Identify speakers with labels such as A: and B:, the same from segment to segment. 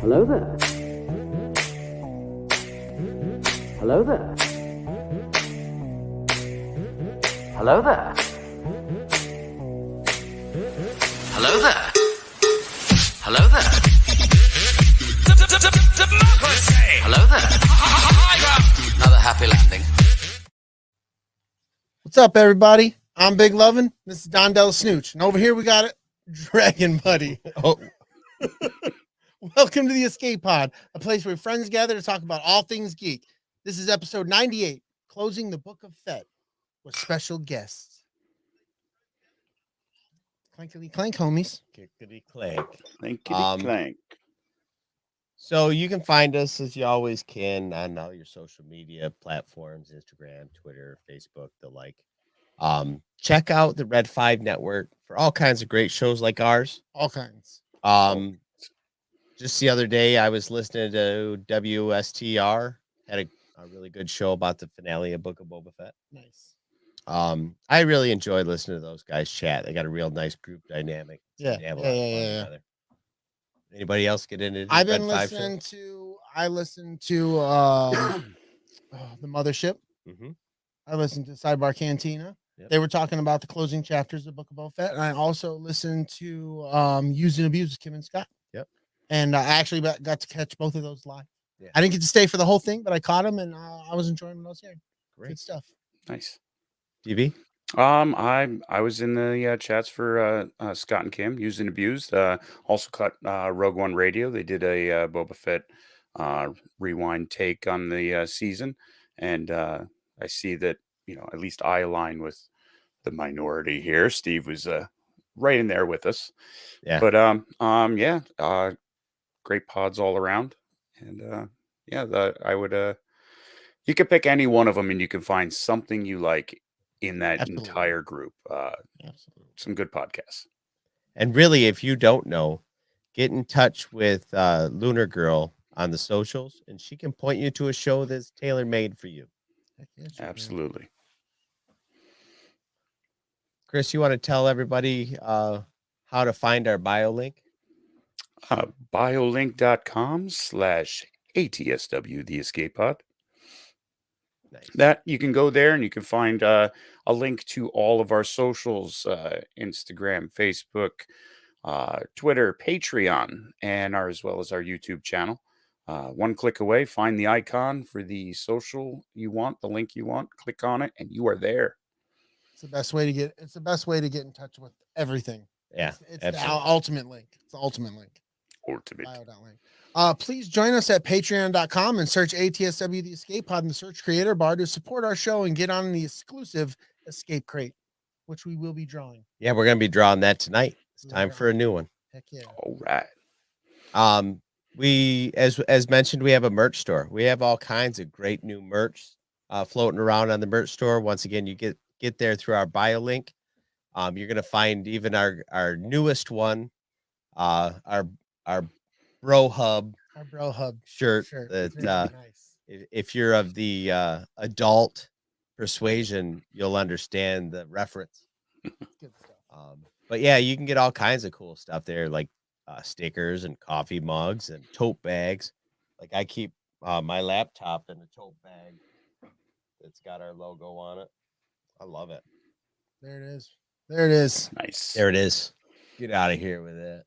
A: Hello there. Hello there. Hello there. Hello there. Hello there. Hello there. Another happy landing.
B: What's up, everybody? I'm Big Lovin. This is Don DellaSnooch. And over here we got it, Dragon Buddy.
C: Oh,
B: Welcome to the Escape Pod, a place where friends gather to talk about all things geek. This is episode 98, closing the Book of Fett with special guests. Clankety clank, homies.
C: kickity clank.
D: Clankety clank.
C: So you can find us as you always can on all your social media platforms, Instagram, Twitter, Facebook, the like. Check out the Red 5 Network for all kinds of great shows like ours.
B: All kinds.
C: Just the other day, I was listening to WSTR, had a really good show about the finale of Book of Boba Fett.
B: Nice.
C: I really enjoyed listening to those guys chat. They got a real nice group dynamic.
B: Yeah.
C: They have a lot of fun together. Anybody else get into
B: I've
C: the
B: been
C: Red 5
B: listening
C: show?
B: to, I listened to the Mothership.
C: Mm-hmm.
B: I listened to Sidebar Cantina.
C: Yep.
B: They were talking about the closing chapters of Book of Boba Fett. And I also listened to Use and Abuse with Kim and Scott.
C: Yep.
B: And I actually got to catch both of those live.
C: Yeah.
B: I didn't get to stay for the whole thing, but I caught them and I was enjoying what I was hearing.
C: Great.
B: Good stuff.
D: Nice.
C: DB?
D: I was in the chats for Scott and Kim, Used and Abused. Also caught Rogue One Radio. They did a Boba Fett rewind take on the season, and I see that at least I align with the minority here. Steve was right in there with us.
C: Yeah.
D: But great pods all around, and I would you could pick any one of them, and you can find something you like in that
B: Absolutely.
D: entire group.
B: Absolutely.
D: Some good podcasts.
C: And really, if you don't know, get in touch with Lunar Girl on the socials, and she can point you to a show that's tailor-made for you.
B: Heck yes, you can.
D: Absolutely.
C: Chris, you want to tell everybody how to find our bio link?
D: biolink.com/ATSW, the escape pod.
C: Nice.
D: That you can go there and you can find a link to all of our socials, Instagram, Facebook, Twitter, Patreon, and as well as our YouTube channel. One click away, find the icon for the social you want, the link you want, click on it, and you are there.
B: It's the best way to get in touch with everything.
C: Yeah,
B: It's the
C: absolutely.
B: ultimate link. It's the ultimate link.
D: Ultimate.
B: Bio.link. Please join us at patreon.com and search ATSW the Escape Pod in the search creator bar to support our show and get on the exclusive Escape Crate, which we will be drawing.
C: Yeah, we're going to be drawing that tonight. It's time for a new one.
B: Heck yeah.
D: All right.
C: We, as mentioned, we have a merch store. We have all kinds of great new merch floating around on the merch store. Once again, you get there through our bio link. You're going to find even our newest one, our Bro Hub.
B: Our Bro Hub
C: shirt
B: It's
C: that
B: really nice.
C: if you're of the adult persuasion, you'll understand the reference.
B: Good stuff.
C: But yeah, you can get all kinds of cool stuff there, like stickers and coffee mugs and tote bags. Like I keep my laptop in a tote bag that's got our logo on it. I love it.
B: There it is. There it is.
D: Nice.
C: There it is. Get out of here with it.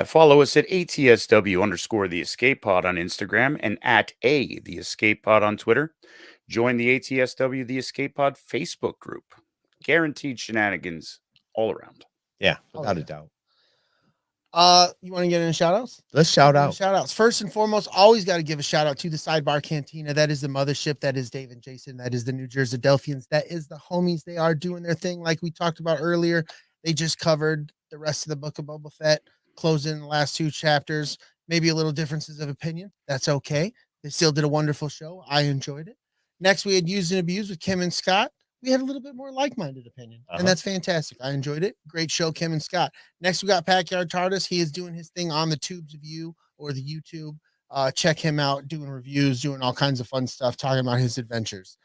D: Follow us at ATSW _ the escape pod on Instagram and at the escape pod on Twitter. Join the ATSW the escape pod Facebook group. Guaranteed shenanigans all around.
C: Yeah,
B: Oh,
C: without a
B: yeah.
C: doubt.
B: You want to get in shout outs?
C: Let's shout out.
B: Shout outs. First and foremost, always got to give a shout out to the Sidebar Cantina. That is the mothership. That is Dave and Jason. That is the New Jersey Delphians. That is the homies. They are doing their thing like we talked about earlier. They just covered the rest of the Book of Boba Fett, closing the last 2 chapters. Maybe a little differences of opinion. That's okay. They still did a wonderful show. I enjoyed it. Next, we had Used and Abused with Kim and Scott. We had a little bit more like-minded opinion, and that's fantastic. I enjoyed it. Great show, Kim and Scott. Next, we got Backyard TARDIS. He is doing his thing on the Tubes of You or the YouTube. Check him out, doing reviews, doing all kinds of fun stuff, talking about his adventures.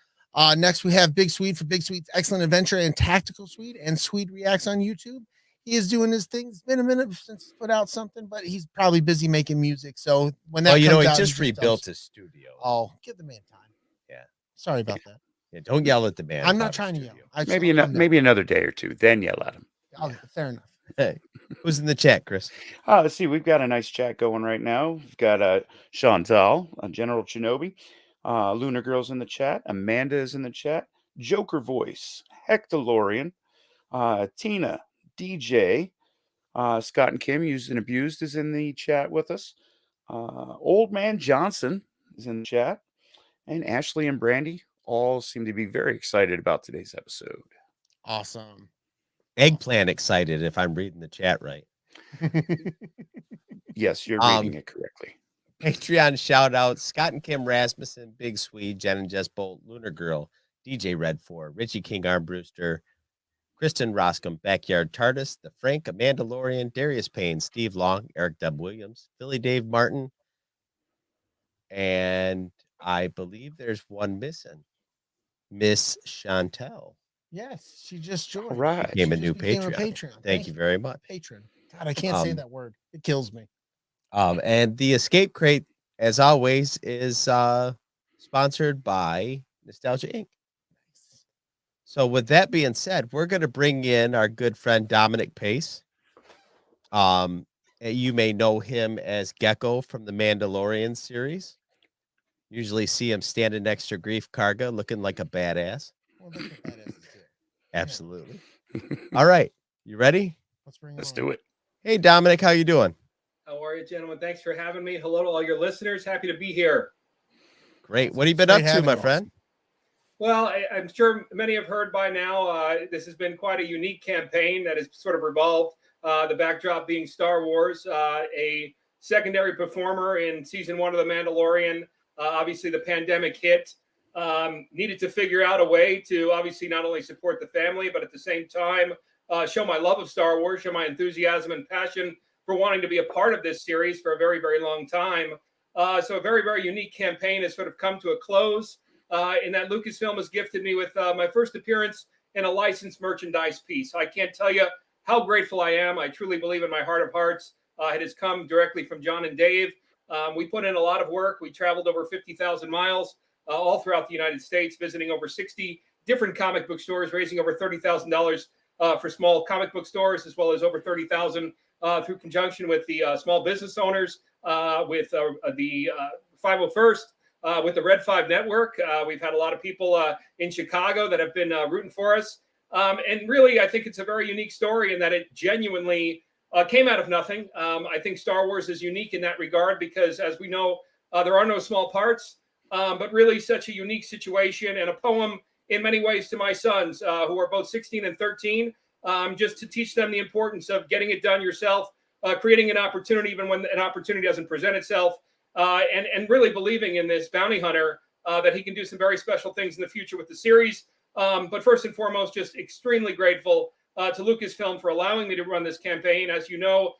B: Next, we have Big Swede for Big Swede's Excellent Adventure and Tactical Swede, and Swede Reacts on YouTube. he is doing his things. It's been a minute since he's put out something, but he's probably busy making music. So when that
C: he
B: comes out,
C: just rebuilt his studio.
B: Oh, give the man time.
C: Yeah.
B: Sorry about that.
C: Yeah, don't yell at the man.
B: I'm not trying to yell.
D: Maybe another day or two, then yell at him.
B: Okay, fair enough.
C: Hey, who's in the chat, Chris?
D: Let's see. We've got a nice chat going right now. We've got Chantal, General Shinobi, Lunar Girl's in the chat. Amanda is in the chat. Joker Voice, Hectolorian, Tina, DJ, Scott and Kim, Used and Abused, is in the chat with us. Old Man Johnson is in the chat. And Ashely and Brandi all seem to be very excited about today's episode.
B: Awesome.
C: Eggplant excited, if I'm reading the chat right.
D: Yes, you're reading it correctly.
C: Patreon shout out Scott and Kim Rasmussen, Big Swede, Jen and Jess Bolt, Lunar Girl, DJ Red 4, Richie King Armbruster, Kristen Roscom, Backyard Tardis, The Frank, Mandalorian, Darius Payne, Steve Long, Eric W. Williams, Philly Dave Martin, and I believe there's one missing. Miss Chantel.
B: Yes, she just joined.
D: All right.
C: Became a
B: She
C: new
B: just became a
C: Patreon.
B: Patreon.
C: Thank you very much.
B: Patron. God, I can't say that word. It kills me.
C: And the Escape Crate, as always, is sponsored by Nostalgia Inc. So with that being said, we're going to bring in our good friend Dominic Pace. You may know him as Gecko from the Mandalorian series. Usually see him standing next to Grief Karga looking like a badass.
B: Well, that's what badass is too.
C: Absolutely. All right. You ready?
D: Let's do it.
C: Hey, Dominic, how you doing?
E: How are you, gentlemen? Thanks for having me. Hello to all your listeners. Happy to be here.
C: Great. What have you been up to, my friend?
E: Well, I'm sure many have heard by now, this has been quite a unique campaign that has sort of revolved, the backdrop being Star Wars, a secondary performer in season 1 of The Mandalorian. Obviously, the pandemic hit. Needed to figure out a way to obviously not only support the family, but at the same time, show my love of Star Wars, show my enthusiasm and passion for wanting to be a part of this series for a very, very long time. So a very, very unique campaign has sort of come to a close in that Lucasfilm has gifted me with my first appearance in a licensed merchandise piece. I can't tell you how grateful I am. I truly believe in my heart of hearts. It has come directly from John and Dave. We put in a lot of work. We traveled over 50,000 miles all throughout the United States, visiting over 60 different comic book stores, raising over $30,000 for small comic book stores, as well as over $30,000 through conjunction with the small business owners, with the 501st, with the Red 5 Network. We've had a lot of people in Chicago that have been rooting for us. And really, I think it's a very unique story in that it genuinely came out of nothing. I think Star Wars is unique in that regard because, as we know, there are no small parts, but really such a unique situation and a poem in many ways to my sons, who are both 16 and 13, just to teach them the importance of getting it done yourself, creating an opportunity even when an opportunity doesn't present itself, and really believing in this bounty hunter, that he can do some very special things in the future with the series. But first and foremost, just extremely grateful to Lucasfilm for allowing me to run this campaign. As you know,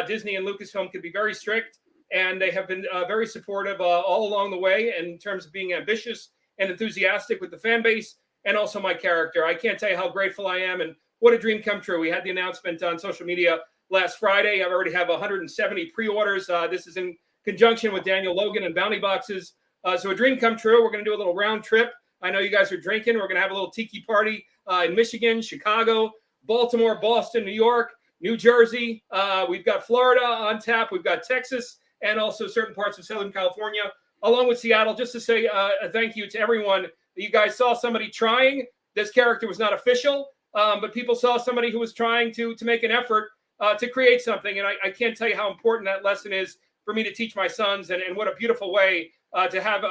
E: Disney and Lucasfilm can be very strict, and they have been very supportive all along the way in terms of being ambitious and enthusiastic with the fan base and also my character. I can't tell you how grateful I am, and what a dream come true. We had the announcement on social media last Friday. I already have 170 pre-orders. This is in conjunction with Daniel Logan and Bounty Boxes. So a dream come true. We're going to do a little round trip. I know you guys are drinking. We're going to have a little tiki party in Michigan, Chicago, Baltimore, Boston, New York, New Jersey. We've got Florida on tap. We've got Texas and also certain parts of Southern California, along with Seattle, just to say a thank you to everyone. You guys saw somebody trying. This character was not official, but people saw somebody who was trying to make an effort to create something. And I can't tell you how important that lesson is for me to teach my sons, and what a beautiful way to have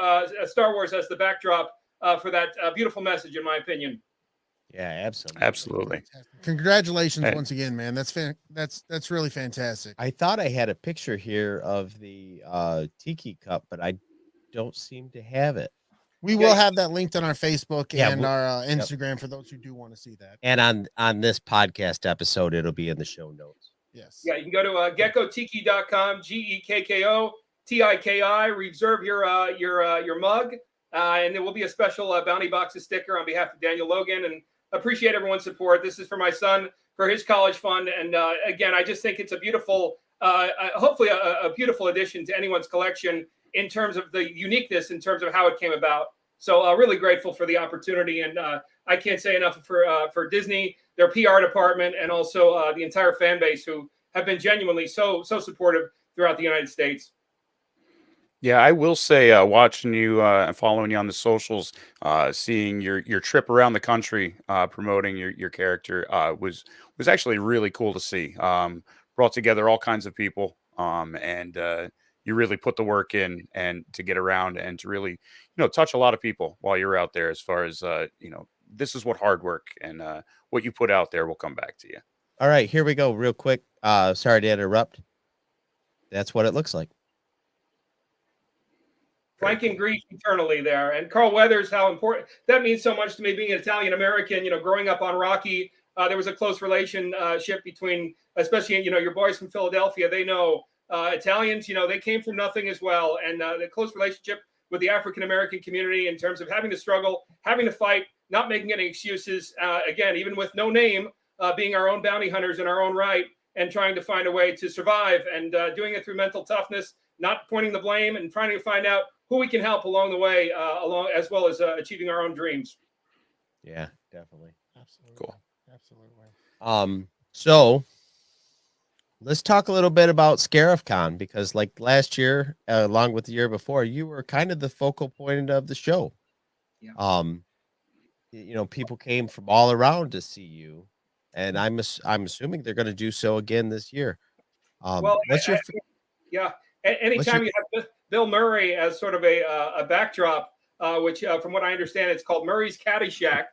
E: Star Wars as the backdrop for that beautiful message, in my opinion.
C: Yeah, absolutely.
D: Absolutely.
B: Congratulations
D: Hey.
B: once again, man. That's really fantastic.
C: I thought I had a picture here of the Tiki Cup, but I don't seem to have it.
B: We will have that linked on our Facebook
C: Yeah,
B: and
C: we'll-
B: our Instagram for those who do want to see that.
C: And on this podcast episode, it'll be in the show notes.
B: Yes.
E: Yeah, you can go to gekkotiki.com, GEKKOTIKI, reserve your mug, and there will be a special Bounty Boxes sticker on behalf of Daniel Logan and appreciate everyone's support. This is for my son, for his college fund. And again, I just think it's a beautiful, hopefully a beautiful addition to anyone's collection in terms of the uniqueness, in terms of how it came about. So really grateful for the opportunity. And I can't say enough for Disney, their PR department, and also the entire fan base who have been genuinely so supportive throughout the United States.
D: Yeah, I will say, watching you and following you on the socials, seeing your trip around the country, promoting your character, was actually really cool to see. Brought together all kinds of people, and you really put the work in and to get around and to really, touch a lot of people while you're out there. As far as this is what hard work and what you put out there will come back to you.
C: All right, here we go, real quick. Sorry to interrupt. That's what it looks like.
E: Flanking Greece eternally there. And Carl Weathers, how important that means so much to me, being an Italian American, growing up on Rocky. There was a close relationship between, especially, your boys from Philadelphia. They know Italians, they came from nothing as well. And the close relationship with the African American community in terms of having to struggle, having to fight, not making any excuses. Again, even with no name, being our own bounty hunters in our own right and trying to find a way to survive and doing it through mental toughness, not pointing the blame and trying to find out who we can help along the way, as well as achieving our own dreams.
C: Yeah, definitely.
B: Absolutely.
D: Cool.
B: Absolutely.
C: So let's talk a little bit about Scarifcon, because like last year, along with the year before, you were kind of the focal point of the show.
E: Yeah.
C: People came from all around to see you, and I'm assuming they're going to do so again this year.
E: Well, anytime you have Bill Murray as sort of a backdrop, which from what I understand, it's called Murray's Caddyshack.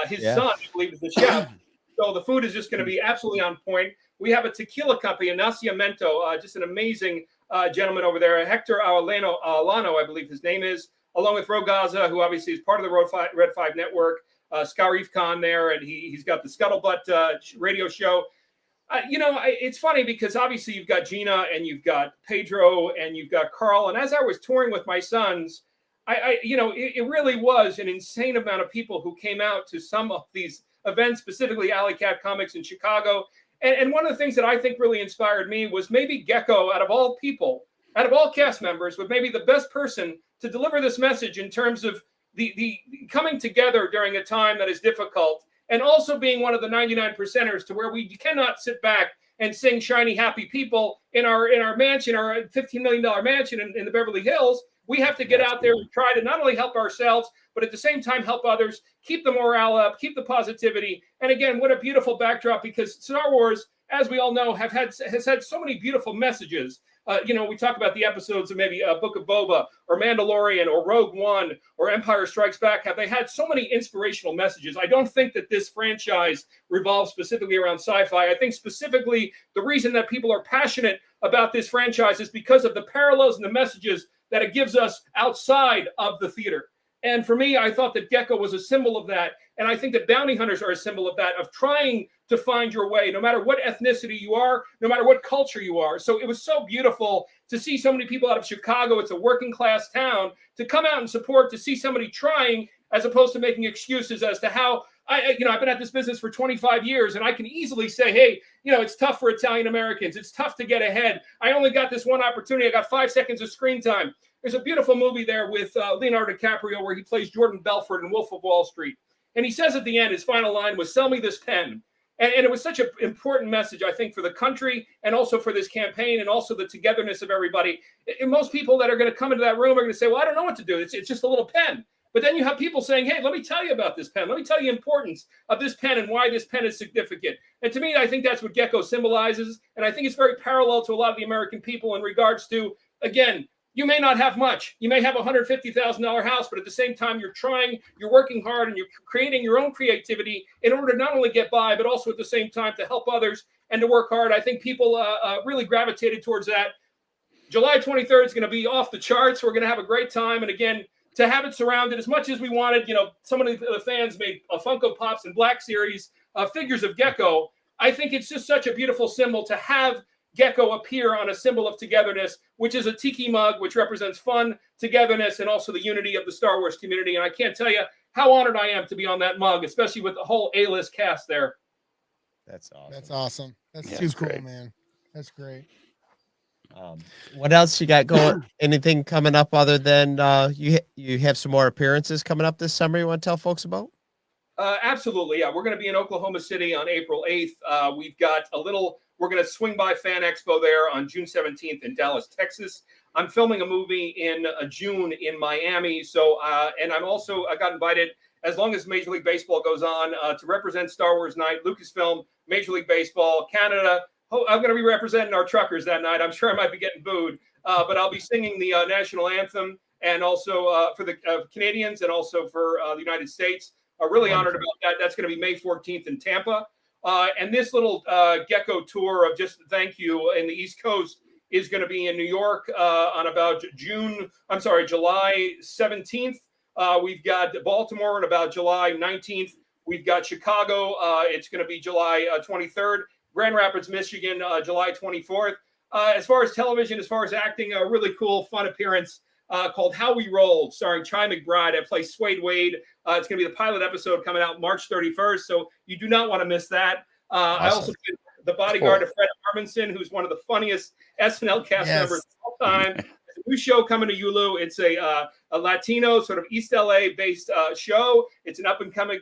E: His son, I believe, is the chef. So the food is just going to be absolutely on point. We have a tequila company, Nacimiento, just an amazing gentleman over there, Hector Alano, I believe his name is, along with Rogaza, who obviously is part of the Red 5 network, Scarifcon there, and he's got the Scuttlebutt radio show. It's funny because obviously you've got Gina and you've got Pedro and you've got Carl. And as I was touring with my sons, it really was an insane amount of people who came out to some of these events, specifically Alley Cat Comics in Chicago. And one of the things that I think really inspired me was maybe Gecko, out of all people, out of all cast members, was maybe the best person to deliver this message in terms of the coming together during a time that is difficult. And also being one of the 99%ers, to where we cannot sit back and sing shiny, happy people in our mansion, our $15 million mansion in the Beverly Hills. We have to get out there and try to not only help ourselves, but at the same time help others, keep the morale up, keep the positivity. And again, what a beautiful backdrop, because Star Wars, as we all know, has had so many beautiful messages. We talk about the episodes of maybe Book of Boba or Mandalorian or Rogue One or Empire Strikes Back. Have they had so many inspirational messages? I don't think that this franchise revolves specifically around sci-fi. I think specifically the reason that people are passionate about this franchise is because of the parallels and the messages that it gives us outside of the theater. And for me, I thought that Gecko was a symbol of that. And I think that bounty hunters are a symbol of that, of trying to find your way, no matter what ethnicity you are, no matter what culture you are. So it was so beautiful to see so many people out of Chicago. It's a working class town, to come out and support, to see somebody trying, as opposed to making excuses as to how I've been at this business for 25 years, and I can easily say, hey, it's tough for Italian Americans. It's tough to get ahead. I only got this one opportunity. I got 5 seconds of screen time. There's a beautiful movie there with Leonardo DiCaprio where he plays Jordan Belfort in Wolf of Wall Street. And he says at the end, his final line was, "Sell me this pen." And it was such an important message, I think, for the country and also for this campaign and also the togetherness of everybody. And most people that are going to come into that room are going to say, well, I don't know what to do. It's just a little pen. But then you have people saying, hey, let me tell you about this pen. Let me tell you the importance of this pen and why this pen is significant. And to me, I think that's what Gecko symbolizes. And I think it's very parallel to a lot of the American people in regards to, again, you may not have much. You may have a $150,000 house, but at the same time, you're trying, you're working hard, and you're creating your own creativity in order to not only get by, but also at the same time to help others and to work hard. I think people really gravitated towards that. July 23rd is going to be off the charts. We're going to have a great time. And again, to have it surrounded as much as we wanted, some of the fans made Funko Pops and Black Series figures of Gecko. I think it's just such a beautiful symbol to have Gecko appear on a symbol of togetherness, which is a tiki mug, which represents fun, togetherness, and also the unity of the Star Wars community. And I can't tell you how honored I am to be on that mug, especially with the whole A-list cast there.
C: That's awesome.
B: That's awesome. That's
D: Yeah,
B: too
D: it's
B: cool,
D: great.
B: man. That's great.
C: What else you got going? Anything coming up other than you have some more appearances coming up this summer you want to tell folks about?
E: Absolutely. Yeah. We're going to be in Oklahoma City on April 8th. We've got we're going to swing by Fan Expo there on June 17th in Dallas, Texas. I'm filming a movie in June in Miami. So, and I'm also, I got invited, as long as Major League Baseball goes on, to represent Star Wars Night, Lucasfilm, Major League Baseball, Canada. I'm going to be representing our truckers that night. I'm sure I might be getting booed, but I'll be singing the national anthem, and also for the Canadians, and also for the United States. Really honored about that. That's going to be May 14th in Tampa. And this little gecko tour of just thank you in the East Coast is going to be in New York on about July 17th. We've got Baltimore on about July 19th. We've got Chicago. It's going to be July 23rd. Grand Rapids, Michigan, July 24th. As far as television, as far as acting, a really cool, fun appearance called How We Rolled, starring Chi McBride. I play Swade Wade. It's going to be the pilot episode coming out March 31st, so you do not want to miss that. Awesome. I also did the bodyguard of Fred Armisen, who's one of the funniest SNL cast members of all time. It's a new show coming to Hulu. It's a Latino, sort of East LA-based show. It's an up-and-coming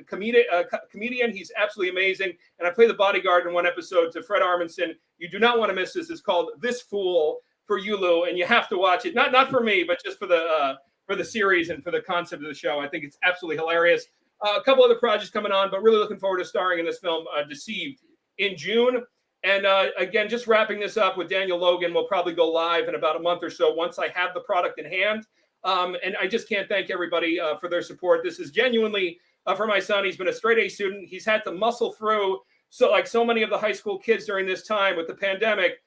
E: comedian. He's absolutely amazing. And I play the bodyguard in one episode to Fred Armisen. You do not want to miss this. It's called This Fool for Hulu, and you have to watch it. Not for me, but just for the series and for the concept of the show. I think it's absolutely hilarious. A couple other projects coming on, but really looking forward to starring in this film, Deceived, in June. And again, just wrapping this up with Daniel Logan. We'll probably go live in about a month or so once I have the product in hand. And I just can't thank everybody for their support. This is genuinely for my son. He's been a straight A student. He's had to muscle through, like so many of the high school kids during this time with the pandemic.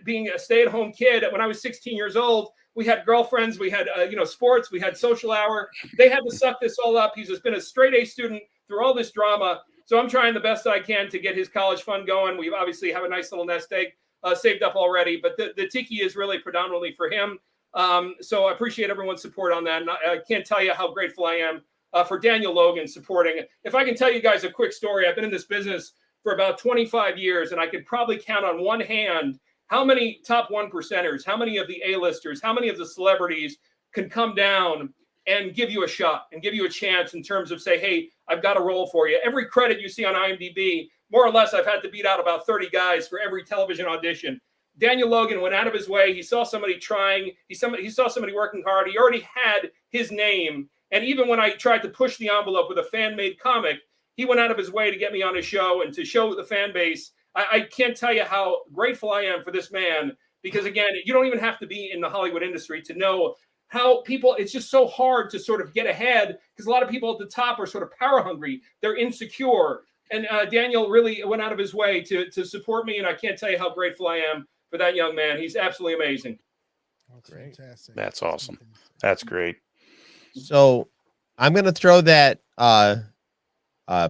E: Being a stay-at-home kid, when I was 16 years old, we had girlfriends, we had sports, we had social hour. They had to suck this all up. He's just been a straight A student through all this drama. So I'm trying the best I can to get his college fund going. We obviously have a nice little nest egg saved up already, but the tiki is really predominantly for him. So I appreciate everyone's support on that. And I can't tell you how grateful I am for Daniel Logan supporting. If I can tell you guys a quick story, I've been in this business for about 25 years, and I could probably count on one hand how many top 1%ers, how many of the A-listers, how many of the celebrities can come down and give you a shot and give you a chance in terms of say, hey, I've got a role for you. Every credit you see on IMDb, more or less, I've had to beat out about 30 guys for every television audition. Daniel Logan went out of his way. He saw somebody trying. He saw somebody working hard. He already had his name. And even when I tried to push the envelope with a fan-made comic, he went out of his way to get me on his show and to show the fan base. I can't tell you how grateful I am for this man, because again, you don't even have to be in the Hollywood industry to know how people, it's just so hard to sort of get ahead, because a lot of people at the top are sort of power hungry. They're insecure. And Daniel really went out of his way to support me. And I can't tell you how grateful I am for that young man. He's absolutely amazing.
B: That's fantastic.
D: That's awesome. That's great.
C: So I'm going to throw that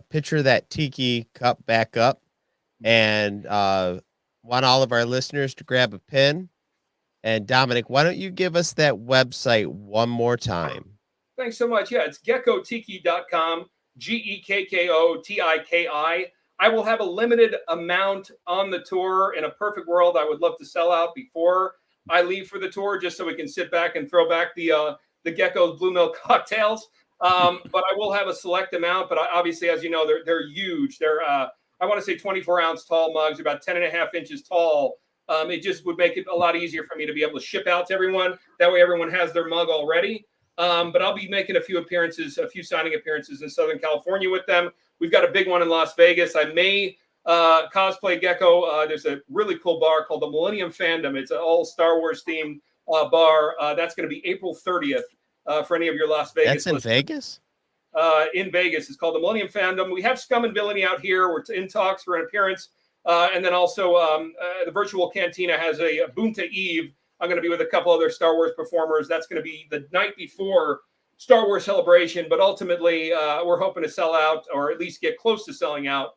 C: picture of that tiki cup back up, and want all of our listeners to grab a pen. And Dominic, why don't you give us that website one more time?
E: Thanks so much. Yeah, it's gekkotiki.com, GEKKOTIKI. I will have a limited amount on the tour. In a perfect world, I would love to sell out before I leave for the tour, just so we can sit back and throw back the Gecko's Blue Milk cocktails. But I will have a select amount. But obviously, as you know, they're huge. They're I want to say 24-ounce tall mugs, about 10.5 inches tall. It just would make it a lot easier for me to be able to ship out to everyone. That way, everyone has their mug already. But I'll be making a few signing appearances in Southern California with them. We've got a big one in Las Vegas. I may cosplay Gecko. There's a really cool bar called the Millennium Fandom. It's an all Star Wars themed bar. That's going to be April 30th for any of your Las Vegas.
C: That's in Vegas?
E: In Vegas. It's called the Millennium Fandom. We have Scum and Villainy out here. We're in talks for an appearance. And then also the Virtual Cantina has a Bunta Eve. I'm going to be with a couple other Star Wars performers. That's going to be the night before Star Wars Celebration. But ultimately, we're hoping to sell out, or at least get close to selling out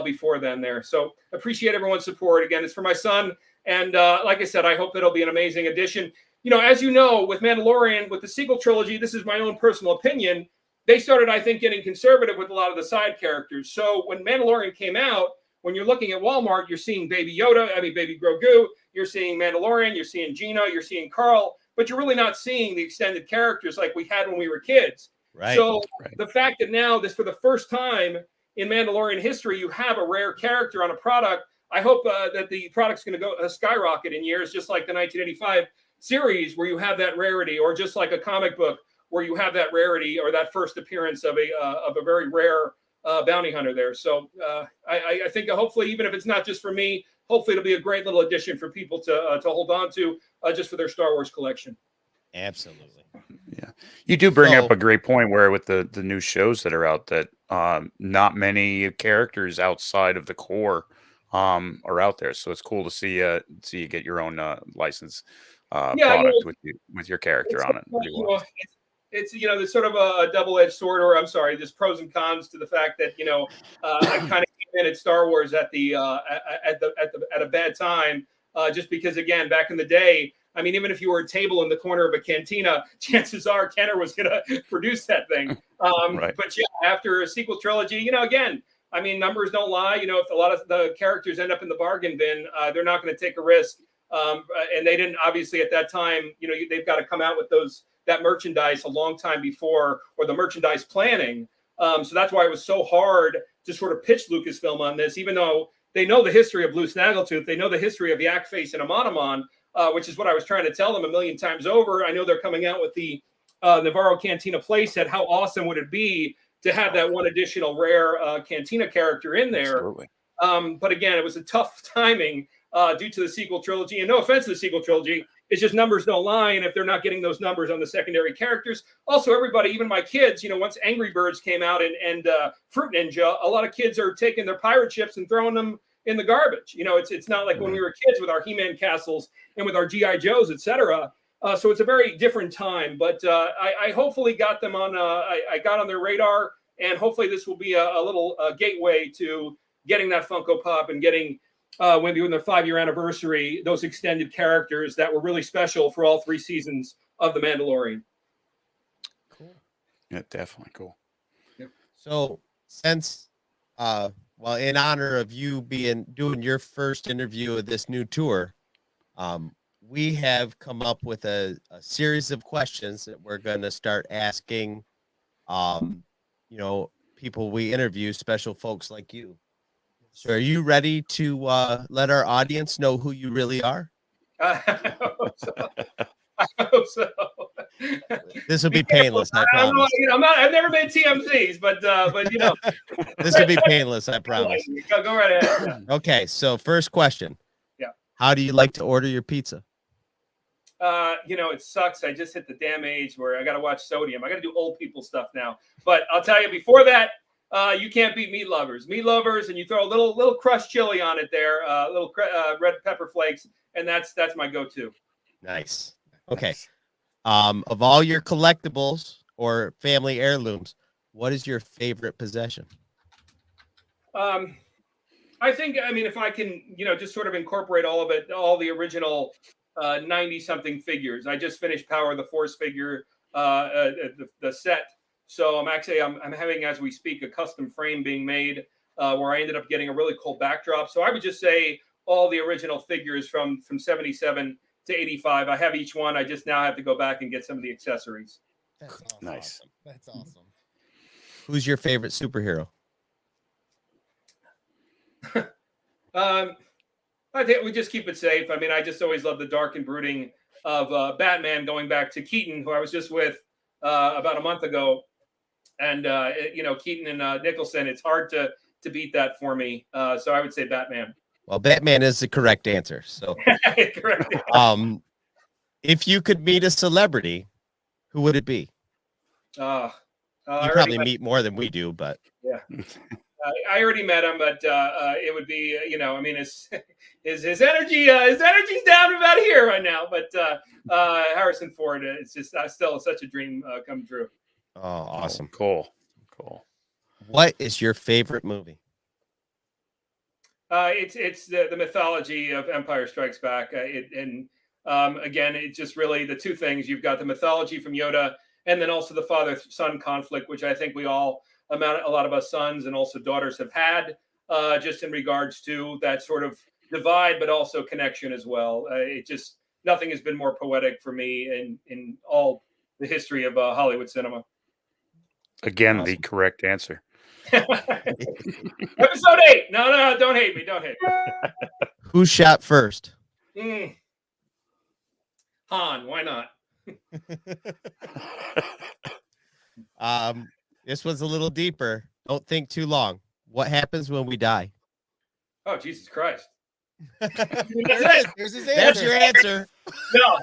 E: before then there. So appreciate everyone's support. Again, it's for my son. And like I said, I hope it'll be an amazing addition. You know, as you know, with Mandalorian, with the sequel trilogy, this is my own personal opinion. they started, I think, getting conservative with a lot of the side characters. So when Mandalorian came out, when you're looking at Walmart, you're seeing Baby Yoda, Baby Grogu, you're seeing Mandalorian, you're seeing Gina, you're seeing Carl, but you're really not seeing the extended characters like we had when we were kids.
C: Right.
E: So the fact that now this, for the first time in Mandalorian history, you have a rare character on a product. I hope that the product's going to go skyrocket in years, just like the 1985 series where you have that rarity, or just like a comic book where you have that rarity or that first appearance of a very rare bounty hunter there. So I think hopefully, even if it's not just for me, hopefully it'll be a great little addition for people to hold on to just for their Star Wars collection.
C: Absolutely.
D: Yeah, you do bring up a great point where with the new shows that are out, that not many characters outside of the core are out there. So it's cool to see you get your own license product with your character on it.
E: It's there's sort of a double-edged sword, or I'm sorry, there's pros and cons to the fact that I kind of came in at Star Wars at a bad time, just because, again, back in the day, I mean, even if you were a table in the corner of a cantina, chances are Kenner was going to produce that thing.
D: Right.
E: But yeah, after a sequel trilogy, again, I mean, numbers don't lie. If a lot of the characters end up in the bargain bin, they're not going to take a risk. And they didn't, obviously, at that time, they've got to come out with that merchandise a long time before, or the merchandise planning. So that's why it was so hard to sort of pitch Lucasfilm on this, even though they know the history of Blue Snaggletooth, they know the history of Yak Face and Amon, which is what I was trying to tell them a million times over. I know they're coming out with the Navarro Cantina playset. How awesome would it be to have that one additional rare Cantina character in there?
D: Absolutely.
E: But again, it was a tough timing due to the sequel trilogy. And no offense to the sequel trilogy, it's just numbers don't lie. And if they're not getting those numbers on the secondary characters, also everybody, even my kids, once Angry Birds came out and Fruit Ninja, a lot of kids are taking their pirate ships and throwing them in the garbage. It's not like when we were kids with our He-Man castles and with our G.I. Joes, etc. So it's a very different time. But I hopefully got them on. I got on their radar, and hopefully this will be a little gateway to getting that Funko Pop and getting when they're in their 5-year anniversary, those extended characters that were really special for all 3 seasons of The Mandalorian.
C: Cool.
D: Yeah, definitely cool.
E: Yep.
C: So since, well, in honor of you doing your first interview of this new tour, we have come up with a series of questions that we're going to start asking, people we interview, special folks like you. So are you ready to let our audience know who you really are?
E: I hope so.
C: This will be painless, I promise.
E: I've never made TMZs, but
C: this will be painless, I promise.
E: Go right ahead.
C: Okay, so first question.
E: Yeah.
C: How do you like to order your pizza?
E: It sucks. I just hit the damn age where I got to watch Sodium. I got to do old people stuff now. But I'll tell you, before that, you can't beat meat lovers. Meat lovers, and you throw a little crushed chili on it there, little red pepper flakes, and that's my go-to.
C: Nice. Okay. Of all your collectibles or family heirlooms, what is your favorite possession?
E: I think, if I can, just sort of incorporate all of it, all the original 90-something figures. I just finished Power of the Force figure, the set. So I'm having, as we speak, a custom frame being made where I ended up getting a really cool backdrop. So I would just say all the original figures from 77 to 85. I have each one. I just now have to go back and get some of the accessories.
B: That's awesome.
C: Nice.
B: That's awesome.
C: Who's your favorite superhero?
E: I think we just keep it safe. I just always love the dark and brooding of Batman, going back to Keaton, who I was just with about a month ago. And, Keaton and Nicholson, it's hard to beat that for me. So I would say Batman.
C: Well, Batman is the correct answer. So,
E: correct.
C: If you could meet a celebrity, who would it be? You probably meet more than we do, but
E: yeah. I already met him, but it would be, his energy, his energy's down about here right now. But Harrison Ford, it's just still such a dream come true.
C: Oh, awesome.
D: Cool.
C: What is your favorite movie?
E: It's the mythology of Empire Strikes Back. Again, it's just really the two things. You've got the mythology from Yoda, and then also the father-son conflict, which I think a lot of us sons and also daughters have had, just in regards to that sort of divide, but also connection as well. Nothing has been more poetic for me in all the history of Hollywood cinema.
D: Again, the correct answer.
E: Episode 8. No, don't hate me. Don't hate me.
C: Who shot first?
E: Han, why not?
C: This was a little deeper. Don't think too long. What happens when we die?
E: Oh, Jesus Christ.
B: There's his answer.
C: There's your answer.
E: No.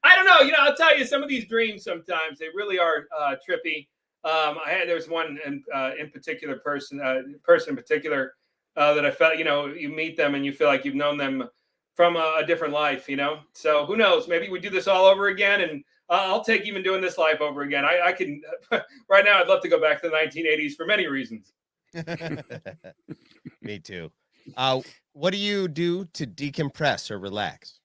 E: I don't know. I'll tell you, some of these dreams sometimes they really are trippy. There was one in particular person in particular that I felt, you meet them and you feel like you've known them from a different life, So who knows? Maybe we do this all over again, and I'll take even doing this life over again. I can right now. I'd love to go back to the 1980s for many reasons.
C: Me too. What do you do to decompress or relax?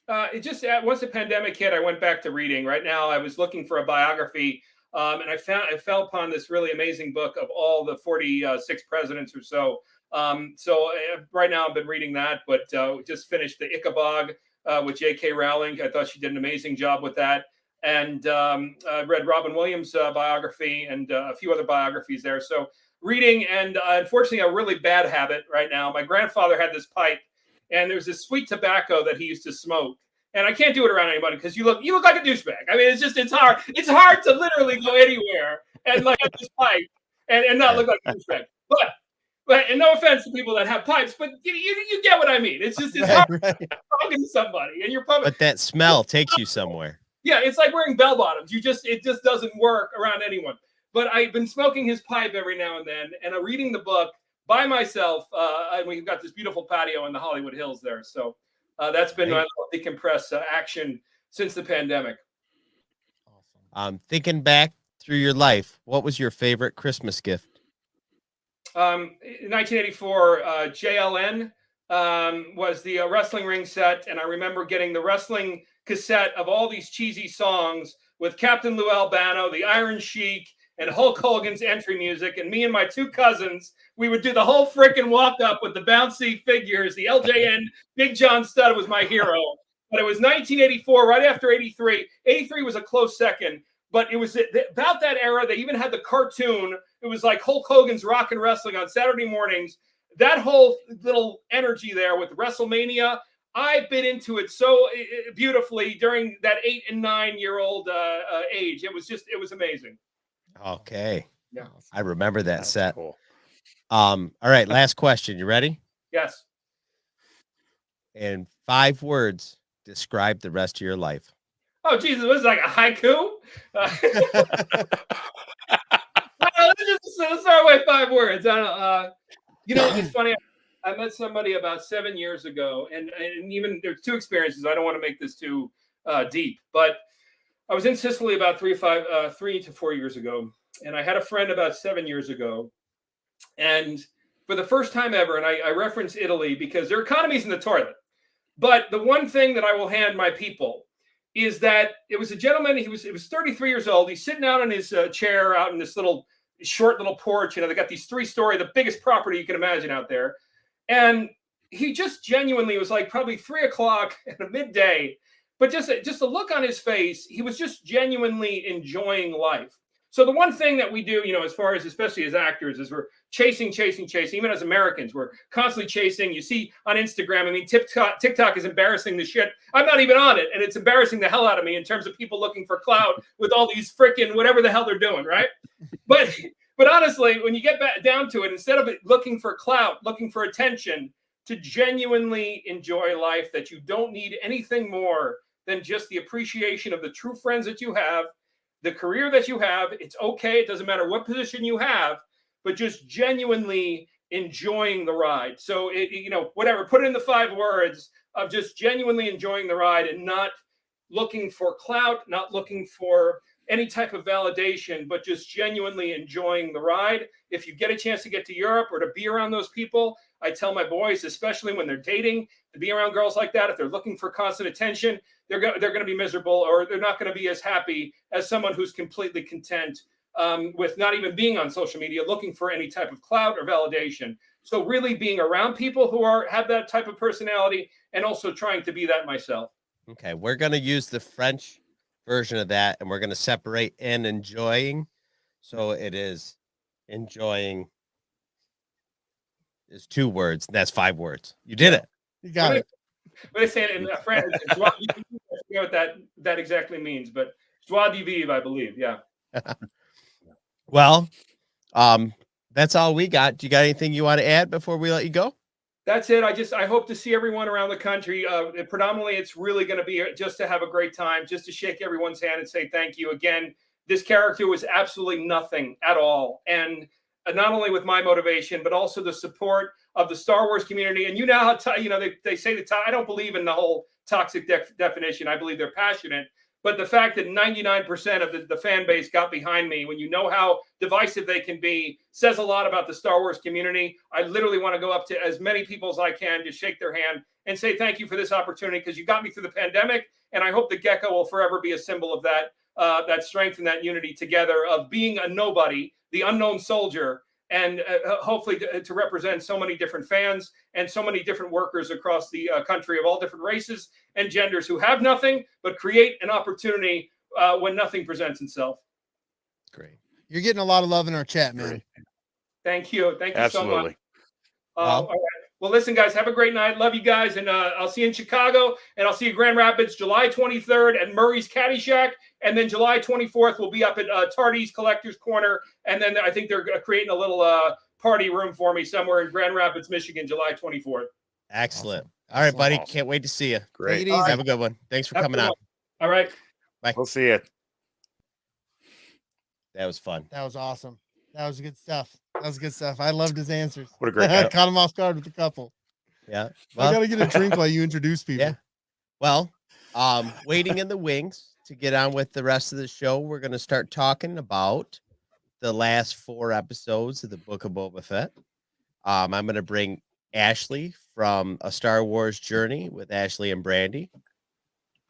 E: Once the pandemic hit, I went back to reading. Right now, I was looking for a biography, and I fell upon this really amazing book of all the 46 presidents or so. Right now, I've been reading that, but just finished the Ichabod with J.K. Rowling. I thought she did an amazing job with that. And I read Robin Williams' biography and a few other biographies there. So reading, and unfortunately, a really bad habit right now. My grandfather had this pipe, and there's this sweet tobacco that he used to smoke. And I can't do it around anybody because you look like a douchebag. I mean, it's hard. It's hard to literally go anywhere and like have this pipe and not look like a douchebag. But and no offense to people that have pipes, but you get what I mean. It's hard talking to somebody, and you're probably.
C: But that smell takes you somewhere.
E: Yeah, it's like wearing bell bottoms. It just doesn't work around anyone. But I've been smoking his pipe every now and then, and I'm reading the book by myself. And we've got this beautiful patio in the Hollywood Hills there. So that's been my decompress action since the pandemic.
C: Awesome. Thinking back through your life, what was your favorite Christmas gift?
E: In 1984, JLN was the wrestling ring set, and I remember getting the wrestling cassette of all these cheesy songs with Captain Lou Albano, the Iron Sheik, and Hulk Hogan's entry music. And me and my two cousins, we would do the whole freaking walk up with the bouncy figures. The LJN Big John Studd was my hero. But it was 1984, right after 83. 83 was a close second. But it was about that era. They even had the cartoon. It was like Hulk Hogan's Rock and Wrestling on Saturday mornings. That whole little energy there with WrestleMania, I bit into it so beautifully during that 8 and 9-year-old age. It was amazing.
C: Okay.
E: Yeah.
C: I remember that set.
D: Cool.
C: All right. Last question. You ready?
E: Yes.
C: In 5 words, describe the rest of your life.
E: Oh, Jesus, was it like a haiku? Let's start with 5 words. I don't know. It's funny. I met somebody about 7 years ago, and even there's 2 experiences. I don't want to make this too deep, but I was in Sicily about 3 to 4 years ago, and I had a friend about 7 years ago, and for the first time ever, and I reference Italy because their economy's in the toilet, but the one thing that I will hand my people is that it was a gentleman. He was 33 years old. He's sitting out in his chair out in this short little porch. They got these 3-story, the biggest property you can imagine out there. And he just genuinely was like probably 3 o'clock at a midday, but just a look on his face, he was just genuinely enjoying life. So the one thing that we do, as far as, especially as actors, is we're chasing. Even as Americans, we're constantly chasing. You see on Instagram, I mean, TikTok is embarrassing the shit. I'm not even on it, and it's embarrassing the hell out of me in terms of people looking for clout with all these freaking whatever the hell they're doing, right? But honestly, when you get back down to it, instead of looking for clout, looking for attention, to genuinely enjoy life, that you don't need anything more than just the appreciation of the true friends that you have, the career that you have. It's okay. It doesn't matter what position you have, but just genuinely enjoying the ride. So, whatever, put it in the 5 words of just genuinely enjoying the ride and not looking for clout, not looking for any type of validation, but just genuinely enjoying the ride. If you get a chance to get to Europe or to be around those people, I tell my boys, especially when they're dating, to be around girls like that. If they're looking for constant attention, they're going to be miserable, or they're not going to be as happy as someone who's completely content with not even being on social media, looking for any type of clout or validation. So really being around people who have that type of personality, and also trying to be that myself.
C: Okay, we're going to use the French version of that, and we're going to separate in enjoying. So it is enjoying is 2 words. And that's 5 words. You did it.
B: You got it.
E: But it's saying in French, I forget what that exactly means, but joie de vivre, I believe. Yeah.
C: Well, that's all we got. Do you got anything you want to add before we let you go?
E: That's it. I hope to see everyone around the country. Predominantly, it's really going to be just to have a great time, just to shake everyone's hand and say thank you. Again, this character was absolutely nothing at all. And not only with my motivation, but also the support of the Star Wars community. And you know how, they say I don't believe in the whole toxic definition. I believe they're passionate. But the fact that 99% of the fan base got behind me, when you know how divisive they can be, says a lot about the Star Wars community. I literally want to go up to as many people as I can, just shake their hand and say thank you for this opportunity, because you got me through the pandemic. And I hope the Gecko will forever be a symbol of that strength and that unity together of being a nobody, the unknown soldier, and hopefully to represent so many different fans and so many different workers across the country of all different races and genders who have nothing but create an opportunity when nothing presents itself.
C: Great.
B: You're getting a lot of love in our chat, man.
D: Great.
E: Thank you. Thank you so much.
D: Absolutely.
E: All right. Well, listen, guys, have a great night. Love you guys. And I'll see you in Chicago, and I'll see you in Grand Rapids, July 23rd at Murray's Caddyshack. And then July 24th, we'll be up at Tardy's Collector's Corner. And then I think they're creating a little party room for me somewhere in Grand Rapids, Michigan, July 24th.
C: Excellent. All right, buddy. Can't wait to see you.
D: Great.
C: Have a good one. Thanks for coming on.
E: All right.
C: Bye.
D: We'll see you.
C: That was fun.
B: That was awesome. That was good stuff. I loved his answers.
D: What a great guy.
B: Caught him off guard with a couple.
C: Yeah.
B: I gotta get a drink while you introduce people.
C: Yeah. Well, waiting in the wings to get on with the rest of the show. We're going to start talking about the last 4 episodes of the Book of Boba Fett. I'm going to bring Ashely from A Star Wars Journey with Ashely and Brandi.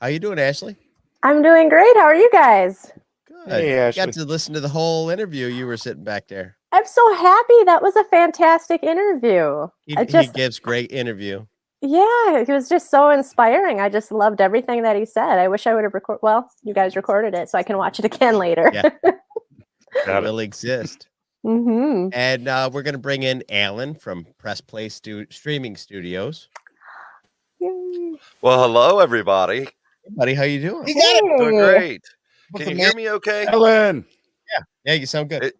C: How you doing, Ashely?
F: I'm doing great. How are you guys?
C: Good.
D: Hey, Ashely.
C: Got to listen to the whole interview. You were sitting back there.
F: I'm so happy. That was a fantastic interview.
C: He gives great interview.
F: Yeah, it was just so inspiring. I just loved everything that he said. I wish I would have recorded. Well, you guys recorded it, so I can watch it again later.
C: Yeah. It will exist.
F: Mm-hmm.
C: And we're going to bring in Alan from Press Play Streaming Studios.
F: Yay.
G: Well, hello, everybody.
C: Hey, buddy, how you doing?
B: He got it.
G: Doing great.
B: What's
G: Can
B: the
G: you hear
B: man-
G: me okay?
D: Ellen.
C: Yeah, you sound good.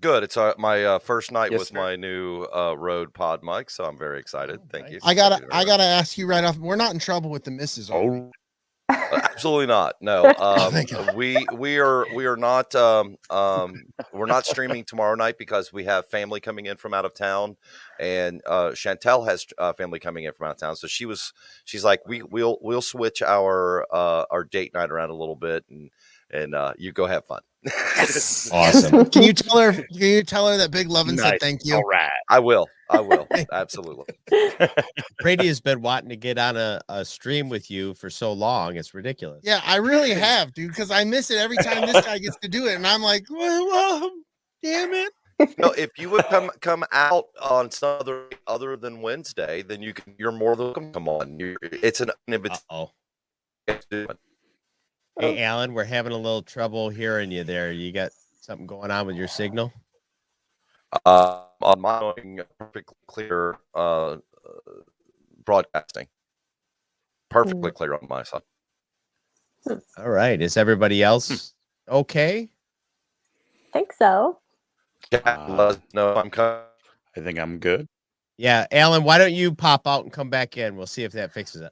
G: Good. It's my first night
D: Yes,
G: with
D: sir.
G: my new Rode Pod mic, so I'm very excited. Thank you.
B: I gotta ask you right off. We're not in trouble with the missus. are we?
D: Oh,
G: Absolutely not. No.
B: Thank you.
G: We are not we're not streaming tomorrow night because we have family coming in from out of town, and Chantel has family coming in from out of town. So she's like, we'll switch our date night around a little bit, and you go have fun.
C: Awesome.
B: Can you tell her that Big Lovin said
D: nice.
B: thank you?
D: All right.
G: I will. Absolutely.
C: Brady has been wanting to get on a stream with you for so long. It's ridiculous.
B: Yeah, I really have, dude, because I miss it every time this guy gets to do it, and I'm like, well, damn it.
G: No, if you would come out on some other than Wednesday, then you're more than welcome to come on. It's an invitation.
C: Uh-oh. Hey, Alan, we're having a little trouble hearing you there. You got something going on with your signal?
G: On my perfectly clear broadcasting. Perfectly clear on my side.
C: All right. Is everybody else okay?
F: Think so.
G: Yeah, let us know I'm coming.
D: I think I'm good.
C: Yeah, Alan, why don't you pop out and come back in? We'll see if that fixes it.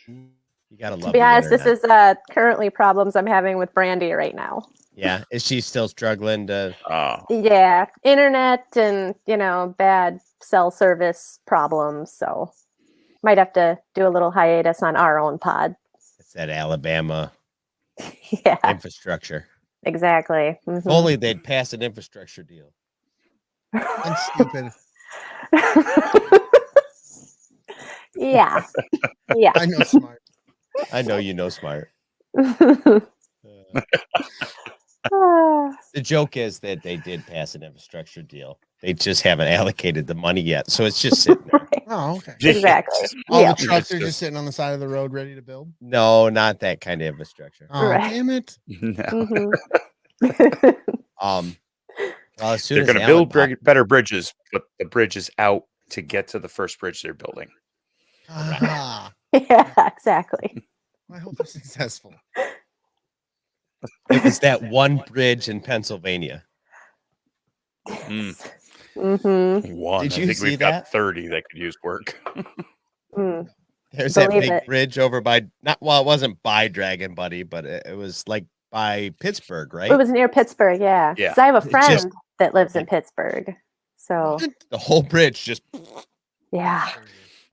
C: You gotta love.
F: To be honest, this
C: internet.
F: is currently problems I'm having with Brandi right now.
C: Yeah, is she still struggling to?
D: Oh,
F: Yeah, internet and bad cell service problems. So might have to do a little hiatus on our own pod
C: It's that Alabama
F: Yeah,
C: infrastructure.
F: exactly.
C: If only they'd pass an infrastructure deal.
B: I'm stupid.
F: Yeah. Yeah.
B: I know smart.
C: I know you know smart.
F: Ah,
C: The joke is that they did pass an infrastructure deal. They just haven't allocated the money yet. So it's just sitting there.
F: right.
B: Oh, okay.
F: Exactly.
B: All
F: Yeah.
B: the trucks are just sitting on the side of the road ready to build.
C: No, not that kind of infrastructure.
B: Oh,
F: Right.
B: damn it.
D: No.
C: Well, as soon
D: They're
C: as
D: going to
C: Alan
D: build better bridges, but the bridge is out to get to the first bridge they're building.
B: Ah,
F: Yeah, exactly.
B: I hope they're successful.
C: it was that one bridge in Pennsylvania.
D: Mm.
F: Mm-hmm.
C: Did
D: I
C: you
D: think
C: see
D: we've got
C: that?
D: 30 that could use work.
F: Mm.
C: There's that
F: Believe
C: big
F: it.
C: bridge over by it wasn't by Dragon Buddy, but it was like by Pittsburgh, right?
F: It was near Pittsburgh, yeah.
D: Yeah.
F: 'Cause I have a
C: It
F: friend
C: just-
F: that lives in Pittsburgh. So
C: The whole bridge just
F: yeah.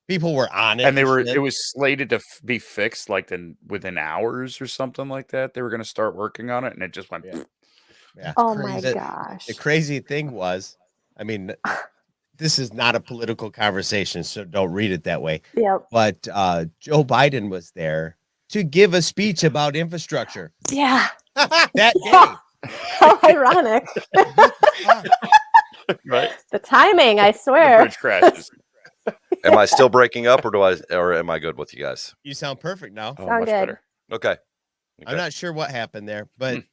C: people were on it.
D: And
C: shit.
D: it was slated to be fixed like within hours or something like that. They were going to start working on it, and it just went.
C: Yeah. Yeah.
F: Oh my
C: crazy.
F: gosh.
C: The crazy thing was, I mean, this is not a political conversation, so don't read it that way.
F: Yep.
C: But Joe Biden was there to give a speech about infrastructure
F: Yeah.
C: that day.
F: How ironic.
D: Right.
F: The timing, I
D: The
F: swear.
D: bridge crashes.
G: Am I still breaking up, or am I good with you guys?
C: You sound perfect now.
D: Oh,
F: Sound
D: much
F: good.
D: better.
G: Okay.
C: I'm not sure what happened there, but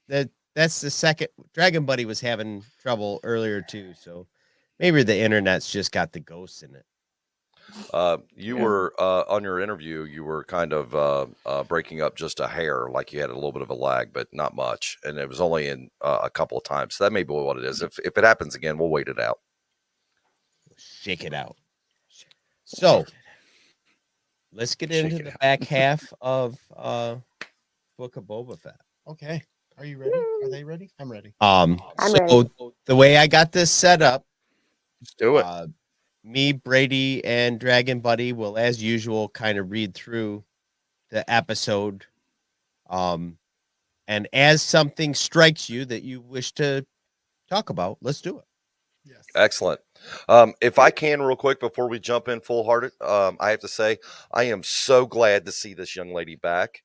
C: that's the second. Dragon Buddy was having trouble earlier too, so maybe the internet's just got the ghosts in it.
G: You were on your interview. You were kind of breaking up just a hair, like you had a little bit of a lag, but not much. And it was only in a couple of times. So that may be what it is. If it happens again, we'll wait it out.
C: Shake it out. So let's get into the back half of Book of Boba Fett.
B: Okay. Are you ready? Are they ready? I'm ready.
F: I'm
C: So the way I got this set up,
D: Let's do it.
C: me, Brady, and Dragon Buddy will, as usual, kind of read through the episode. And as something strikes you that you wish to talk about, let's do it.
B: Yes.
G: Excellent. If I can, real quick, before we jump in full hearted, I have to say, I am so glad to see this young lady back.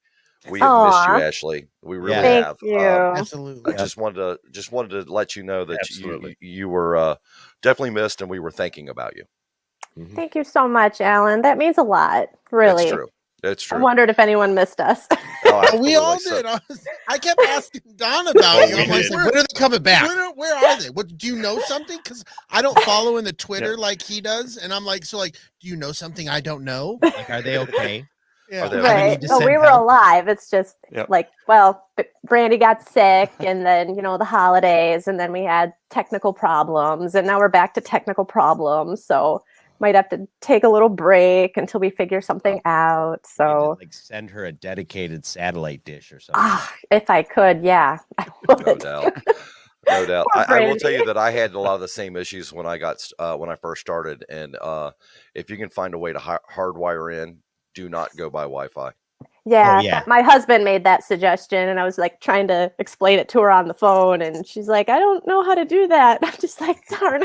G: We have missed you,
F: Aw.
G: Ashely. We really
C: Yeah.
F: Thank
G: have.
F: you.
B: Absolutely.
G: I just wanted to let you know that
D: Absolutely.
G: you were definitely missed, and we were thinking about you.
F: Thank you so much, Alan. That means a lot. Really.
G: It's true. It's
F: I
G: true.
F: wondered if anyone missed us.
G: Oh,
B: We all
G: absolutely.
B: did. I kept asking Don about you.
D: we
B: I'm like,
D: did.
B: where
C: When are they coming back?
B: where are they? What do you know something? Because I don't follow in the Twitter like he does, and I'm like, so like, do you know something I don't know?
C: Like, are they okay?
B: Yeah.
G: Are they-
C: I
F: Right.
C: need to
F: No,
C: send
F: we were
C: help.
F: alive. It's just
D: Yep.
F: like, well, Brandi got sick, and then the holidays, and then we had technical problems, and now we're back to technical problems. So might have to take a little break until we figure something out.
C: Need to,
F: So
C: like, send her a dedicated satellite dish or something.
F: if I could, yeah, I
G: No
F: would.
G: doubt. No doubt.
F: Poor
G: I will
F: Brady.
G: tell you that I had a lot of the same issues when I first started. And if you can find a way to hardwire in, do not go by Wi-Fi.
F: Yeah,
C: yeah.
F: my husband made that suggestion, and I was like trying to explain it to her on the phone, and she's like, "I don't know how to do that." I'm just like, "Darn."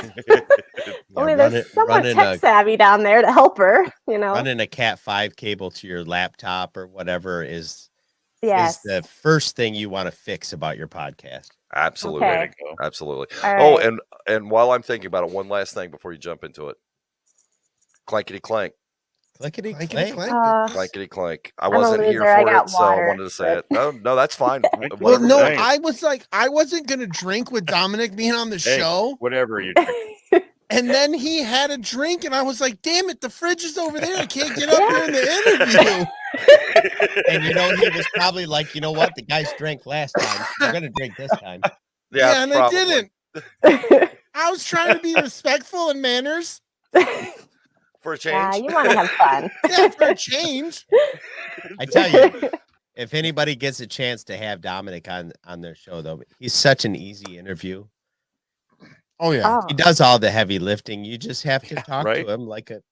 F: Only there's someone tech savvy down there to help her,
C: Running a Cat 5 cable to your laptop or whatever is
F: Yes.
C: the first thing you want to fix about your podcast.
G: Absolutely.
F: Okay.
G: Absolutely.
F: All
G: Oh,
F: right.
G: and while I'm thinking about it, one last thing before you jump into it. Clankety clank.
C: Clickety
B: Clankety
C: clank.
B: clank.
G: Clankety clank. I
F: I'm a
G: wasn't here
F: loser. I
G: for
F: got
G: it, so I
F: water,
G: wanted to say it. No, that's fine.
B: Well,
G: Whatever.
B: no,
D: Hey.
B: I was like, I wasn't gonna drink with Dominic being on the
D: Hey,
B: show,
D: whatever you
B: and then he had a drink, and I was like, "Damn it, the fridge is over there. I can't get up during the interview."
C: And he was probably like, you know what? The guys drank last time. We're gonna drink this time.
B: Yeah, and
G: probably.
B: I didn't. I was trying to be respectful and manners.
G: For a
F: Yeah,
G: change.
F: you want to have fun.
B: Yeah, for a change.
C: I tell you, if anybody gets a chance to have Dominic on their show, though, he's such an easy interview.
B: Oh yeah.
F: Oh.
C: He does all the heavy lifting. You just have to talk
D: right.
C: to him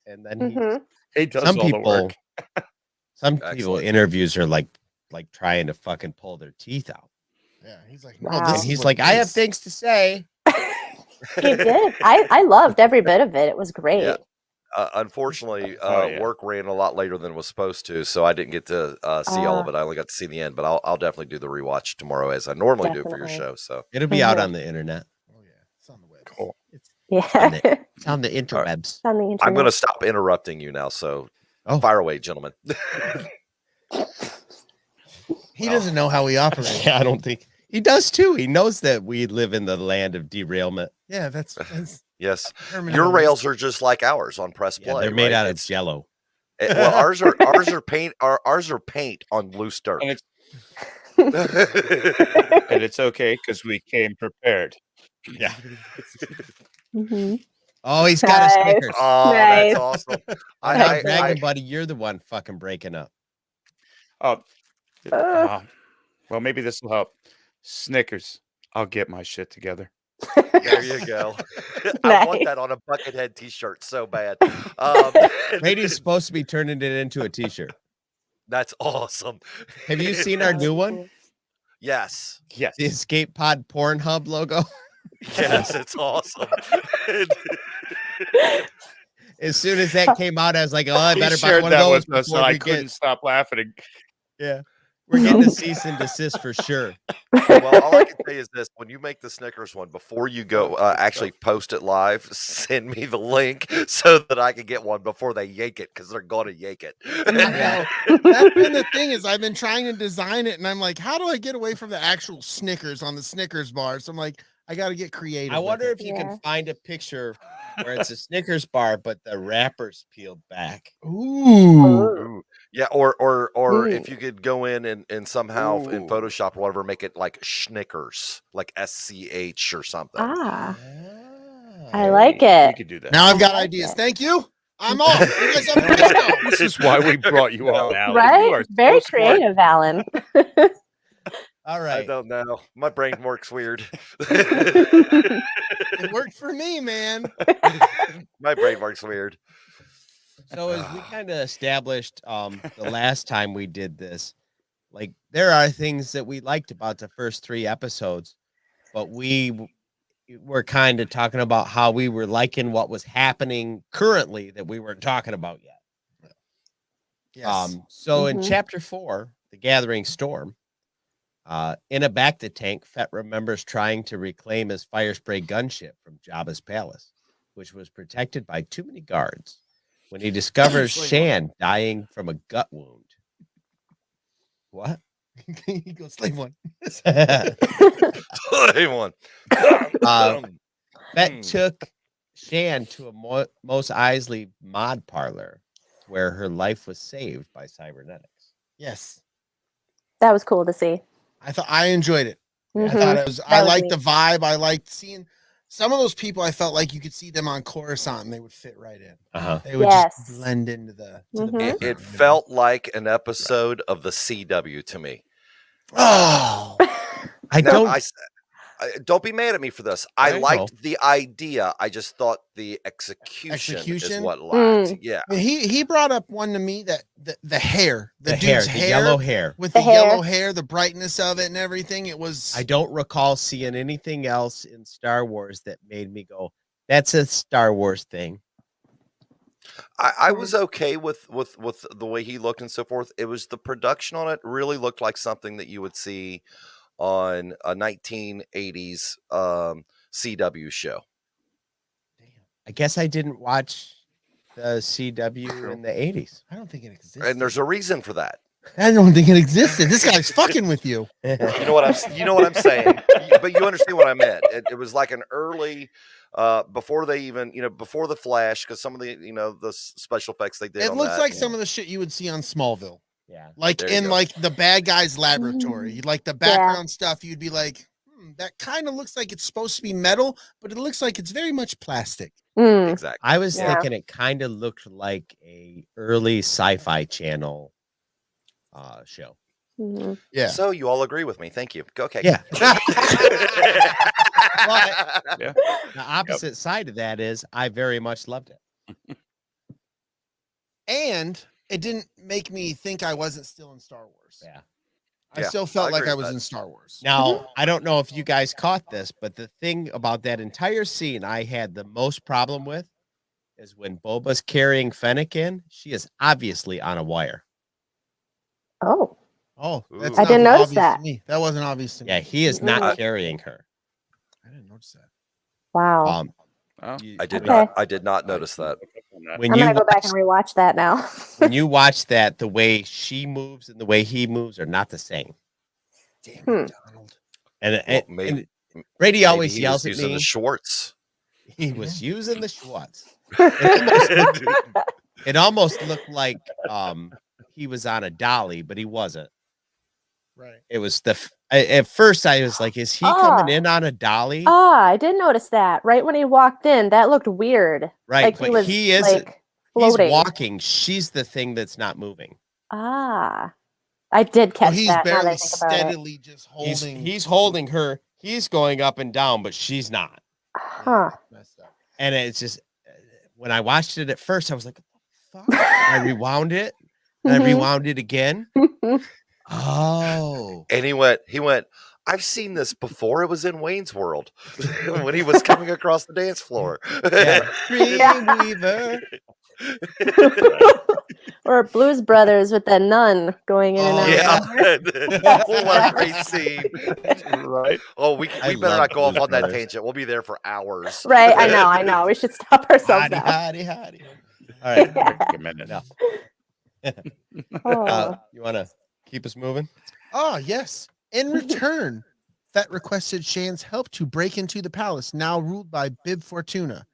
C: and then
F: Mhm.
D: He does
C: some
D: all the
C: people,
D: work.
C: some people
G: Excellent.
C: interviews are like like trying to fucking pull their teeth out.
B: Yeah, he's like, no,
F: Wow.
B: this
C: And
B: is
C: he's
B: what
C: like,
B: it
C: I have
B: is."
C: things to say.
F: He did. I loved every bit of it. It was great.
G: Yeah. Unfortunately,
D: Oh, yeah.
G: work ran a lot later than it was supposed to, so I didn't get to see all of it. I only got to see the end, but I'll definitely do the rewatch tomorrow as I normally do for your
F: Definitely.
G: show. So
C: It'll be out on the internet.
B: Oh yeah, it's on the web.
D: Cool.
F: Yeah.
C: It's on the interwebs.
F: On the
G: I'm
F: internet.
G: going to stop interrupting you now. So
C: Oh.
G: fire away, gentlemen.
B: He doesn't know how we operate.
C: Yeah, I don't think he does too. He knows that we live in the land of derailment.
B: Yeah, that's
G: Yes,
B: Herman
G: your
B: Holmes.
G: rails are just like ours on press
C: Yeah,
G: play.
C: they're made
G: right?
C: out of
G: It's-
C: jello.
G: well, ours are paint. Ours are paint on loose dirt.
D: And it's okay because we came prepared.
C: Yeah.
F: Mhm.
C: Oh, he's got a
F: Nice.
C: Snickers.
G: Oh,
F: Nice.
G: that's awesome.
C: I Dragon Buddy, you're the one fucking breaking up.
D: Oh, well, maybe this will help. Snickers. I'll get my shit together.
G: There you go. I want
F: Nice.
G: that on a Buckethead T-shirt so bad.
C: Brady's supposed to be turning it into a t-shirt.
G: That's awesome.
C: Have you seen our new one?
G: Yes.
D: Yes.
C: The Escape Pod Pornhub logo?
G: Yes, it's awesome.
C: As soon as that came out, I was like, oh, I
D: He
C: better buy
D: shared
C: one of
D: that
C: those
D: with us,
C: before
D: and I
C: we
D: couldn't
C: get.
D: stop laughing.
C: Yeah. We're getting a cease and desist for sure.
G: Well, all I can tell you is this: when you make the Snickers one, before you go actually post it live, send me the link so that I can get one before they yank it, because they're gonna yank it.
B: Yeah. That's been the thing is I've been trying to design it, and I'm like, how do I get away from the actual Snickers on the Snickers bar? So I'm like, I got to get creative.
C: I
B: with
C: wonder
B: it.
C: if you
F: Yeah.
C: can find a picture where it's a Snickers bar, but the wrapper's peeled back.
B: Ooh.
F: Ooh.
G: Yeah, or
F: Mm.
G: if you could go in and somehow in
D: Ooh.
G: Photoshop or whatever, make it like Schnickers, like SCH or something.
F: Ah, I
C: Ah.
F: like
D: We
F: it.
D: could do that.
B: Now I've got
F: I like
B: ideas.
F: it.
B: Thank you. I'm off. You guys have a great show.
D: This is why we brought you on, Alan. You
F: Right?
D: are
F: Very
D: so smart.
F: creative, Alan.
C: All
G: I
C: right.
G: don't know. My brain works weird.
B: It worked for me, man.
G: My brain works weird.
C: So as we kind of established the last time we did this, like there are things that we liked about the first 3 episodes, but we were kind of talking about how we were liking what was happening currently that we weren't talking about yet.
B: Yes.
C: So in
F: Mhm.
C: chapter 4, The Gathering Storm, in a bacta tank, Fett remembers trying to reclaim his fire spray gunship from Jabba's palace, which was protected by too many guards, when he discovers
B: Slave
C: Shan dying from a gut wound. What?
B: He goes, slave one.
C: Fett
G: Anyone.
C: took Shan to a Mos Eisley mod parlor where her life was saved by cybernetics.
B: Yes.
F: That was cool to see.
B: I enjoyed it. I
F: Mhm.
B: thought it was. I
F: That was
B: liked
F: neat.
B: the vibe. I liked seeing some of those people. I felt like you could see them on Coruscant, and they would fit right in.
C: Uh-huh.
B: They would
F: Yes.
B: just blend into the.
F: Mhm.
G: It
B: background, you know?
G: felt like an episode of the CW to me.
B: Oh,
C: I
G: Now,
C: don't.
G: don't be mad at me for this. I
C: I
G: liked
C: know.
G: the idea. I just thought the execution is
B: Execution?
G: what lacked.
F: Mm.
G: Yeah.
B: he brought up one to me that the hair, the
C: The
B: dude's
C: hair,
B: hair,
C: the yellow hair.
B: with
F: The
B: the,
F: hair.
B: yellow hair, the brightness of it, and everything. It was.
C: I don't recall seeing anything else in Star Wars that made me go, "That's a Star Wars thing."
G: I was okay with the way he looked and so forth. It was the production on it really looked like something that you would see on a 1980s CW show.
C: I guess I didn't watch the CW in the 80s.
B: I don't think it existed.
G: And there's a reason for that.
B: I don't think it existed. This guy's fucking with you.
G: You know what I'm saying? But you understand what I meant. It was like an early before they even, before the Flash, because some of the, the special effects they did.
B: It
G: on
B: looks
G: that,
B: like some of the shit you would see on Smallville.
C: Yeah.
B: Like
G: There you
B: in
G: go.
B: like the bad guy's laboratory, like the background stuff, you'd be like, that kind of looks like it's supposed to be metal, but it looks like it's very much plastic.
F: Mm.
G: Exactly.
C: I was
F: Yeah.
C: thinking it kind of looked like a early Sci-Fi Channel show.
F: Mhm.
B: Yeah.
G: So you all agree with me. Thank you. Okay.
C: Yeah.
D: Yeah.
C: The opposite side of that is I very much loved it.
B: And it didn't make me think I wasn't still in Star Wars.
C: Yeah.
B: I
G: Yeah,
B: still felt
G: I
B: like
G: agree
B: I
G: with
B: was
G: that.
B: in Star Wars.
C: Now, I don't know if you guys caught this, but the thing about that entire scene I had the most problem with is when Boba's carrying Fennec in, she is obviously on a wire.
F: Oh,
B: Oh, that's
G: Ooh.
F: I
B: not
F: didn't notice
B: obvious
F: that.
B: to me. That wasn't obvious to me.
C: Yeah, he is not
F: Mm-mm.
C: carrying her.
B: I didn't notice that.
F: wow.
D: Oh.
C: You-
G: I did
F: Okay.
G: not. I did not notice that.
C: when
F: I'm
C: you
F: gonna go back
C: watch,
F: and rewatch that now.
C: when you watch that, the way she moves and the way he moves are not the same.
B: Damn
F: Hmm.
B: it, Donald.
C: And,
G: Well,
C: and,
G: maybe-
C: and Brady
G: Maybe
C: always
G: he
C: yells
G: was
C: at
G: using
C: me.
G: the Schwartz.
C: He was using the Schwartz. It almost looked like he was on a dolly, but he wasn't.
B: Right.
C: It was at first I was like, is he coming in on a dolly?
F: I did notice that. Right when he walked in, that looked weird.
C: Right,
F: Like
C: but
F: he was
C: he is
F: like
C: he's
F: floating.
C: walking. She's the thing that's not moving.
F: I did
B: So
F: catch
B: he's
F: that. Now that I
B: barely
F: think about it.
B: steadily just holding.
C: He's holding her. He's going up and down, but she's not.
F: Huh.
B: Messed up.
C: And it's just when I watched it at first, I was like, what the fuck? I rewound it. And I
F: Mhm.
C: rewound it again. Oh.
G: And he went, I've seen this before. It was in Wayne's World when he was coming across the dance floor.
C: Yeah.
F: Yeah.
C: Dreamweaver.
F: Or Blues Brothers with that nun going in and out.
G: Yeah.
F: Yes,
G: What a great
F: exactly.
G: scene.
D: Right.
G: Oh, we
C: I
G: better
C: love
G: not go off
C: Blues
G: on that
C: Brothers.
G: tangent. We'll be there for hours.
F: Right, I know. We should stop ourselves
C: Hottie,
F: now.
C: hottie, hottie. All right.
D: Wait a minute.
C: Enough.
F: Oh.
C: You want to keep us moving?
B: Oh, yes. In return, Fett requested Shan's help to break into the palace, now ruled by Bib Fortuna.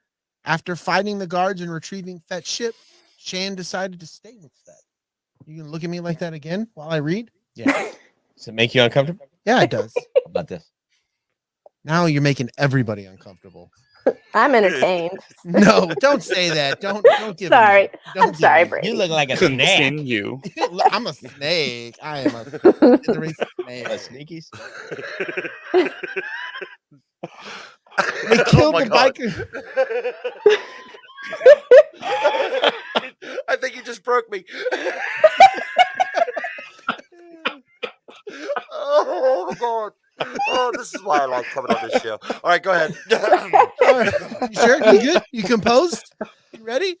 B: After fighting the guards and retrieving Fett's ship, Shan decided to stay with Fett. You can look at me like that again while I read?
C: Yeah. Does it make you uncomfortable?
B: Yeah, it does.
C: How about this?
B: Now you're making everybody uncomfortable.
F: I'm entertained.
B: No, don't say that. Don't give
F: Sorry.
B: me. Don't
F: I'm
B: give
F: sorry,
B: me-
F: Brady.
C: You look like a snake.
D: Continue.
B: I'm a snake. I am a slithery snake.
C: A sneaky.
B: They killed
G: my
B: the
G: God.
B: biker.
G: I think you just broke me. Oh my God. Oh, this is why I like coming on this show. All right, go ahead.
B: All right. You sure? You good? You composed? You ready?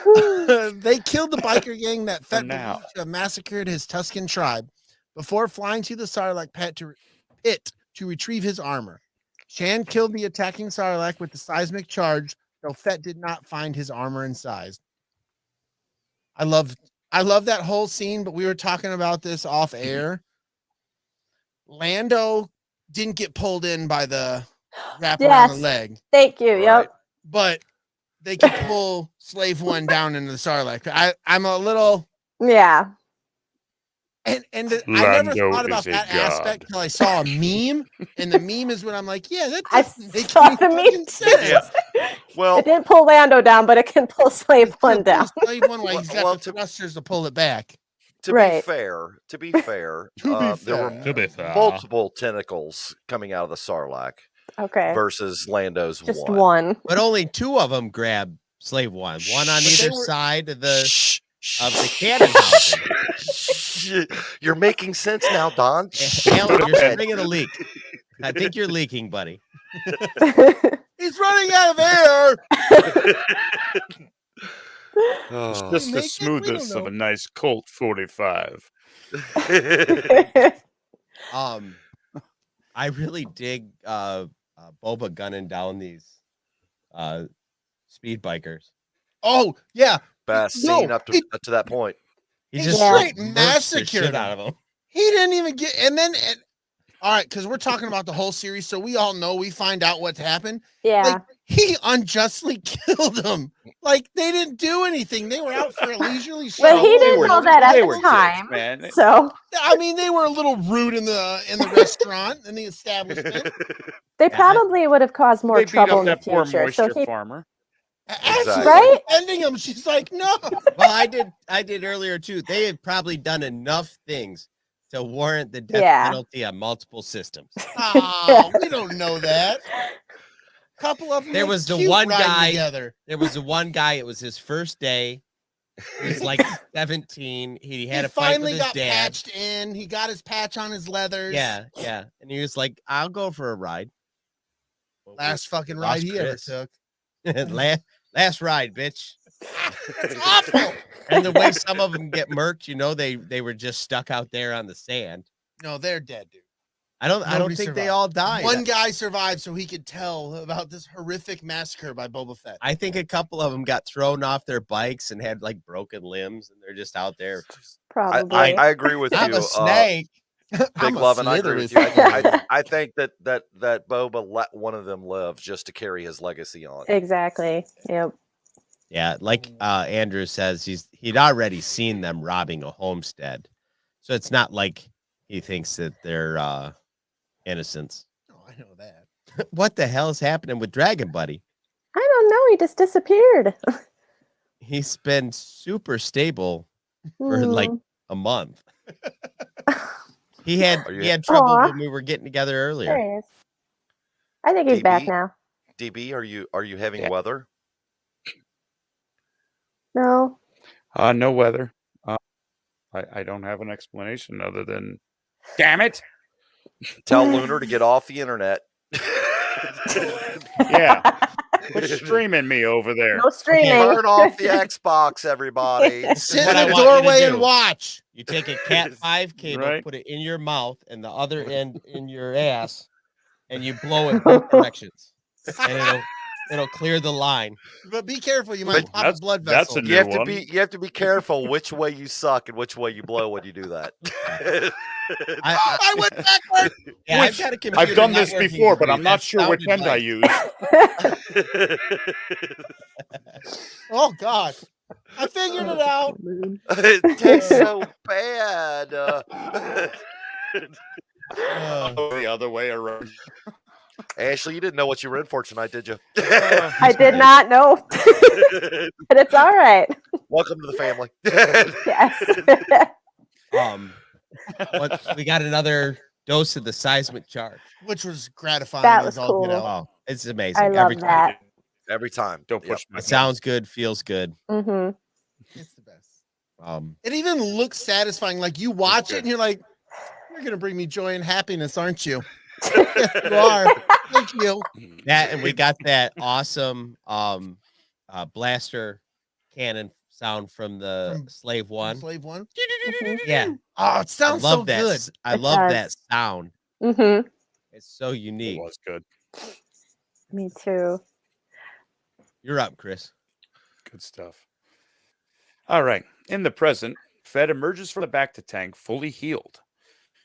B: They killed the biker gang that Fett
D: now.
B: believed to have massacred his Tuscan tribe before flying to the Sarlacc pit to retrieve his armor. Shan killed the attacking Sarlacc with the seismic charge, though Fett did not find his armor inside. I love that whole scene, but we were talking about this off air. Lando didn't get pulled in by the wrap around the
F: Yes.
B: leg,
F: Thank you.
G: Right.
F: Yep.
B: but they could pull Slave One down into the Sarlacc. I'm a little
F: Yeah.
B: and I never
D: Lando
B: thought about
D: is a
B: that
D: god.
B: aspect until I saw a meme, and the meme is when I'm like, yeah, that
F: I
B: doesn't make
F: saw
B: any
F: the meme
B: fucking sense.
G: Yeah. Well,
F: It didn't pull Lando down, but it can pull Slave One
B: Pull
F: down.
B: Slave One while he's got
G: Well,
B: the thrusters to pull it back.
G: to
F: Right.
G: be fair,
B: To be
G: there were
B: fair.
G: multiple tentacles coming out of the Sarlacc
F: Okay.
G: versus Lando's
F: Just
G: one.
F: one.
C: But only two of them grab Slave One. One on
G: But they
C: either
G: were-
C: side of the
G: Shh,
C: cannon house.
G: shh. You're making sense now, Don.
C: Alan, you're springing a leak. I think you're leaking, buddy.
B: He's running out of air.
D: It's
G: Oh.
D: just the
B: Make it? We don't
D: smoothness of
B: know.
D: a nice Colt 45.
C: I really dig Boba gunning down these speed bikers.
B: Oh yeah,
G: Best
B: No,
G: scene up to that point.
C: He
B: He
C: just
B: straight
C: murks the
B: massacred
C: shit out of them.
B: he didn't even get. And then, all right, because we're talking about the whole series, so we all know we find out what's happened.
F: Yeah.
B: Like he unjustly killed them. Like they didn't do anything. They were out for a leisurely show.
F: Well, he
D: They
F: didn't
D: were-
F: know that
D: they
F: at
D: were
F: the
D: dicks,
F: time.
D: man.
F: So
B: I mean, they were a little rude in the restaurant in the establishment.
F: they probably would have caused more
D: They beat
F: trouble
D: up
F: in the
D: that poor
F: future. So
D: moisture
F: he,
D: farmer.
B: Ashley
G: Exactly.
F: Right?
B: defending him. She's like, no.
C: Well, I did earlier too. They had probably done enough things to warrant the death
F: Yeah.
C: penalty on multiple systems.
B: Oh, we don't know that. Couple of them
C: There
B: look
C: was the
B: cute
C: one
B: riding
C: guy-
B: together.
C: There was the one guy, it was his first day. He's like 17. He had
B: He
C: a fight
B: finally
C: with his
B: got
C: dad.
B: patched in. He got his patch on his leathers.
C: Yeah. And he was like, I'll go for a ride.
B: Last fucking
C: Lost
B: ride he ever
C: Chris.
B: took.
C: last ride, bitch.
B: It's awful.
C: And the way some of them get murked, they were just stuck out there on the sand.
B: No, they're dead, dude.
C: I don't
B: Nobody
C: think they
B: survived.
C: all died.
B: One guy survived so he could tell about this horrific massacre by Boba Fett.
C: I think a couple of them got thrown off their bikes and had like broken limbs, and they're just out there.
F: Probably.
G: I agree with
C: I'm
G: you.
C: a snake.
G: Big Love, and I agree with you. I think that Boba let one of them live just to carry his legacy on.
F: Exactly. Yep.
C: Yeah, like Andrew says, he'd already seen them robbing a homestead, so it's not like he thinks that they're innocents.
B: Oh, I know that.
C: What the hell is happening with Dragon Buddy?
F: I don't know. He just disappeared.
C: He's been super stable for like a month. He had trouble
F: Aw.
C: when we were getting together
F: There
C: earlier.
F: he is. I think he's back
G: DB?
F: now.
G: DB, are you having weather?
F: No.
D: No weather. I don't have an explanation other than, damn it.
G: Tell Lunar to get off the internet.
D: Yeah. Quit streaming me over there.
F: No streaming.
G: Turn off the Xbox, everybody.
B: Sit
C: what
B: in
C: I
B: the
C: want you to
B: doorway
C: do.
B: and watch.
C: You take a Cat 5 cable,
D: Right.
C: put it in your mouth, and the other end in your ass, and you blow it both directions, and it'll clear the line.
B: But be careful, you might
G: But
B: pop a blood vessel.
D: that's a
G: You have
D: new
G: to
D: one.
G: be careful which way you suck and which way you blow when you do that.
B: I went backward.
C: Yeah, I've got a computer
D: I've done this
C: networking
D: before, but
C: degree.
D: I'm not
C: That
D: sure which
C: sounded
D: end I
C: like-
D: use.
B: Oh God, I figured it out.
G: It tastes so bad.
D: The other way around.
G: Ashley, you didn't know what you were in for tonight, did you?
F: I did not know. But it's all right.
G: Welcome to the family.
F: Yes.
C: We got another dose of the seismic charge.
B: Which was gratifying.
F: That was
B: as all get
F: cool.
B: out.
C: Oh, it's amazing.
F: I love
C: Every time.
F: that.
G: Every time.
D: Don't
G: Yep.
D: push my
C: It sounds good, feels good.
F: Mm-hmm.
B: It's the best.
C: Um,
B: It even looks satisfying. Like you watch it
D: good.
B: and you're like, "You're gonna bring me joy and happiness, aren't you?" Yes, you are. Thank you.
C: that and we got that awesome blaster cannon sound from the
B: From-
C: Slave One.
B: Slave one.
C: Yeah,
B: Oh, it
C: I
B: sounds
C: love
B: so
C: that.
B: good.
C: I
F: It
C: love
F: does.
C: that sound.
F: Mm-hmm.
C: It's so
D: It
C: unique.
D: was good.
F: Me too.
C: You're up, Chris.
D: Good stuff. All right. In the present, Fett emerges from the back to tank fully healed.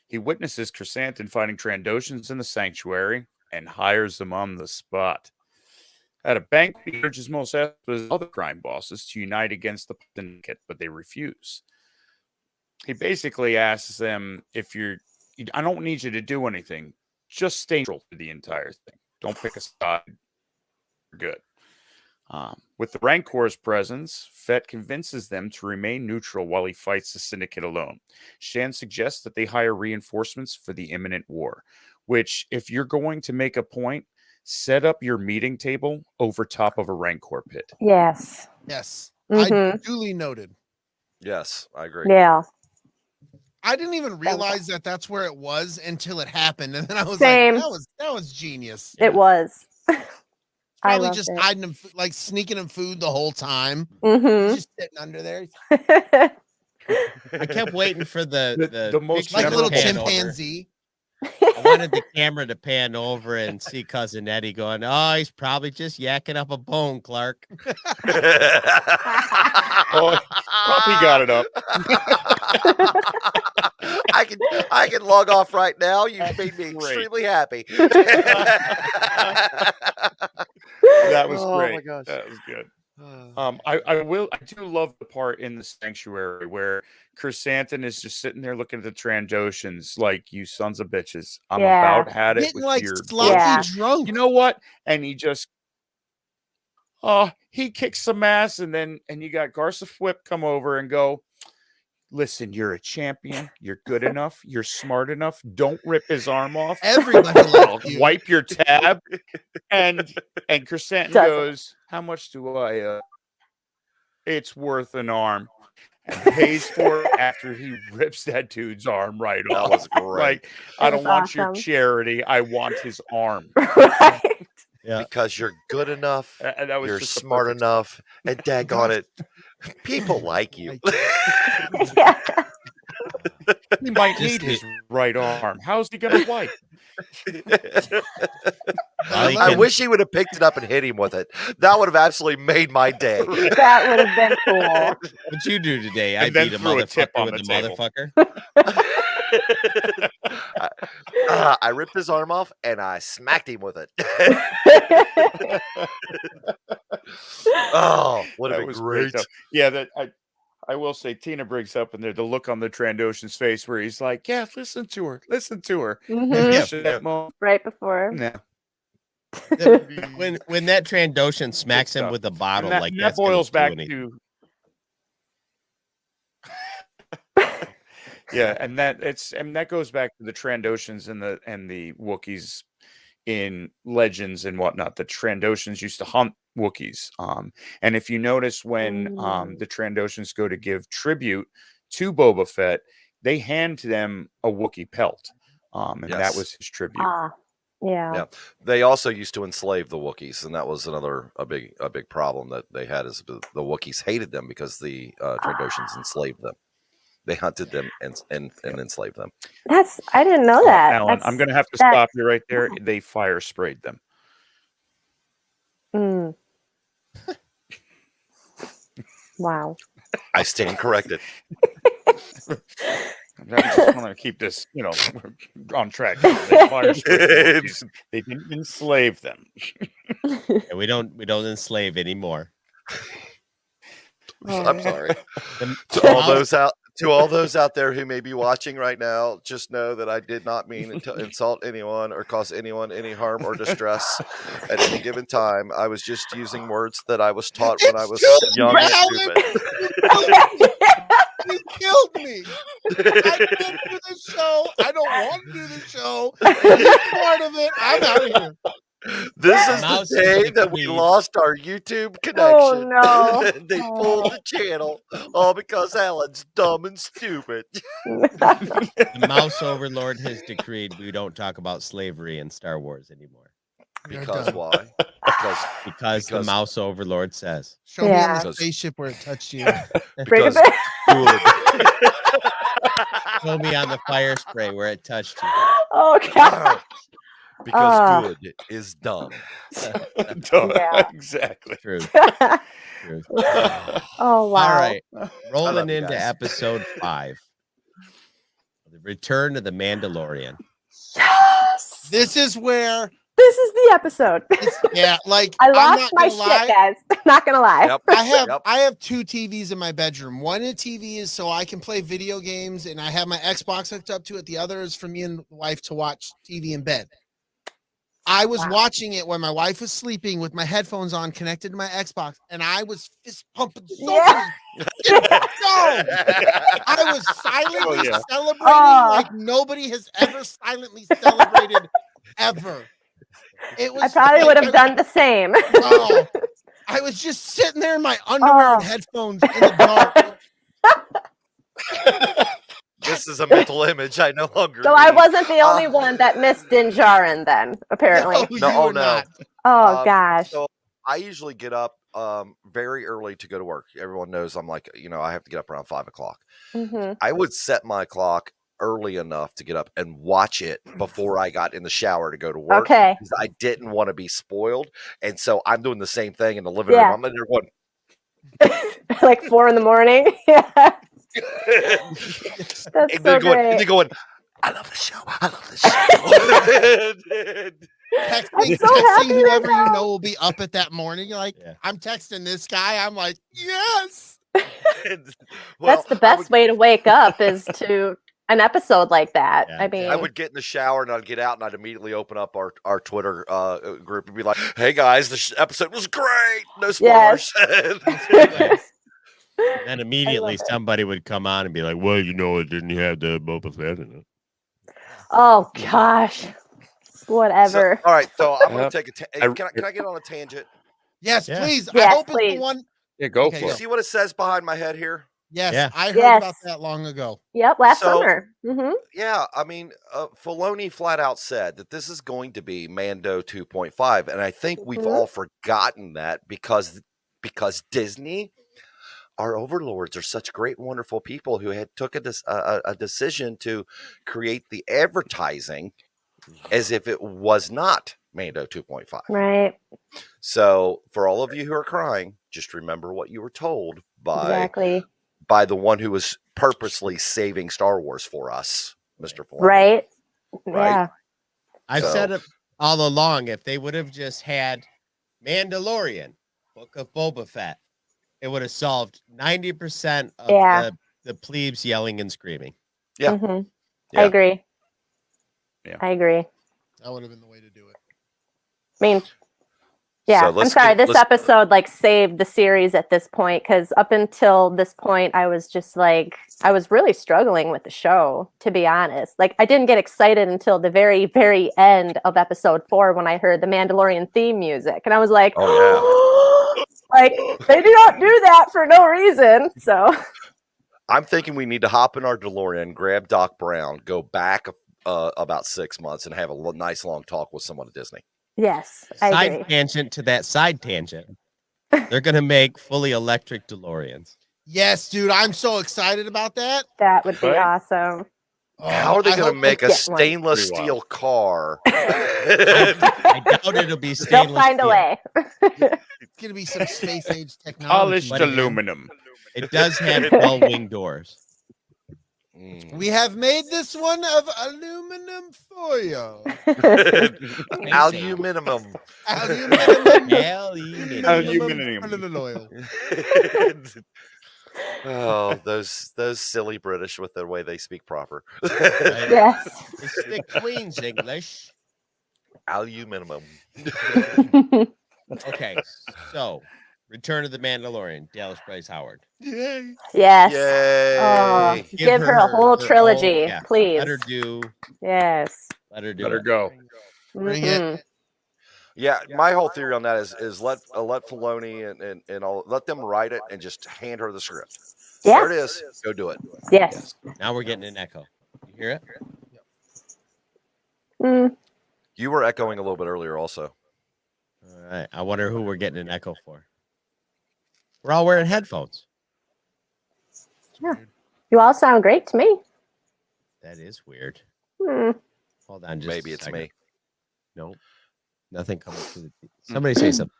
D: He witnesses Chrysanthemum fighting Trandoshans in the sanctuary and hires them on the spot. At a bank, he urges most of his other crime bosses to unite against the syndicate, but they refuse. He basically asks them, I don't need you to do anything. Just stay neutral to the entire thing. Don't pick a side. We're good. With the Rancor's presence, Fett convinces them to remain neutral while he fights the Syndicate alone. Shan suggests that they hire reinforcements for the imminent war, which, if you're going to make a point, set up your meeting table over top of a Rancor pit.
F: Yes.
B: Yes,
F: Mhm.
B: I duly noted.
G: Yes, I agree.
F: Yeah.
B: I didn't even realize that that's where it was until it happened, and then I was
F: Same.
B: like, "That was genius."
F: It was. I
B: Probably
F: loved
B: just
F: it.
B: hiding him, like sneaking him food the whole time.
F: Mm-hmm.
B: Just sitting under there,
C: I kept waiting for the
D: most
C: picture
B: like a
C: to
B: little
C: pan over.
B: chimpanzee.
C: I wanted the camera to pan over and see Cousin Eddie going, "Oh, he's probably just yakking up a bone, Clark."
D: Oh, he got it up.
G: I can log off right now. You made me extremely happy.
D: That was
G: Oh my
D: great.
G: gosh.
D: That was good. I do love the part in the sanctuary where Chrysanthemum is just sitting there looking at the Trandoshans like, you sons of bitches. I'm
F: Yeah.
D: about had it
B: Getting
D: with
B: like
D: your
B: sloppy
F: Yeah.
B: drunk.
D: You know what? And he just he kicks some ass, and you got Garza Whip come over and go, listen, you're a champion, you're good enough, you're smart enough, don't rip his arm off.
B: Everybody
D: I'll
B: likes you.
D: wipe your tab. And Chrysanthemum
F: Doesn't.
D: goes, how much do I it's worth an arm. And pays for it after he rips that dude's arm right off.
G: That was great.
D: Like, I
F: It
D: don't
F: was
D: want your
F: awesome.
D: charity. I want his arm.
F: Right.
C: Yeah.
G: Because you're good enough,
D: And that was
G: you're
D: just a
G: smart
D: perfect-
G: enough, and daggone it, people like you.
F: Yeah.
D: He might need his right arm. How's he going to wipe?
C: Well, he
G: I
C: can-
G: wish he would have picked it up and hit him with it. That would have absolutely made my day.
F: That would have been cool.
C: What'd you do today? I
D: And then
C: beat a
D: threw a tip
C: motherfucker
D: on
C: with
D: the
C: a
D: table.
C: motherfucker.
G: I ripped his arm off and I smacked him with it. Oh, would have
D: That
G: been
D: was
G: great.
D: though. Yeah, that I will say Tina brings up in there the look on the Trandoshan's face where he's like, yeah, listen to her.
F: Mhm.
C: Yeah.
D: After that moment,
F: Right before.
D: nah.
C: when that Trandoshan smacks him
D: stuff.
C: with a bottle,
D: And
C: like
D: that
C: that's gonna
D: boils
C: do
D: back
C: anything.
D: to yeah, and that goes back to the Trandoshans and the Wookiees in Legends and whatnot. The Trandoshans used to hunt Wookiees. And if you notice when the Trandoshans go to give tribute to Boba Fett, they hand them a Wookiee pelt. And that
G: Yes.
D: was his tribute.
F: Yeah.
G: Yeah. They also used to enslave the Wookiees, and that was a big problem that they had. Is the Wookiees hated them because the Trandoshans enslaved them. They hunted them and enslaved them.
F: I didn't know that.
D: Alan, I'm going to have to
F: that-
D: stop you right there. They fire sprayed them.
F: Mm. Wow.
G: I stand corrected.
D: I just want to keep this, on track. They fire sprayed the Wookiees. They didn't enslave them.
C: Yeah, we don't enslave anymore.
G: I'm sorry.
C: The-
G: To all those out there who may be watching right now, just know that I did not mean to insult anyone or cause anyone any harm or distress at any given time. I was just using words that I was taught when I was young and stupid.
B: You killed me. I didn't do the show. I don't want to do the show. This part of it, I'm out of here.
G: This is
C: Mouse
G: the
C: is
G: day
C: the
G: that we
C: queen.
G: lost our YouTube connection.
F: Oh, no.
G: They pulled the channel all because Alan's dumb and stupid.
C: The Mouse Overlord has decreed we don't talk about slavery in Star Wars anymore
B: You're
G: Because
B: done.
G: why?
C: because the
G: Because-
C: Mouse Overlord says.
B: Show me on
F: Yeah.
B: the spaceship where it touched you.
F: Bring it
G: Because
F: back.
G: good.
C: Show me on the fire spray where it touched you.
F: Oh, God.
G: Because good is dumb.
F: Yeah.
D: Exactly.
C: True. True.
F: Oh, wow.
C: All right.
G: love
C: Rolling
G: you
C: into
G: guys.
C: episode 5. The Return of the Mandalorian.
F: Yes.
B: This is where,
F: This is the episode.
B: yeah, like
F: I
B: I'm
F: lost
B: not
F: my
B: gonna
F: shit,
B: lie.
F: guys. Not gonna lie.
G: Yep. Yep.
B: I have 2 TVs in my bedroom. One TV is so I can play video games and I have my Xbox hooked up to it. The other is for me and the wife to watch TV in bed. I was
F: Wow.
B: watching it when my wife was sleeping with my headphones on connected to my Xbox and I was fist pumping so
F: Yeah.
B: many. I was silently
D: yeah.
B: celebrating
F: Oh.
B: like nobody has ever silently celebrated ever. It was
F: I probably would have
B: like-
F: done the same.
B: Oh, I was just sitting there in my underwear and
F: Oh.
B: headphones in the dark.
G: This is a mental image I no longer
F: So I
G: need.
F: wasn't the only one that missed Din Djarin then, apparently.
B: No,
G: No,
B: you
G: oh,
B: were
G: no.
B: not.
F: Oh, gosh.
G: So I usually get up very early to go to work. Everyone knows I'm like, I have to get up around 5 o'clock.
F: Mhm.
G: I would set my clock early enough to get up and watch it before I got in the shower to go to work.
F: Okay.
G: Because I didn't want to be spoiled. And so I'm doing the same thing in the living
F: Yeah.
G: room. I'm in there going,
F: Like 4 in the morning. Yeah. That's
G: and
F: so
G: then going,
F: great.
G: I love the show. I love the show.
B: Texting,
F: so happy
B: texting whoever
F: right
B: you
F: now.
B: know will be up at that morning. You're like,
C: Yeah.
B: I'm texting this guy. I'm like, yes.
F: That's the best way to wake up is to an episode like that.
C: Yeah.
F: I mean,
G: I would get in the shower and I'd get out and I'd immediately open up our Twitter group and be like, "Hey guys, this episode was great. No spoilers."
F: Yes.
C: And immediately
F: it.
C: somebody would come on and be like, well, it didn't have the Boba Fett in it.
F: Oh gosh. Whatever.
G: So, all right, so I'm going
D: Yep.
G: to take a.
D: I-
G: Can I get on a tangent?
B: Yes,
C: Yeah.
B: please. I
F: Yes,
B: hope it's
F: please.
B: the one.
D: Yeah, go
B: Okay,
D: for
G: You
D: it.
G: see what it says behind my head here?
B: Yes,
C: Yeah.
B: I heard
F: Yes.
B: about that long ago.
F: Yep, last
G: So-
F: summer. Hmm.
G: Yeah, I mean, Filoni flat out said that this is going to be Mando 2.5, and I think we've
F: Mhm.
G: all forgotten that because Disney, our overlords, are such great, wonderful people who had took a decision to create the advertising as if it was not Mando 2.5.
F: Right.
G: So, for all of you who are crying, just remember what you were told
F: Exactly.
G: by the one who was purposely saving Star Wars for us, Mr. Filoni.
F: Right.
G: Right.
F: Yeah.
C: I've
G: So-
C: said it all along. If they would have just had Mandalorian, Book of Boba Fett, it would have solved 90% of
F: Yeah.
C: the plebes yelling and screaming.
G: Yeah.
F: Mhm.
G: Yeah.
F: I agree.
D: Yeah.
F: I agree.
B: That would have been the way to do it.
F: I mean, yeah, I'm
G: let's
F: sorry.
G: get-
F: This
G: let's-
F: episode like saved the series at this point because up until this point, I was just like, I was really struggling with the show, to be honest. Like, I didn't get excited until the very, very end of episode 4 when I heard the Mandalorian theme music, and I was like,
G: Oh,
F: like they do not do that for no reason. So
G: I'm thinking we need to hop in our DeLorean, grab Doc Brown, go back about 6 months, and have a nice long talk with someone at Disney.
F: yes, I
C: Side
F: agree.
C: tangent to that side tangent. They're going to make fully electric DeLoreans.
B: Yes, dude, I'm so excited about that.
F: That would be
D: Right.
F: awesome.
G: How are they
B: I
G: going to
B: hope
G: make a
F: get one.
G: stainless
D: Pretty
G: steel car?
C: I doubt it'll be
F: They'll
C: stainless
F: find a
C: steel.
F: way.
B: It's gonna be some space age technology.
D: Polished
C: But again-
D: aluminum.
C: It does have 12 wing doors.
G: Mm.
B: We have made this one of aluminum foil.
G: Aluminum.
B: Aluminum.
C: Aluminum.
B: Oil.
G: Oh, those silly British with the way they speak proper.
F: Yes.
C: It's the Queen's English.
G: Aluminum.
C: Okay, so Return of the Mandalorian, Dallas Bryce Howard.
B: Yay.
F: Yes.
G: Yay.
F: Oh, give her a whole trilogy,
C: yeah,
F: please.
C: Let her do.
F: Yes.
C: Let her do.
D: Let her
C: it.
D: go.
B: Bring it.
F: Mhm.
G: Yeah, my whole theory on that is let Filoni and all, let them write it and just hand her the script.
F: Yeah.
G: There it is. Go do it.
F: Yes.
C: Now we're getting an echo. You hear it?
F: Mm.
G: You were echoing a little bit earlier, also.
C: All right. I wonder who we're getting an echo for. We're all wearing headphones.
F: You all sound great to me.
C: That is weird.
F: Hmm.
C: Hold on, just
G: Maybe
C: a
G: it's
C: second.
G: me.
C: Nope. Nothing coming through the. Somebody say something.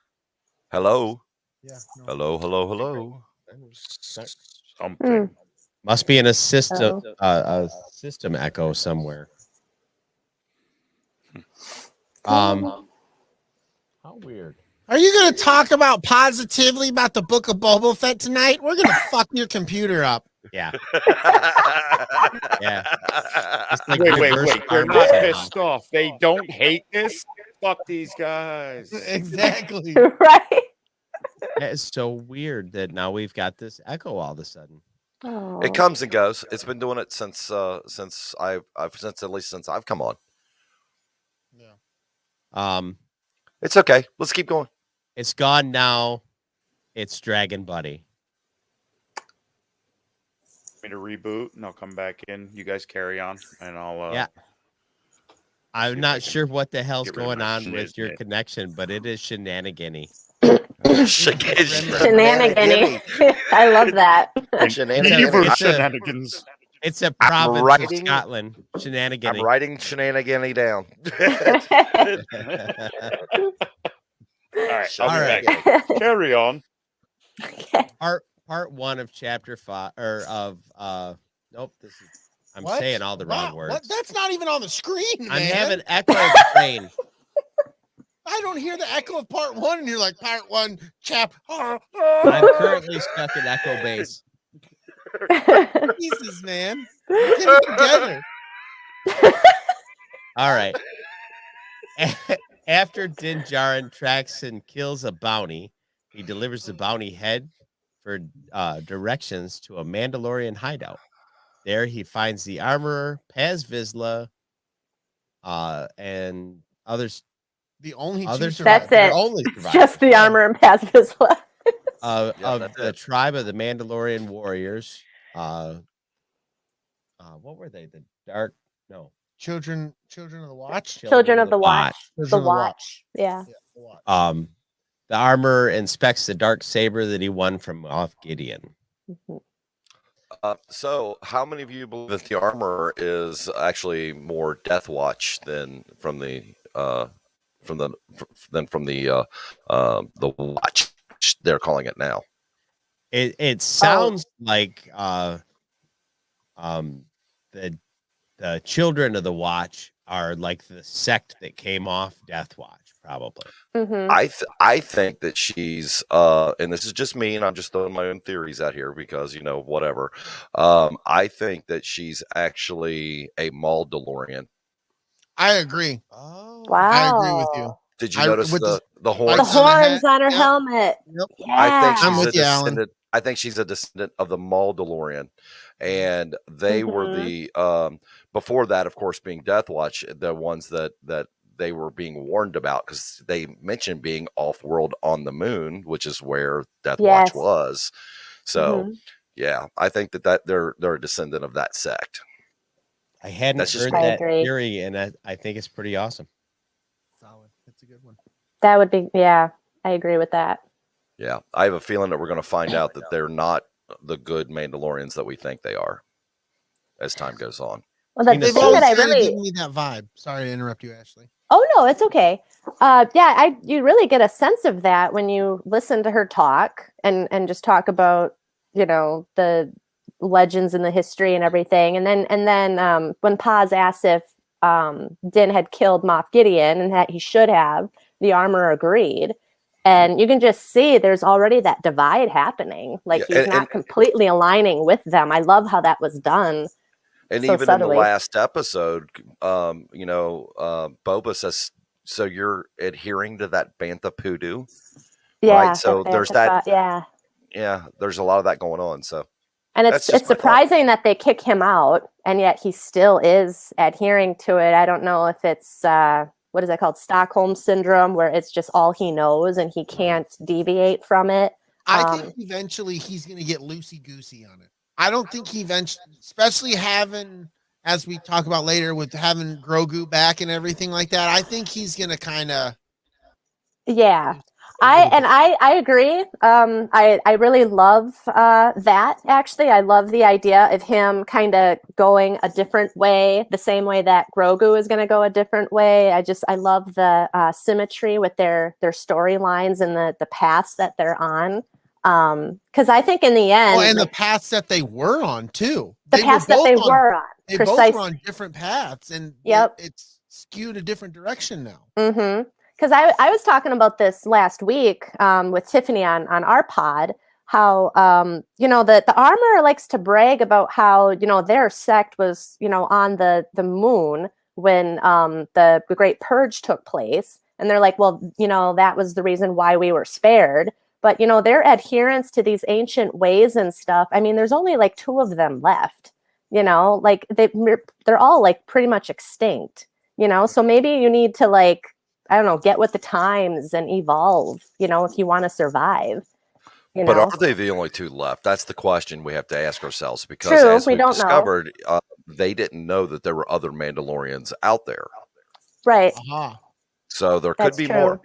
G: Hello.
B: Yeah. no.
G: Hello. Hello. Hello.
D: Something.
C: Must be in a system echo somewhere. How weird.
B: Are you gonna talk about positively about the Book of Boba Fett tonight? We're gonna fuck your computer up.
C: Yeah. Yeah. It's like
D: Wait.
C: reverse
D: They're
C: karma
D: not
C: somehow.
D: pissed off. They don't hate this. Fuck these guys.
B: Exactly.
F: Right.
C: That is so weird that now we've got this echo all of a sudden.
F: Oh.
G: It comes and goes. It's been doing it since I've come on. It's okay. Let's keep going.
C: It's gone now. It's Dragon Buddy.
D: Me to reboot and I'll come back in. You guys carry on and I'll
C: Yeah.
D: see
C: I'm
D: if
C: not
D: I can
C: sure what the hell's
D: get rid of
C: going
D: my
C: on with your
D: schniznit.
C: connection, but it is shenanigan-y.
F: Shenanigan-y. I love that.
D: Beaver
C: It's a-
D: shenanigans.
C: It's a
G: I'm
C: province of
G: writing-
C: Scotland.
G: I'm
C: Shenanigan-y.
G: writing shenanigan down.
D: All right.
C: All
D: I'll be
C: right.
D: back. Carry on.
C: Part 1 of chapter 5 or of nope, this is I'm
B: What?
C: saying all the wrong
B: Wow,
C: words.
B: what? That's not even on the screen, man.
C: I'm having echo brain.
B: I don't hear the echo of part 1, and you're like part 1, chap.
C: I'm currently stuck in echo base.
B: Jesus, man. Get it together.
C: All right. After Din Djarin tracks and kills a bounty, he delivers the bounty head for directions to a Mandalorian hideout. There he finds the armorer, Paz Vizsla, and others.
B: The only two
C: Others-
B: survivors.
F: That's it.
C: Only survivors.
F: Just the armor and Paz Vizsla.
G: Yeah,
C: of
G: that's
C: the
G: it.
C: tribe of the Mandalorian warriors. What were they? The dark? No,
B: Children of the Watch.
F: Children of the Watch. The
B: Children of the
F: Watch. Yeah.
B: Yeah, the Watch.
C: The armor inspects the dark saber that he won from Moff Gideon.
F: Mhm.
G: So, how many of you believe that the armor is actually more Death Watch than from the the Watch they're calling it now?
C: It sounds like the children of the Watch are like the sect that came off Death Watch, probably.
F: Mhm.
G: I think that she's and this is just me, and I'm just throwing my own theories out here because whatever. I think that she's actually a Mandalorian.
B: I agree.
C: Oh,
F: Wow.
B: I agree with you.
G: Did you
B: I-
G: notice
B: with
G: the
F: The
G: horns?
B: on the
F: horns
B: head.
F: on her
B: Yep.
F: helmet.
B: Yep.
F: Yeah.
G: I think
B: I'm
G: she's
B: with
G: a
B: you, Alan.
G: descendant. I think she's a descendant of the Mandalorian, and they were the before that, of course, being Death Watch, the ones that they were being warned about because they mentioned being off-world on the moon, which is where Death Watch
F: Yes.
G: was. So,
F: Mhm.
G: yeah, I think that they're a descendant of that sect.
C: I hadn't
G: That's just
C: heard
G: me.
F: I
C: that
F: agree.
C: theory, and I think it's pretty awesome.
B: Solid. That's a good one.
F: That would be, yeah, I agree with that.
G: Yeah, I have a feeling that we're going to find out that they're not the good Mandalorians that we think they are as time goes on.
F: Well, the
B: They've
F: thing
B: always
F: that I
B: kind of
F: really,
B: given me that vibe. Sorry to interrupt you, Ashely.
F: oh no, it's okay. Yeah, you really get a sense of that when you listen to her talk and just talk about, the legends and the history and everything. And then when Paz asked if Din had killed Moff Gideon and that he should have, the armor agreed. And you can just see there's already that divide happening. Like
G: Yeah,
F: he's not completely aligning with them. I love how that was done.
G: And
F: so
G: even
F: subtly.
G: in the last episode, Boba says, "So you're adhering to that Bantha Poodoo,
F: Yeah.
G: right?" So there's that.
F: Yeah.
G: Yeah, there's a lot of that going on. So,
F: And
G: that's just
F: it's
G: my thought.
F: surprising that they kick him out, and yet he still is adhering to it. I don't know if it's what is that called, Stockholm syndrome, where it's just all he knows and he can't deviate from it.
B: I think eventually he's going to get loosey goosey on it. I don't think he eventually, especially having, as we talk about later, with having Grogu back and everything like that. I think he's going to kind of.
F: Yeah. I agree. I really love that. Actually, I love the idea of him kind of going a different way, the same way that Grogu is going to go a different way. I love the symmetry with their storylines and the paths that they're on. Because I think in the end,
B: and the paths that they were on too.
F: The paths that they were on.
B: They both were on different paths, and it's skewed a different direction now.
F: Mm-hmm. Because I was talking about this last week with Tiffany on our pod, how, the armor likes to brag about how, their sect was, on the moon when the Great Purge took place. And they're like, well, that was the reason why we were spared. But, their adherence to these ancient ways and stuff, I mean, there's only like 2 of them left, like they're all like pretty much extinct, so maybe you need to like, I don't know, get with the times and evolve, if you want to survive.
G: But are they the only 2 left? That's the question we have to ask ourselves, because
F: True,
G: as
F: we
G: we
F: don't
G: discovered, they didn't know that there were other Mandalorians out there.
F: Right.
B: Uh-huh.
G: So there could be more.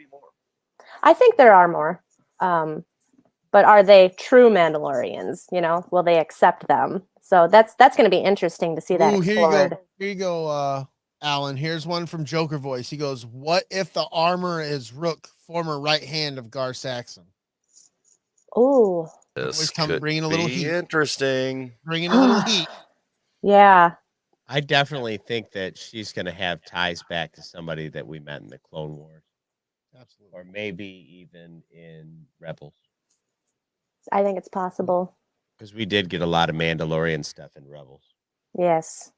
F: I think there are more. But are they true Mandalorians? Will they accept them? So that's going to be interesting to see that explored.
B: Here you go, Alan. Here's one from Joker Voice. He goes, "What if the armor is Rook, former right hand of Gar Saxon?"
F: Oh,
G: This
B: could bringing a little heat.
G: Interesting.
B: Bringing a little heat.
F: Yeah.
C: I definitely think that she's going to have ties back to somebody that we met in the Clone Wars.
B: Absolutely.
C: Or maybe even in Rebels.
F: I think it's possible.
C: Because we did get a lot of Mandalorian stuff in Rebels.
F: Yes.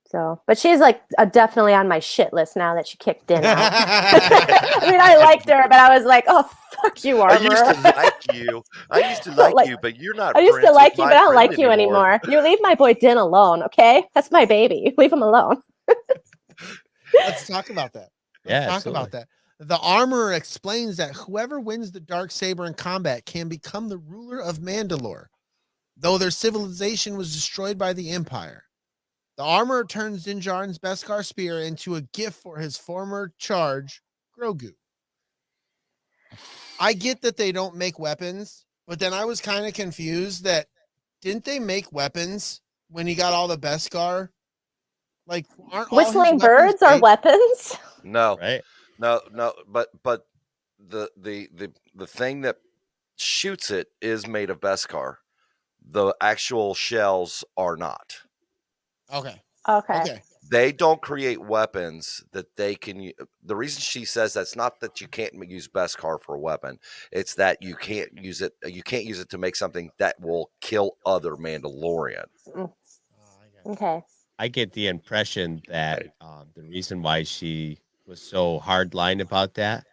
F: So, but she's like definitely on my shit list now that she kicked in. I mean, I liked her, but I was like, oh, fuck you, Armor.
G: I used to like you. I used to like you, but you're not.
F: I used to like you, but I don't like you
G: anymore.
F: You leave my boy Din alone, okay? That's my baby. Leave him alone.
B: Let's talk about that.
C: Let's
B: talk about that. The armorer explains that whoever wins the dark saber in combat can become the ruler of Mandalore, though their civilization was destroyed by the Empire. The armorer turns Din Djarin's Beskar spear into a gift for his former charge, Grogu. I get that they don't make weapons, but then I was kind of confused that didn't they make weapons when he got all the Beskar? Like, aren't all his
F: Whistling
B: weapons
F: birds are
B: made?
F: weapons.
G: No,
C: Right?
G: no, but the thing that shoots it is made of Beskar. The actual shells are not.
B: Okay.
F: Okay.
G: They don't create weapons that they can. The reason she says that's not that you can't use Beskar for a weapon. It's that you can't use it. You can't use it to make something that will kill other Mandalorians.
F: Okay.
C: I get the impression that the reason why she was so hardline about that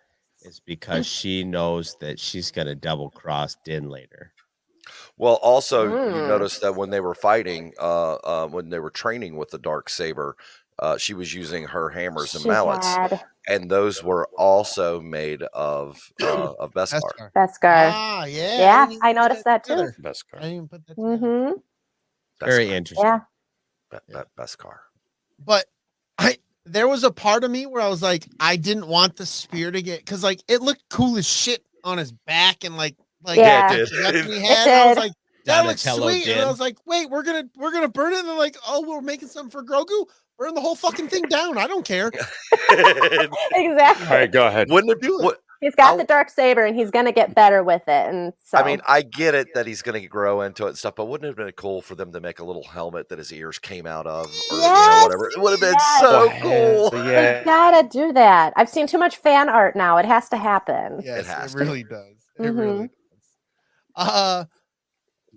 C: is because she knows that she's going to double cross Din later.
G: Well, also you notice that when they were fighting, when they were training with the Darksaber, she was using her hammers and
F: She
G: mallets,
F: had
G: and those were also made of Beskar.
F: Beskar.
B: Ah, yeah.
F: Yeah,
B: didn't
F: I
B: even put
F: noticed that too.
B: together.
D: Beskar.
B: I didn't even put that together.
F: Mm-hmm.
C: Very
G: Beskar.
C: interesting.
F: Yeah.
G: Beskar.
B: But there was a part of me where I was like, I didn't want the spear to get, because like it looked cool as shit on his back and like
F: Yeah.
G: it
B: the weapon he
F: It
B: had. And I was
F: did.
B: like, that looks
C: Donatello
B: sweet. And I
C: Din.
B: was like, wait, we're gonna burn it. And they're like, oh, we're making something for Grogu. Burn the whole fucking thing down. I don't care.
F: Exactly.
D: All right, go ahead.
G: Wouldn't it
B: Do it.
G: what-
F: He's got
G: I'll-
F: the dark saber, and he's gonna get better with it. And so,
G: I mean, I get it that he's going to grow into it and stuff, but wouldn't it have been cool for them to make a little helmet that his ears came out of, or
F: Yes!
G: whatever? It would have been
F: Yes!
G: so
D: Well,
G: cool.
D: so
F: we
D: yeah.
F: gotta do that. I've seen too much fan art now. It has to happen.
B: Yes,
G: has
B: it
G: to.
B: really does. It
F: Mhm.
B: really does.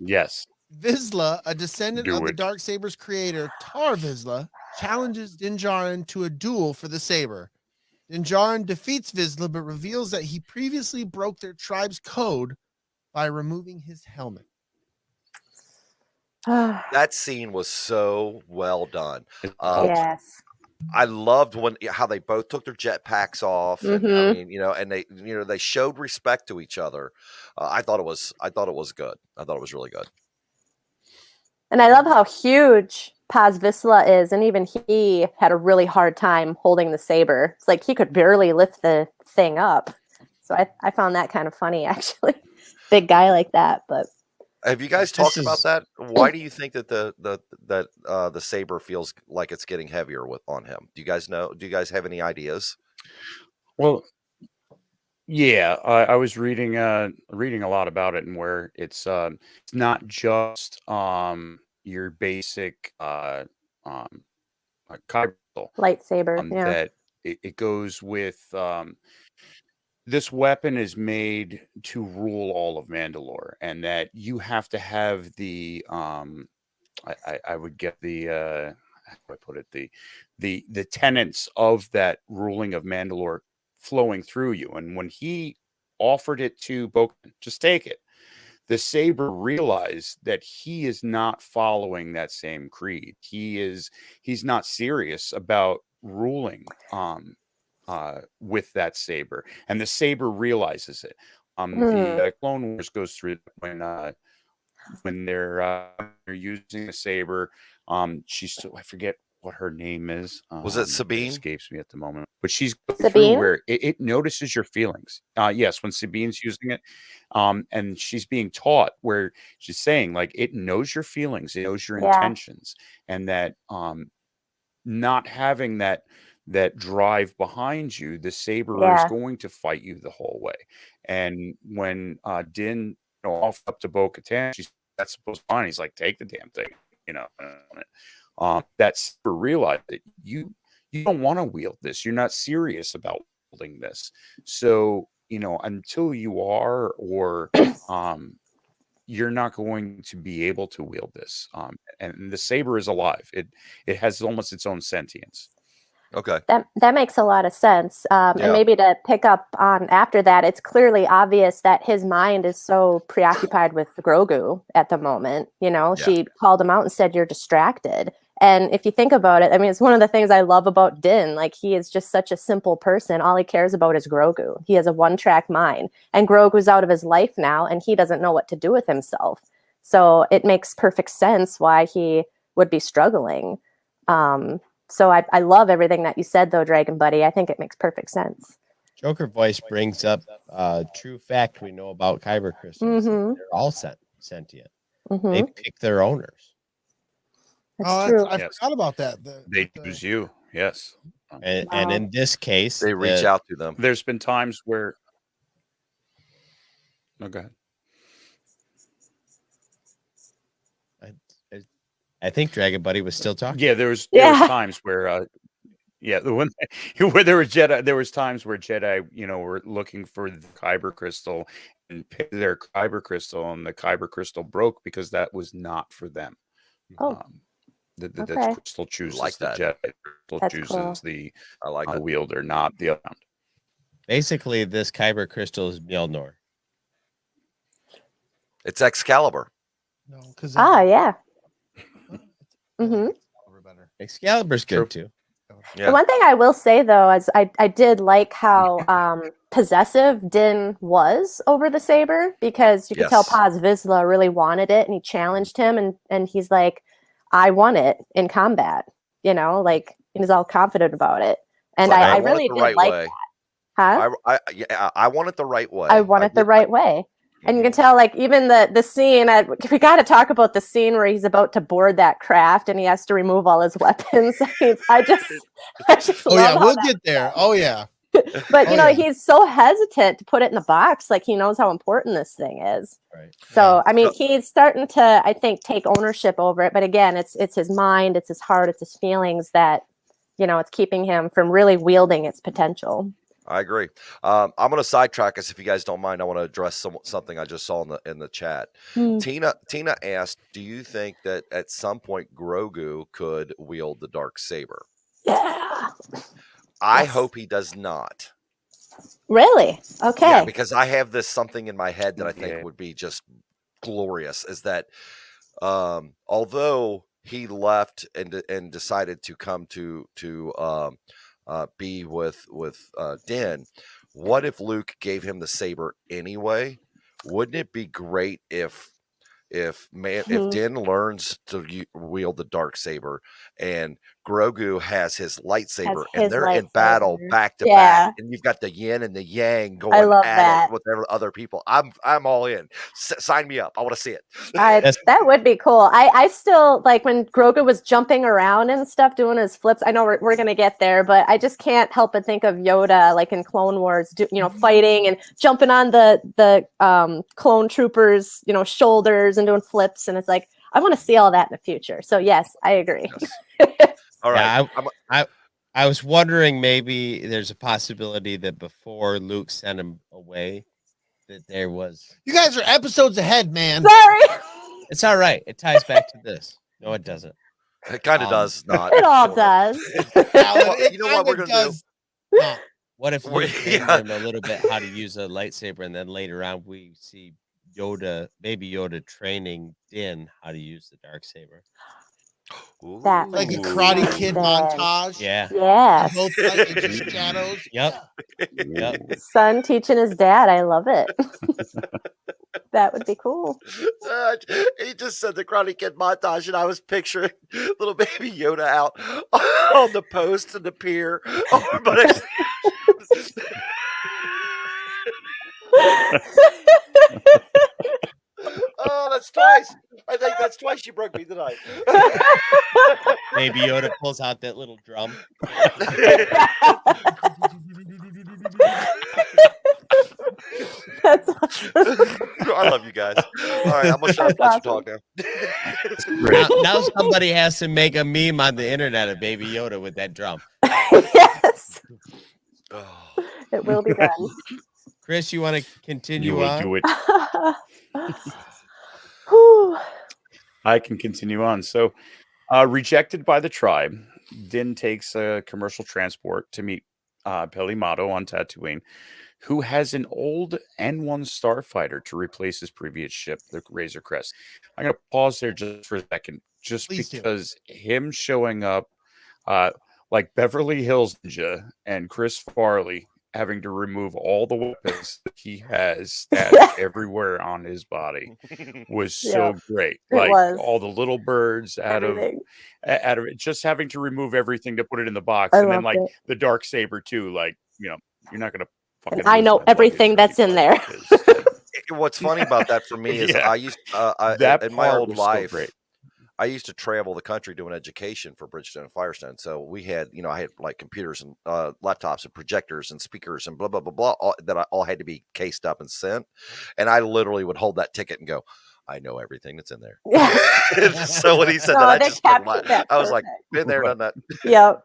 D: Yes.
B: Vizsla, a descendant
D: Do
B: of the
D: it.
B: Darksaber's creator, Tar Vizsla, challenges Din Djarin to a duel for the saber. Din Djarin defeats Vizsla, but reveals that he previously broke their tribe's code by removing his helmet.
G: That scene was so well done.
F: Yes.
G: I loved how they both took their jetpacks off, and I mean, and they showed respect to each other. I thought it was good. I thought it was really good.
F: And I love how huge Paz Vizsla is, and even he had a really hard time holding the saber. It's like he could barely lift the thing up. So I found that kind of funny, actually. Big guy like that, but
G: Have you guys talked about that? Why do you think that the saber feels like it's getting heavier on him? Do you guys know? Do you guys have any ideas?
D: Well, yeah, I was reading a lot about it, and where it's not just your basic like kyber
F: lightsaber. Yeah.
D: that it goes with this weapon is made to rule all of Mandalore, and that you have to have the I would get the how do I put it, the tenets of that ruling of Mandalore flowing through you. And when he offered it to Bo-Katan, just take it, the saber realized that he is not following that same creed. He's not serious about ruling with that saber, and the saber realizes it. The Clone Wars goes through when they're using the saber. She's I forget what her name is.
G: Was it Sabine?
D: It escapes me at the moment, but she's going through
F: Sabine?
D: where it notices your feelings. Yes, when Sabine's using it, and she's being taught where she's saying like it knows your feelings, it knows your
F: Yeah.
D: intentions, and that not having that drive behind you, the saber is
F: Yeah.
D: going to fight you the whole way. And when Din off up to Bo-Katan, she's that's supposed to be fine. He's like, take the damn thing, that saber realized that you don't want to wield this. You're not serious about wielding this. So until you are, or you're not going to be able to wield this. And the saber is alive. It has almost its own sentience.
G: Okay.
F: That makes a lot of sense. And maybe to pick up on after that, it's clearly obvious that his mind is so preoccupied with Grogu at the moment. She called him out and said, "You're distracted." And if you think about it, I mean, it's one of the things I love about Din. Like, he is just such a simple person. All he cares about is Grogu. He has a one-track mind. And Grogu's out of his life now, and he doesn't know what to do with himself. So it makes perfect sense why he would be struggling. So I love everything that you said, though, Dragon Buddy. I think it makes perfect sense.
C: Joker voice brings up a true fact we know about kyber crystals.
F: Mhm.
C: They're all sentient. They
F: Mhm.
C: pick their owners.
F: That's true.
B: I
D: Yes.
B: forgot about that.
D: They choose you. Yes.
C: And
F: Wow.
C: in this case,
G: They reach out to them.
D: There's been times where. No, go ahead.
C: I think Dragon Buddy was still talking.
D: Yeah, there was
F: Yeah.
D: times where the one where there was times where Jedi, were looking for the kyber crystal and picked their kyber crystal, and the kyber crystal broke because that was not for them.
F: Oh.
D: The
F: Okay.
D: crystal chooses
G: like
D: the
G: that.
D: Jedi. The crystal
F: That's
D: chooses
F: cool.
D: the
G: I like that.
D: wielder, not the other.
C: Basically, this kyber crystal is Mjolnir.
G: It's Excalibur.
B: No, because
F: Yeah. Mhm.
C: Excalibur's good too.
G: Yeah.
F: The one thing I will say, though, is I did like how possessive Din was over the saber, because you could tell
G: Yes.
F: Paz Vizsla really wanted it, and he challenged him, and he's like, I won it in combat, like, and he's all confident about it. And
G: It's like,
F: I
G: want it
F: really
G: the
F: did
G: right
F: like
G: way.
F: that. Huh?
G: I want it the right way.
F: I want it the
G: get
F: right
G: that.
F: way. And you can tell, like, even the scene, we got to talk about the scene where he's about to board that craft and he has to remove all his weapons. I just
B: Oh
F: love
B: yeah,
F: how
B: we'll
F: that-
B: get there. Oh yeah.
F: But
B: Oh, yeah.
F: he's so hesitant to put it in the box, like he knows how important this thing is.
C: Right.
F: So I mean, he's starting to, I think, take ownership over it. But again, it's his mind, it's his heart, it's his feelings that it's keeping him from really wielding its potential.
G: I agree. I'm going to sidetrack us if you guys don't mind. I want to address something I just saw in the chat. Tina asked, "Do you think that at some point Grogu could wield the dark saber?"
F: Yeah.
G: I
F: Yes.
G: hope he does not.
F: Really? Okay.
G: Yeah, because I have this something in my head that I think
D: Yeah.
G: would be just glorious. Is that although he left and decided to come to be with Din, what if Luke gave him the saber anyway? Wouldn't it be great if Din learns to wield the dark saber and Grogu has his lightsaber and they're in battle back to back, and you've got the yin and the yang going
F: love
G: at
F: that.
G: it with other people? I'm all in. Sign me up. I want to see it.
F: That would be cool. I still like when Grogu was jumping around and stuff, doing his flips. I know we're gonna get there, but I just can't help but think of Yoda, like in Clone Wars, fighting and jumping on the clone troopers, shoulders and doing flips. And it's like, I want to see all that in the future. So yes, I agree.
G: Yes. All right.
C: Yeah, I was wondering, maybe there's a possibility that before Luke sent him away, that there was.
B: You guys are episodes ahead, man.
F: Sorry.
C: It's all right. It ties back to this. No, it doesn't.
G: It kind of does not.
F: It all does.
G: Well, you know what we're gonna do?
C: What if
G: We're-
C: Luke
G: yeah.
C: learned a little bit how to use a lightsaber, and then later on we see baby Yoda training Din how to use the dark saber?
F: That
B: Like a
F: would be
B: Karate Kid
F: bad.
B: montage.
C: Yeah.
F: Yes.
B: Both like in shadows.
C: Yep. Yep.
F: Son teaching his dad. I love it. That would be cool.
G: He just said the Karate Kid montage, and I was picturing little baby Yoda out on the post and the pier. But oh, that's twice. I think that's twice you broke me tonight.
C: Baby Yoda pulls out that little drum.
F: That's awesome.
G: I love you guys. All right, I'm gonna shut up. Let you talk now.
C: Now somebody has to make a meme on the internet of Baby Yoda with that drum.
F: Yes.
G: Oh.
F: It will be done.
C: Chris, you want to continue
D: You will
C: on?
D: do it.
F: Whew.
D: I can continue on. So, rejected by the tribe, Din takes a commercial transport to meet Pelimato on Tatooine, who has an old N1 starfighter to replace his previous ship, the Razor Crest. I'm going to pause there just for a second, just
B: Please do.
D: because him showing up, like Beverly Hills Ninja and Chris Farley having to remove all the weapons that he has stashed everywhere on his body was so great.
F: It
D: Like
F: was.
D: all the little birds out of
F: Everything.
D: it, just having to remove everything to put it in the box,
F: I
D: and then
F: loved
D: like
F: it.
D: the dark saber too. Like you're not gonna fucking.
F: I
D: lose
F: know
D: my luggage
F: everything
D: or
F: that's in
D: anything
F: there.
D: like this.
G: What's funny about that for me is
D: Yeah.
G: I used
D: That
G: in my
D: part
G: old
D: was so
G: life,
D: great.
G: I used to travel the country doing education for Bridgestone and Firestone. So we had, I had like computers and laptops and projectors and speakers and blah, blah, blah, blah, that all had to be cased up and sent. And I literally would hold that ticket and go, I know everything that's in there.
F: Yes.
G: So when he said
F: No,
G: that, I
F: they
G: just started
F: captured
G: laughing.
F: that
G: I was like,
F: perfect.
G: been there, done that.
F: Yep.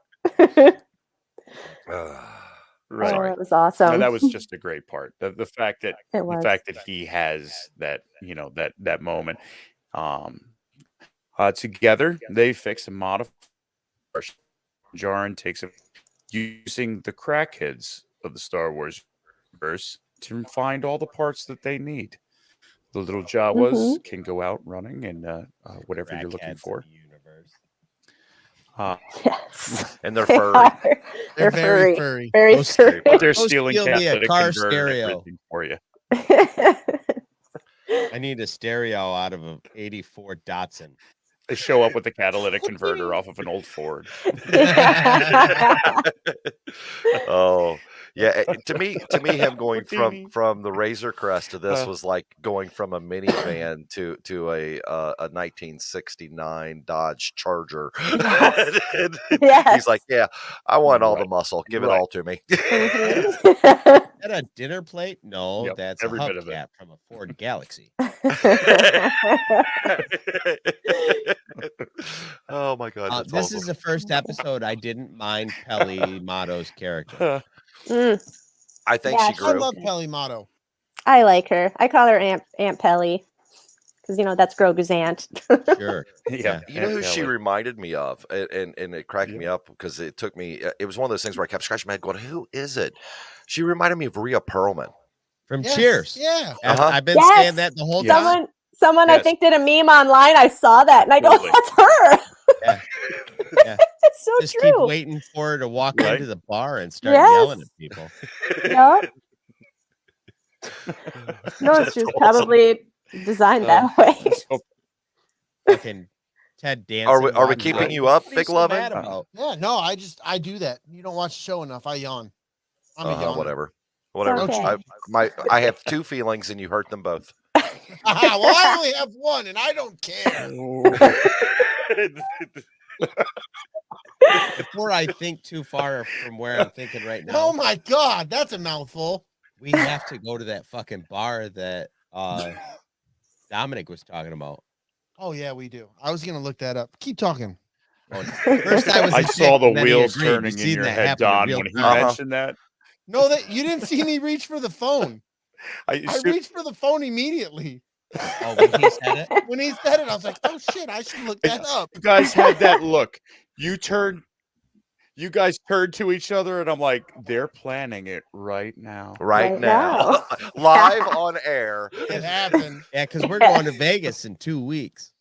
D: Right.
F: Oh, it was awesome.
D: No, that was just a great part. The fact that
F: It was.
D: he has that, that moment. Together they fix and modify. Jarin takes it using the crackheads of the Star Wars universe to find all the parts that they need. The little Jawas can go out running and whatever you're looking
C: Crackheads
D: for.
C: of the universe.
F: Yes.
G: And they're
F: They
G: furry.
F: are.
B: They're very
F: furry.
B: furry.
F: Very
C: Those
F: furry.
D: But they're
C: Go
D: stealing
C: steal me a
D: catalytic
C: car
D: converter and
C: stereo.
D: everything for you.
C: I need a stereo out of an 84 Datsun.
D: They show up with the catalytic converter off of an old Ford.
G: Oh yeah. To me, him going
D: What do you mean?
G: from the Razor Crest to this was like going from a minivan to a 1969 Dodge Charger.
F: Yes.
G: And
F: Yes.
G: he's like, yeah, I want all the
D: Right.
G: muscle. Give it
D: Right.
G: all to me.
F: Mhm.
C: Is that a dinner plate? No,
D: Yep,
C: that's a
D: every bit of it.
C: hubcap from a Ford Galaxy.
G: Oh my god, that's
C: This
G: awesome.
C: is the first episode I didn't mind Pelly Motto's character.
F: Mm,
G: I think
F: Yeah,
G: she
F: she
G: grew.
B: I love Pelly Motto.
F: I like her. I call her Aunt Pelly because that's Grogu's aunt.
C: Sure.
D: Yeah.
G: You know
D: Aunt
G: who she
D: Kelly.
G: reminded me of, and it cracked me up because it took me. It was one of those things where I kept scratching my head, going, "Who is it?" She reminded me of Rhea Perlman.
C: From
B: Yes,
C: Cheers.
B: yeah.
C: I've been
F: Yes.
C: saying that the whole
D: Yes.
C: time.
F: Someone I
D: Yes.
F: think did a meme online. I saw that and I go,
D: Totally.
F: that's her.
C: Yeah.
F: It's so
C: Just keep
F: true.
C: waiting for her to walk
D: Right.
C: into the bar and start
F: Yes.
C: yelling at people.
F: Yep. No, she was probably designed that way.
D: So,
C: Fucking Ted dancing.
G: Are we
C: while
G: keeping
C: drunk.
G: you up,
C: What are
G: Big
C: so
G: Lovin'?
C: mad about?
B: Yeah, no, I do that. You don't watch the show enough. I yawn. I'm a yawner.
G: Whatever.
F: okay.
G: I have two feelings, and you hurt them both.
B: Well, I only have one, and I don't care.
C: Before I think too far from where I'm thinking right now,
B: Oh my god, that's a mouthful.
C: we have to go to that fucking bar that Dominic was talking about.
B: Oh yeah, we do. I was gonna look that up. Keep talking.
C: First, I was
D: I
C: a
D: saw
C: dick,
D: the
C: and then he
D: wheels
C: agreed. You
D: turning in
C: seen
D: your
C: that
D: head,
C: happen in
D: Don,
C: real
D: when he
C: time.
D: mentioned that.
B: No, that you didn't see me reach for the phone. I reached for the phone immediately.
C: Oh, when he said it?
B: When he said it, I was like, "Oh shit, I should look that up."
D: You guys had that look. You guys turned to each other, and I'm like, they're planning it right now.
G: Right
F: Right
G: now, live on air.
B: It happened.
C: Yeah, because we're going to Vegas in 2 weeks.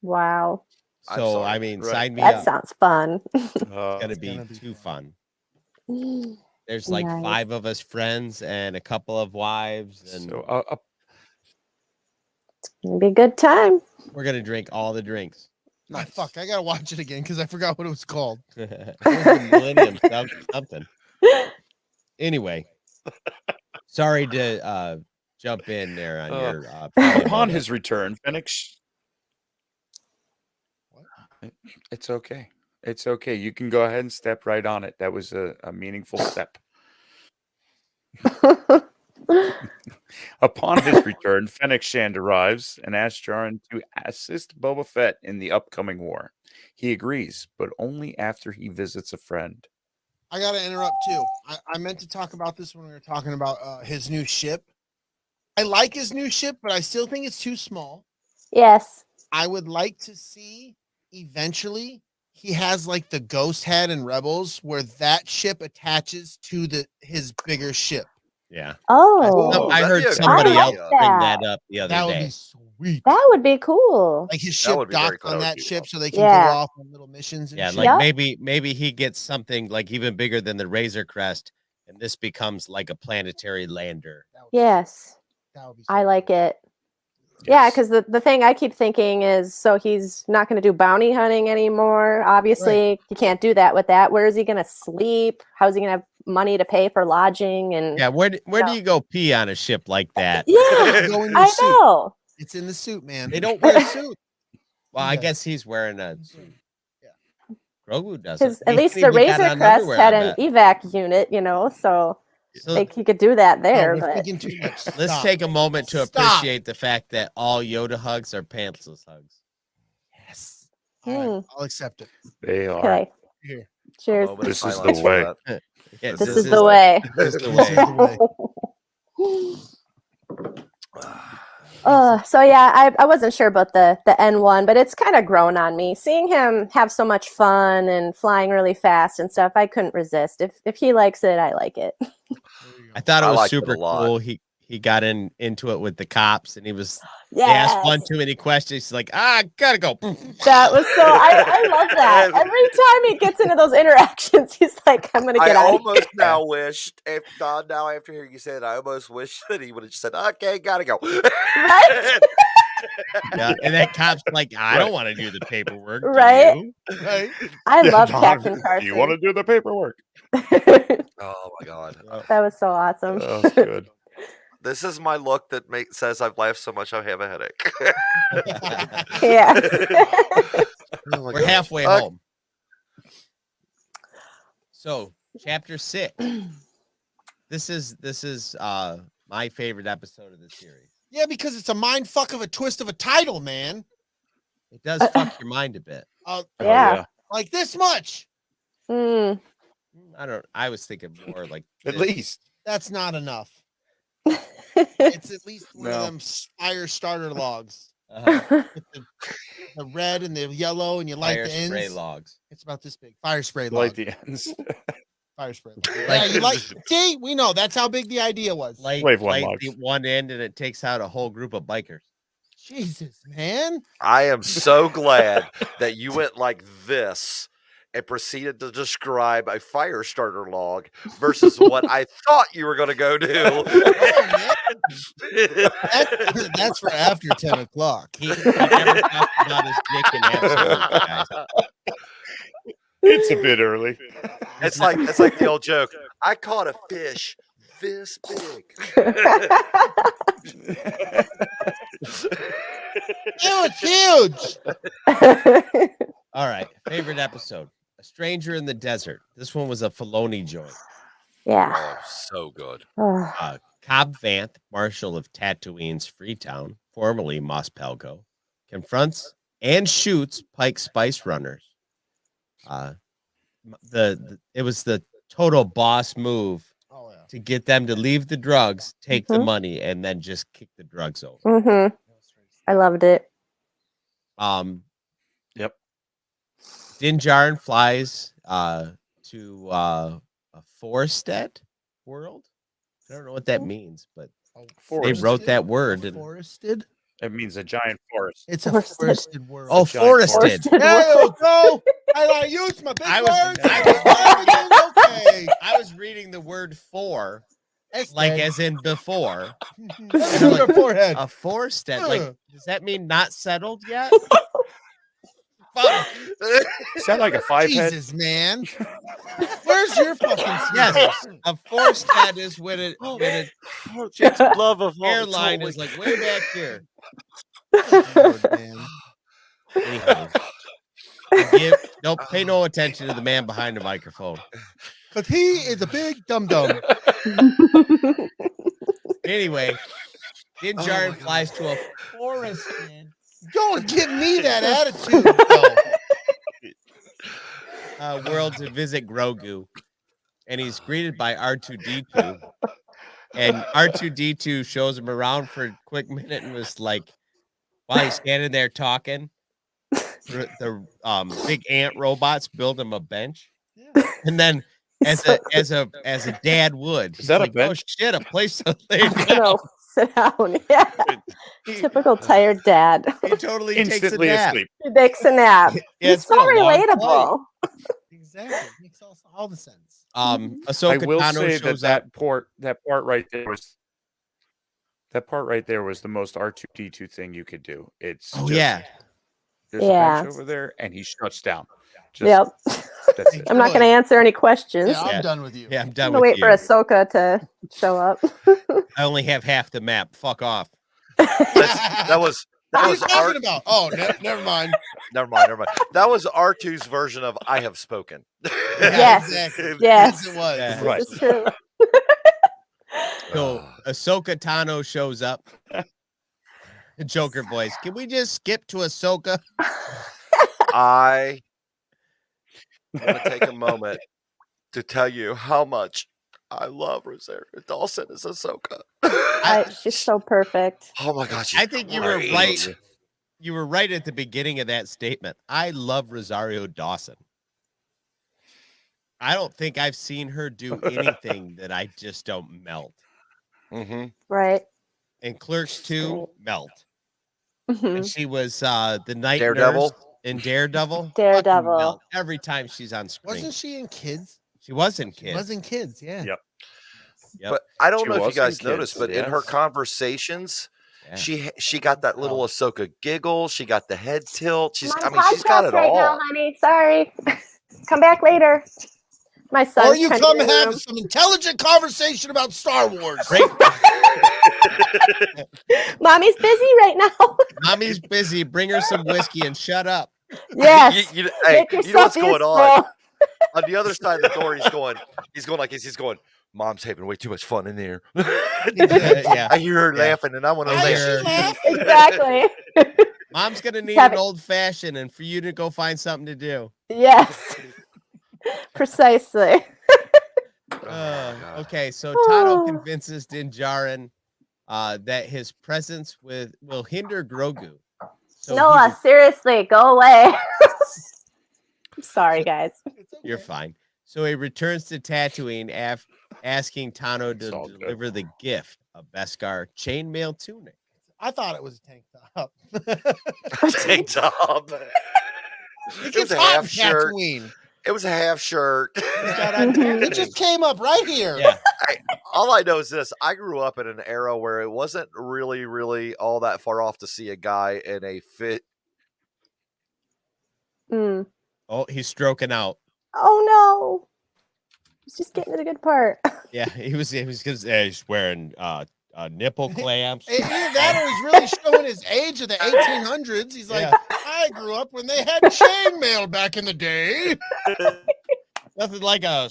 F: Wow.
G: I'm
C: So,
G: sorry.
C: I mean,
D: Right.
C: sign me
F: That
C: up.
F: sounds fun.
C: It's going to
B: It's
C: be
B: gonna be
C: too
B: fun.
C: fun. There's like
F: Nice.
C: 5 of us friends and a couple of wives, and
D: So,
F: It'll be a good time.
C: we're going to drink all the drinks.
B: Ah, fuck, I gotta watch it again because I forgot what it was called.
C: It was the Millennium something. Anyway, sorry to jump in there on your
D: upon his return, Phoenix. It's okay. It's okay. You can go ahead and step right on it. That was a meaningful step. Upon his return, Fennec Shand arrives and asks Jarin to assist Boba Fett in the upcoming war. He agrees, but only after he visits a friend.
B: I gotta interrupt too. I meant to talk about this when we were talking about his new ship. I like his new ship, but I still think it's too small.
F: Yes.
B: I would like to see eventually he has like the ghost head in Rebels where that ship attaches to his bigger ship.
C: Yeah.
F: Oh,
C: I
G: that'd
C: heard
G: be a
C: somebody
F: great
C: else
F: idea.
C: bring that up the other
B: That would
C: day.
B: be sweet.
F: that would be cool.
B: Like his
G: That
B: ship
G: would be very
B: docked
G: cool.
B: on
G: That
B: that
G: would be
B: ship
G: awesome.
B: so they can
F: Yeah.
B: go off on little missions and
C: Yeah,
B: shit.
C: like
F: Yep.
C: maybe he gets something like even bigger than the Razor Crest, and this becomes like a planetary lander.
F: Yes,
B: That would be
F: I
B: so
F: like
B: cool.
F: it. Yeah,
D: Yes.
F: because the thing I keep thinking is, so he's not going to do bounty hunting anymore. Obviously, you can't do that with that. Where is he going to sleep? How's he going to have money to pay for lodging? And
C: Yeah, where do
F: No.
C: you go pee on a ship like that?
F: yeah,
B: Go in your
F: I
B: suit.
F: know.
B: It's in the suit, man.
C: They don't wear suits. Well,
B: He
C: I
B: does.
C: guess he's wearing a suit.
B: Yeah.
C: Grogu doesn't.
F: Because at
C: He
F: least
C: ain't
F: the
C: even got
F: Razor
C: on
F: Crest
C: underwear,
F: had
C: I
F: an
C: bet.
F: evac unit, so
C: So
F: like he could do that
B: No,
F: there.
B: we're
F: But
B: thinking too much.
C: let's
B: Stop.
C: take a moment to
B: Stop.
C: appreciate the fact that all Yoda hugs are pantsless hugs.
B: Yes. All right,
F: Hmm.
B: I'll accept it.
D: They are.
F: okay,
B: Here.
F: cheers.
G: Moment of
D: This is the
G: silence for
D: way.
G: that.
C: Yeah,
F: This is the way.
C: This is the
B: This is
C: way.
B: the way.
F: So yeah, I wasn't sure about the N1, but it's kind of grown on me. Seeing him have so much fun and flying really fast and stuff, I couldn't resist. If he likes it, I like it.
B: There you go.
C: I thought it
G: I
C: was
G: liked it a
C: super
G: lot.
C: cool. He got into it with the cops, and they asked
F: Yes.
C: one too many questions. He's like, gotta go.
F: That was so I love that. Every time he gets into those interactions, he's like, I'm gonna
G: I
F: get out of
G: almost
F: here.
G: now wished, if not now after hearing you say it, I almost wish that he would have just said, "Okay, gotta go."
F: Right?
C: Yeah, and that cop's like, I don't want to do the paperwork. do
F: Right?
C: you?"
B: Right?
F: I love
D: John,
F: Captain Carson.
D: Do you want to do the paperwork?
G: Oh my god,
F: That was so awesome.
D: That was good.
G: this is my look that says I've laughed so much I have a headache.
F: Yeah.
G: Oh my
C: We're
G: gosh.
C: halfway home. So, chapter 6. This is my favorite episode of the series.
B: Yeah, because it's a mind fuck of a twist of a title, man.
C: It does fuck your mind a bit.
D: Oh,
F: Yeah.
B: Like this much.
F: Mm.
C: I was thinking more like
D: At
C: this.
D: least.
B: That's not enough. It's at least one of
D: No.
B: them fire starter logs.
C: Uh-huh.
B: With the red and the yellow, and you light
C: Fire
B: the
C: spray
B: ends.
C: logs.
B: It's about this big. Fire spray log.
D: Light the ends.
B: Fire spray log. Yeah, you like. See, we know that's how big the idea was.
C: Light
D: Wavelength logs.
C: the one end, and it takes out a whole group of bikers.
B: Jesus, man.
G: I am so glad that you went like this and proceeded to describe a fire starter log versus what I thought you were going to go do.
B: That's for after 10 o'clock.
C: He never talked about his dick in absolute, guys.
D: It's a bit early.
G: It's like the old joke. I caught a fish this big.
B: It was huge.
C: All right, favorite episode: A Stranger in the Desert. This one was a Filoni joint.
F: Yeah.
G: Oh, so good.
F: Ugh.
C: Cobb Vanth, Marshal of Tatooine's Freetown, formerly Mos Pelgo, confronts and shoots Pike Spice Runners. It was the total boss move
B: Oh, yeah.
C: to get them to leave the drugs, take the
F: Mhm.
C: money, and then just kick the drugs over.
F: Mm-hmm. I loved it.
D: Yep.
C: Din Djarin flies to a forested world. I don't know what that means, but they
D: Forest.
C: wrote that word. And,
B: Forested?
D: It means a giant forest.
B: It's a
F: Forested.
B: forested world.
C: oh,
D: giant
C: forested.
F: Forested
B: There
F: world.
B: you go. I used my big
C: I was-
B: words.
C: I
B: Okay.
C: I was reading the word for,
B: That's
C: like
B: dead.
C: as in before.
B: That's on your forehead.
C: A forested.
B: Huh.
C: Like, does that mean not settled yet? Fuck.
D: Is that like a 5-head?
B: Jesus, man. Where's your fucking
C: Yes, a forested is when it
G: Chick's love of
C: hairline is like way back here.
B: Lord, man.
C: Anyhow, don't pay no attention to the man behind the microphone.
B: Because he is a big dum dum.
C: Anyway, Din
G: Oh
C: Djarin
G: my
C: flies to a forest.
B: Don't give me that attitude.
C: World to visit Grogu, and he's greeted by R2D2. And R2D2 shows him around for a quick minute and was like, while he's standing there talking, the big ant robots build him a bench.
B: Yeah.
C: And then as a dad would. He's
D: that a
C: like, oh
D: bench?
C: shit, a place to lay down.
F: No, sit down. Yeah. Typical tired dad.
C: He totally takes a
D: Instantly
C: nap.
D: asleep.
F: He takes a nap.
C: Yeah,
F: He's
C: it's
F: so
C: been a long
F: relatable.
B: Exactly. Makes all the sense.
D: I
C: Ahsoka
D: will
C: Tano
D: say
C: shows
D: that
C: up.
D: that part right there was the most R2D2 thing you could do. It's
C: Oh
D: just,
C: yeah.
D: there's a
F: Yeah.
D: bench over there, and he shuts down.
F: Yep.
D: That's it.
F: I'm not going to answer any questions.
B: Yeah, I'm
C: Yeah.
B: done with you.
C: Yeah, I'm
F: I'm
C: done
F: going to
C: with
F: wait
C: you.
F: for Ahsoka to show up.
C: I only have half the map. Fuck off.
G: That was
B: What are you
G: R.
B: talking about? Oh, never mind.
G: Never mind. That was R2's version of "I have spoken."
F: Yes.
B: Exactly.
F: Yes.
B: It was.
C: Yeah.
D: Right.
F: This is true.
C: So Ahsoka Tano shows up. Joker voice. Can we just skip to Ahsoka?
G: I want to take a moment to tell you how much I love Rosario Dawson as Ahsoka.
F: She's so perfect.
G: Oh my gosh!
C: I think you were right. You were right at the beginning of that statement. I love Rosario Dawson. I don't think I've seen her do anything that I just don't melt.
G: Mm-hmm.
F: Right.
C: And Clerks 2, melt.
F: Mhm.
C: And she was the night
G: Daredevil?
C: nurse in Daredevil.
F: Daredevil.
C: Fucking melt every time she's on screen.
B: Wasn't she in Kids?
C: She was in
B: She
C: Kids.
B: was in Kids, yeah.
D: Yep.
C: Yep.
G: But I don't
D: She
G: know if you
D: was in
G: guys noticed,
D: Kids,
G: but in her
D: yes.
G: conversations,
C: Yeah.
G: she got that little Ahsoka giggle. She got the head tilt. She's
F: I'm on
G: she's got
F: podcast
G: it
F: right
G: all.
F: now, honey. Sorry. Come back later. My son.
B: Or you come and have some intelligent conversation about Star Wars.
F: Mommy's busy right now.
C: Mommy's busy. Bring her some whiskey and shut up.
F: Yes.
G: Hey,
F: Make
G: you know what's
F: yourself
G: going on?
F: useful.
G: On the other side of the door, he's going like this. He's going, Mom's having way too much fun in there.
C: Yeah.
G: I hear her laughing, and I want to
B: Why
G: laugh.
B: does she laugh?
F: Exactly.
C: Mom's gonna need
F: Have
C: an
F: it.
C: old fashioned and for you to go find something to do.
F: Yes. Precisely.
C: Okay, so Tano convinces Din Djarin that his presence will hinder Grogu. So
F: Noah, seriously, go away. I'm sorry, guys.
C: you're fine. So he returns to Tatooine asking Tano
D: It's
C: to
D: all good.
C: deliver the gift of Beskar chainmail tunic.
B: I thought it was a tank top.
G: Tank top.
B: It
G: was
B: gets
G: a
B: hot
G: half
B: in
G: shirt.
B: Tatooine.
G: It was a half shirt.
B: It just came up right here.
C: Yeah.
G: All I know is this: I grew up in an era where it wasn't really all that far off to see a guy in a fit.
F: Mm.
C: Oh, he's stroking out.
F: Oh no. He's just getting to the good part.
C: Yeah, he's wearing nipple clamps.
B: Either that or he's really showing his age of the 1800s. He's like,
C: Yeah.
B: I grew up when they had chainmail back in the day.
C: Nothing like a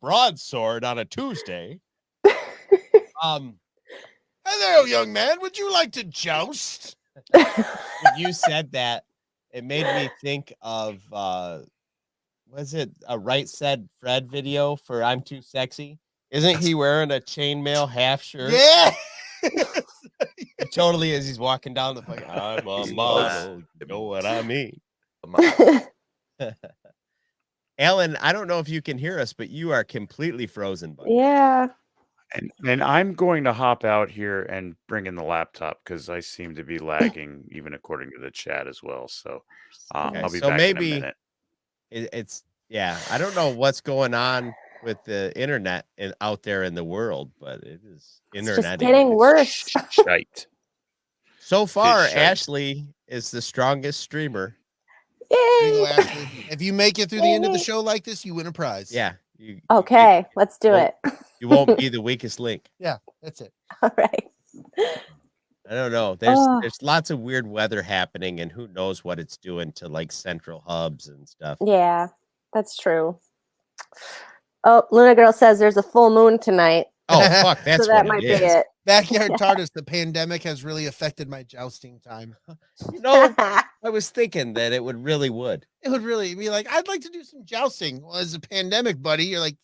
C: broadsword on a Tuesday.
B: Hello, young man. Would you like to joust?
C: When you said that, it made me think of was it a Right Said Fred video for I'm Too Sexy? Isn't he wearing a chainmail half shirt?
B: Yeah.
C: It totally is. He's walking down the fucking. I'm a model. You know what I mean? Alan, I don't know if you can hear us, but you are completely frozen, buddy.
F: Yeah.
D: And I'm going to hop out here and bring in the laptop because I seem to be lagging, even according to the chat as well. So
C: Okay,
D: I'll be
C: so
D: back
C: maybe
D: in a minute.
C: It's yeah. I don't know what's going on with the internet out there in the world, but it is
F: It's
C: internet.
F: just getting worse.
D: Shite.
C: So far,
D: shite.
C: Ashely is the strongest streamer.
B: There you
F: Yay.
B: go, Ashley. If you make it through the end of the show like this, you win a prize.
C: Yeah.
F: Okay, let's do
C: Well,
F: it.
C: You won't be the weakest link.
B: Yeah, that's it.
F: All right.
C: I don't know.
F: Oh.
C: There's lots of weird weather happening, and who knows what it's doing to like central hubs and stuff.
F: Yeah, that's true. Oh, Luna Girl says there's a full moon tonight.
C: Oh fuck, that's
F: So that
C: what
F: might
C: it
F: be
C: is.
F: it.
B: Backyard TARDIS, the pandemic has really affected my jousting time.
C: You know, I was thinking that it really would.
B: It would really be like, I'd like to do some jousting. Well, as a pandemic, buddy, you're like,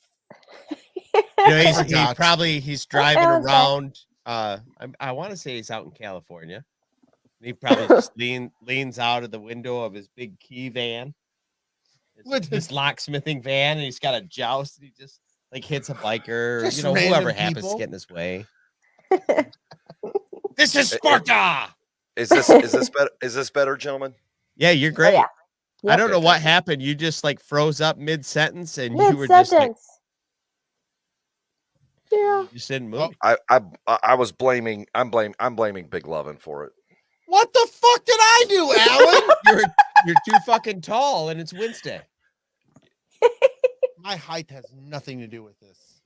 C: You know,
B: forgot.
C: he's driving
F: Alan's back.
C: around. I want to say he's out in California. He probably just leans out of the window of his big key van
B: With
C: his locksmithing van, and he's got a joust, and he just like hits a biker,
B: Just
C: you know,
B: random
C: whoever happens
B: people.
C: to get in his way. This is Sparta.
G: Is this better? Is this better, gentlemen?
C: Yeah, you're great.
F: yeah.
C: I don't
G: Okay,
C: know what
G: thank you.
C: happened. You just like froze up mid sentence, and you were
F: Mid
C: just like,
F: sentence. Yeah.
C: you just didn't move.
G: I was blaming. I'm blaming Big Lovin for it.
B: What the fuck did I do, Alan?
C: You're too fucking tall, and it's Wednesday.
B: My height has nothing to do with this.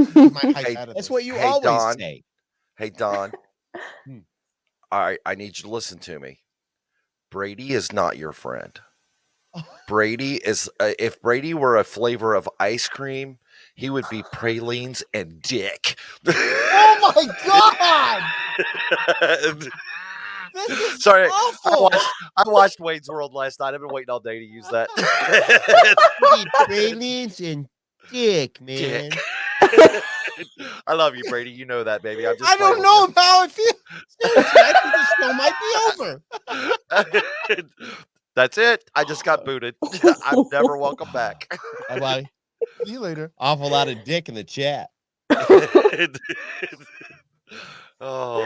B: My height
G: Hey,
B: out of
C: That's
B: this.
C: what you
G: Hey,
C: always
G: Don.
C: say.
G: Hey Don,
C: Hmm.
G: I need you to listen to me. Brady is not your friend. Brady is. If Brady were a flavor of ice cream, he would be pralines and dick.
B: Oh my god! This is
G: Sorry,
B: awful.
G: I watched Wayne's World last night. I've been waiting all day to use that.
C: Pralines and dick, man.
G: I love you, Brady. You know that, baby. I'm just.
B: I don't
G: playing
B: know how I feel. Seriously, I think the show might be over.
G: with you. That's it. I just got booted. I'm never welcome back.
C: How about
B: See you later.
C: awful lot of dick in the chat?
G: Oh.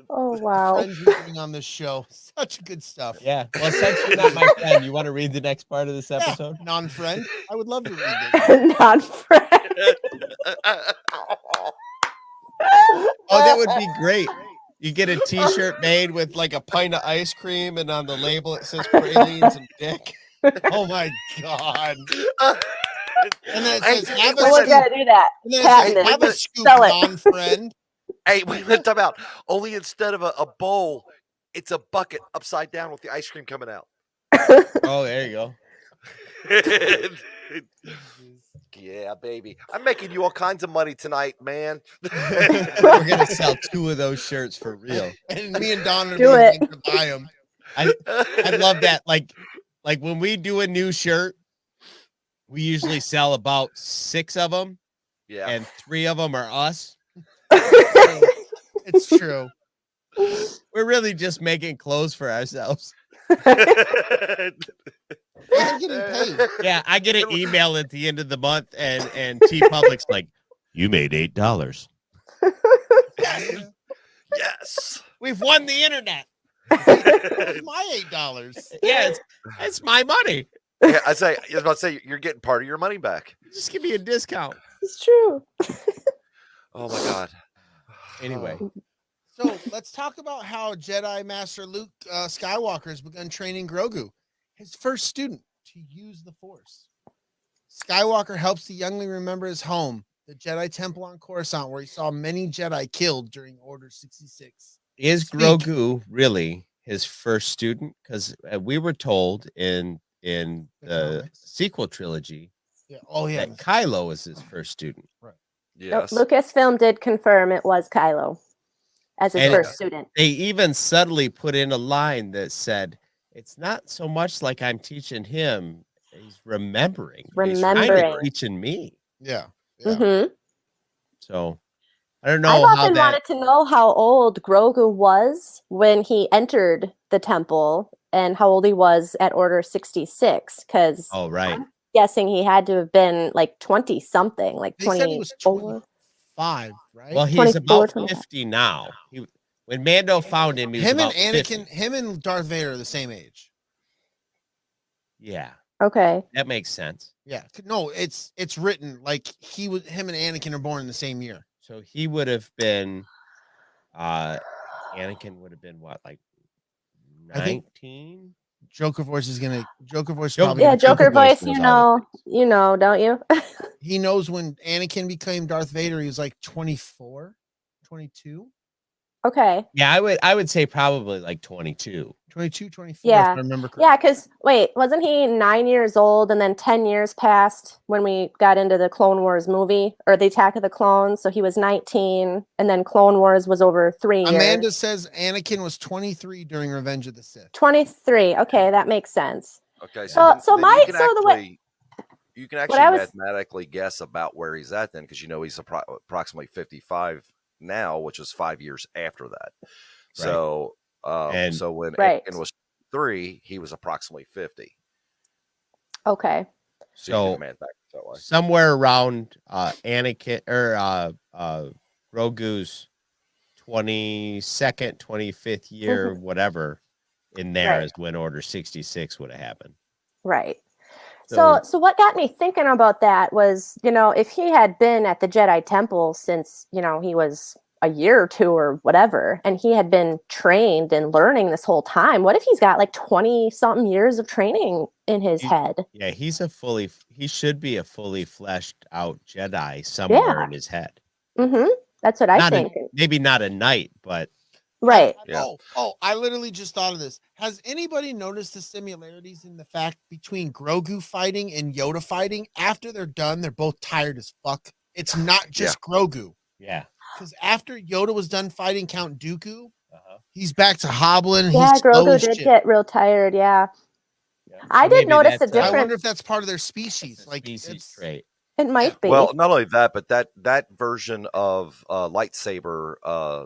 F: Oh wow.
B: Friends we're getting on this show. Such good stuff.
C: Yeah. Well, since you're not my friend, you want to read the next part of this
B: Yeah,
C: episode?
B: non-friend. I would love to read this.
F: Not friend.
C: Oh, that would be great. You get a T-shirt made with like a pint of ice cream, and on the label it says pralines and dick.
B: Oh my god. And then it
G: Hey,
B: says, have a
F: Someone's got
B: scoop.
F: to do that.
B: And then it
F: Patent
B: says,
F: it.
B: have a scoop,
F: Sell it.
B: non-friend.
G: Hey, wait a minute, time out. Only instead of a bowl, it's a bucket upside down with the ice cream coming out.
C: Oh, there you go.
G: Yeah, baby. I'm making you all kinds of money tonight, man.
C: We're gonna sell 2 of those shirts for real.
B: And me and Don are
F: Do it.
B: going to buy them.
C: I love that. Like when we do a new shirt, we usually sell about 6 of them,
G: Yeah.
C: and 3 of them are us.
B: It's true.
C: We're really just making clothes for ourselves.
B: I'm getting paid.
C: Yeah, I get an email at the end of the month, and T Public's like, "You made $8.
G: Yes.
C: We've won the internet."
B: It's my $8.
C: Yeah, it's my money.
G: Yeah, I was about to say you're getting part of your money back.
C: Just give me a discount.
F: It's true.
G: Oh my god.
C: Anyway,
B: So let's talk about how Jedi Master Luke Skywalker has begun training Grogu, his first student, to use the Force. Skywalker helps the youngling remember his home, the Jedi Temple on Coruscant, where he saw many Jedi killed during Order 66.
C: is
B: Speak.
C: Grogu really his first student? Because we were told in the
B: comics.
C: sequel trilogy
B: Yeah. Oh yeah.
C: that Kylo was his first student.
G: Yes.
F: Lucasfilm did confirm it was Kylo as his
C: And
F: first student.
C: They even subtly put in a line that said, "It's not so much like I'm teaching him; he's remembering. He's kind of
F: Remembering.
C: teaching me."
B: Yeah. Yeah.
F: Hmm.
C: So I don't
F: I've
C: know how
F: often
C: that.
F: wanted to know how old Grogu was when he entered the temple and how old he was at Order 66, because
C: Oh, right.
F: I'm guessing he had to have been like 20 something, like
B: They said he was
F: 24.
B: 25, right?
C: Well, he's
F: 24,
C: about
F: 25.
C: 50 now. When Mando found him, he was
B: him and
C: about 50.
B: Anakin, him and Darth Vader are the same age.
C: Yeah,
F: Okay.
C: that makes sense.
B: Yeah. No, it's written like him and Anakin are born in the same year.
C: So he would have been, Anakin would have been what, like
B: I think
C: 19?
B: Joker voice is
C: Joker-
B: probably
F: Yeah,
B: gonna-
F: Joker voice,
C: knows
F: you
C: all
F: know, don't you?
B: he knows when Anakin became Darth Vader, he was like 24, 22,
F: Okay.
C: Yeah, I would say probably like 22.
B: 22, 24,
F: Yeah.
B: if I remember correctly.
F: Yeah, because wait, wasn't he 9 years old and then 10 years passed when we got into the Clone Wars movie or the Attack of the Clones? So he was 19 and then Clone Wars was over 3 years.
B: Amanda says Anakin was 23 during Revenge of the Sith.
F: 23. Okay, that makes sense.
G: Okay.
F: So-
G: then-
F: so
G: then
F: my-
G: you can
F: so the way-
G: you can
F: What I
G: actually
F: was-
G: mathematically guess about where he's at then, because he's approximately 55 now, which is 5 years after that. So,
C: And-
G: so when
F: Right.
G: Anakin was 3, he was approximately 50.
F: Okay.
C: So
G: man back that way.
C: somewhere around Anakin or Grogu's 22nd, 25th year, whatever, in there
F: Right.
C: is when Order 66 would have happened.
F: Right. So what got me thinking about that was, if he had been at the Jedi Temple since, he was a year or two or whatever, and he had been trained and learning this whole time, what if he's got like 20 something years of training in his head?
C: Yeah, he should be a fully fleshed out Jedi somewhere in his head.
F: Mm-hmm. That's what I think.
C: Maybe not a knight, but
F: right.
G: Yeah.
B: I literally just thought of this. Has anybody noticed the similarities in the fact between Grogu fighting and Yoda fighting? After they're done, they're both tired as fuck. It's not just Grogu.
C: Yeah.
B: Because after Yoda was done fighting Count Dooku, he's back to hobbling.
F: Yeah,
B: he's
F: Grogu did get real tired. Yeah. I did notice a difference.
B: I wonder if that's part of their species. Like
C: species trait.
F: It might be.
G: Well, not only that, but that version of lightsaber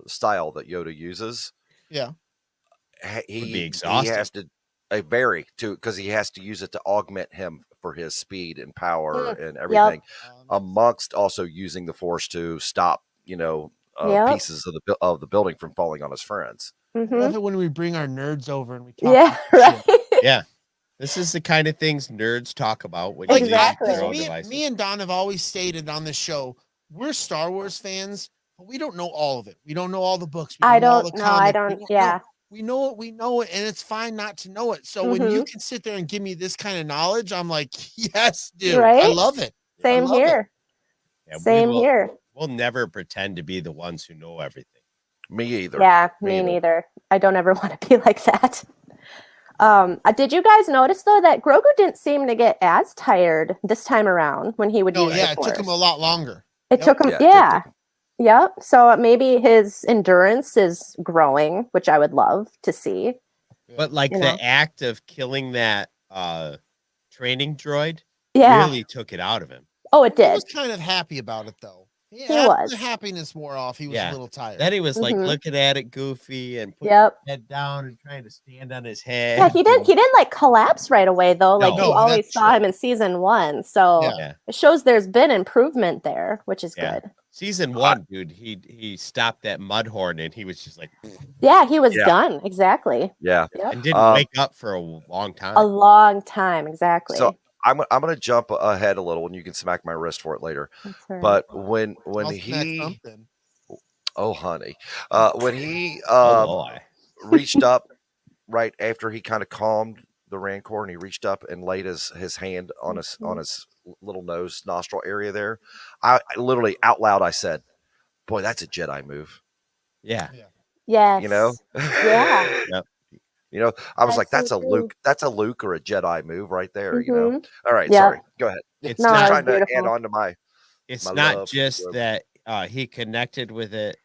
G: style that Yoda uses,
B: yeah,
G: he
C: would be exhausting.
G: He has to because he has to use it to augment him for his speed and power and everything, amongst also using the Force to stop pieces of the building from falling on his friends.
B: I love it when we bring our nerds over and we talk.
F: Yeah, right.
C: Yeah. This is the kind of things nerds talk about when
F: exactly.
B: Me and Don have always stated on this show, we're Star Wars fans, but we don't know all of it. We don't know all the books.
F: I don't know. Yeah.
B: We know it, and it's fine not to know it. So when you can sit there and give me this kind of knowledge, I'm like, yes, dude.
F: Right?
B: I love it.
F: Same here.
C: Yeah,
F: Same here.
C: We'll never pretend to be the ones who know everything.
G: Me either.
F: Yeah, me neither. I don't ever want to be like that. Did you guys notice though that Grogu didn't seem to get as tired this time around when he would use the Force?
B: It took him a lot longer.
F: It took him, Yep. So maybe his endurance is growing, which I would love to see.
C: But like the act of killing that training droid really took it out of him.
F: Oh, it did.
B: He was kind of happy about it though.
F: He was.
B: The happiness wore off. He was a little tired.
C: Then he was like looking at it goofy and putting his head down and trying to stand on his head.
F: Yeah, he didn't like collapse right away though. Like you always saw him in season 1. So it shows there's been improvement there, which is good.
C: Season 1, dude, he stopped that mudhorn and he was just like,
F: yeah, he was done. Exactly.
G: Yeah.
F: Yep.
C: And didn't wake up for a long time.
F: A long time, exactly.
G: So I'm going to jump ahead a little, and you can smack my wrist for it later.
F: Right.
G: But when he, oh honey, when he reached up right after he kind of calmed the Rancor, and he reached up and laid his hand on his little nose nostril area there, I literally out loud I said, "Boy, that's a Jedi move."
C: Yeah.
F: Yes.
G: Yeah.
C: Yep.
G: I was like, that's a Luke or a Jedi move right there. All right, sorry. Go ahead.
C: It's
G: not trying to add on to my.
C: It's not just that he connected with it;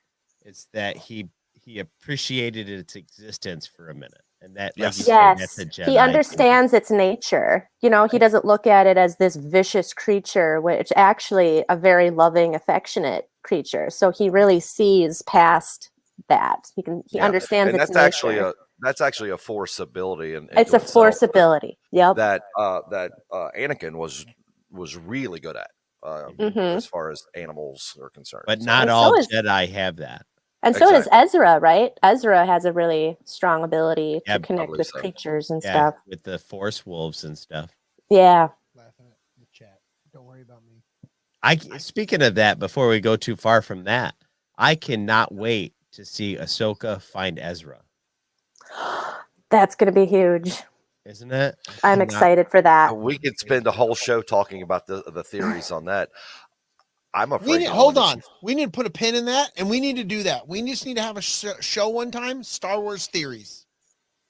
C: it's that he appreciated its existence for a minute, and that that's a Jedi
F: he understands its nature. He doesn't look at it as this vicious creature, which actually a very loving, affectionate creature. So he really sees past that. He understands its nature.
G: That's actually a Force ability, and
F: it's a Force ability. Yep.
G: That Anakin was really good at as far as animals are concerned.
C: But not all Jedi have that.
F: And so does Ezra, right? Ezra has a really strong ability to connect with creatures and stuff.
C: With the Force wolves and stuff.
F: Yeah.
B: Laughing at the chat. Don't worry about me.
C: Speaking of that, before we go too far from that, I cannot wait to see Ahsoka find Ezra.
F: That's going to be huge.
C: Isn't it?
F: I'm excited for that.
G: We could spend a whole show talking about the theories on that. I'm afraid.
B: Hold on. We need to put a pin in that, and we need to do that. We just need to have a show one time, Star Wars theories.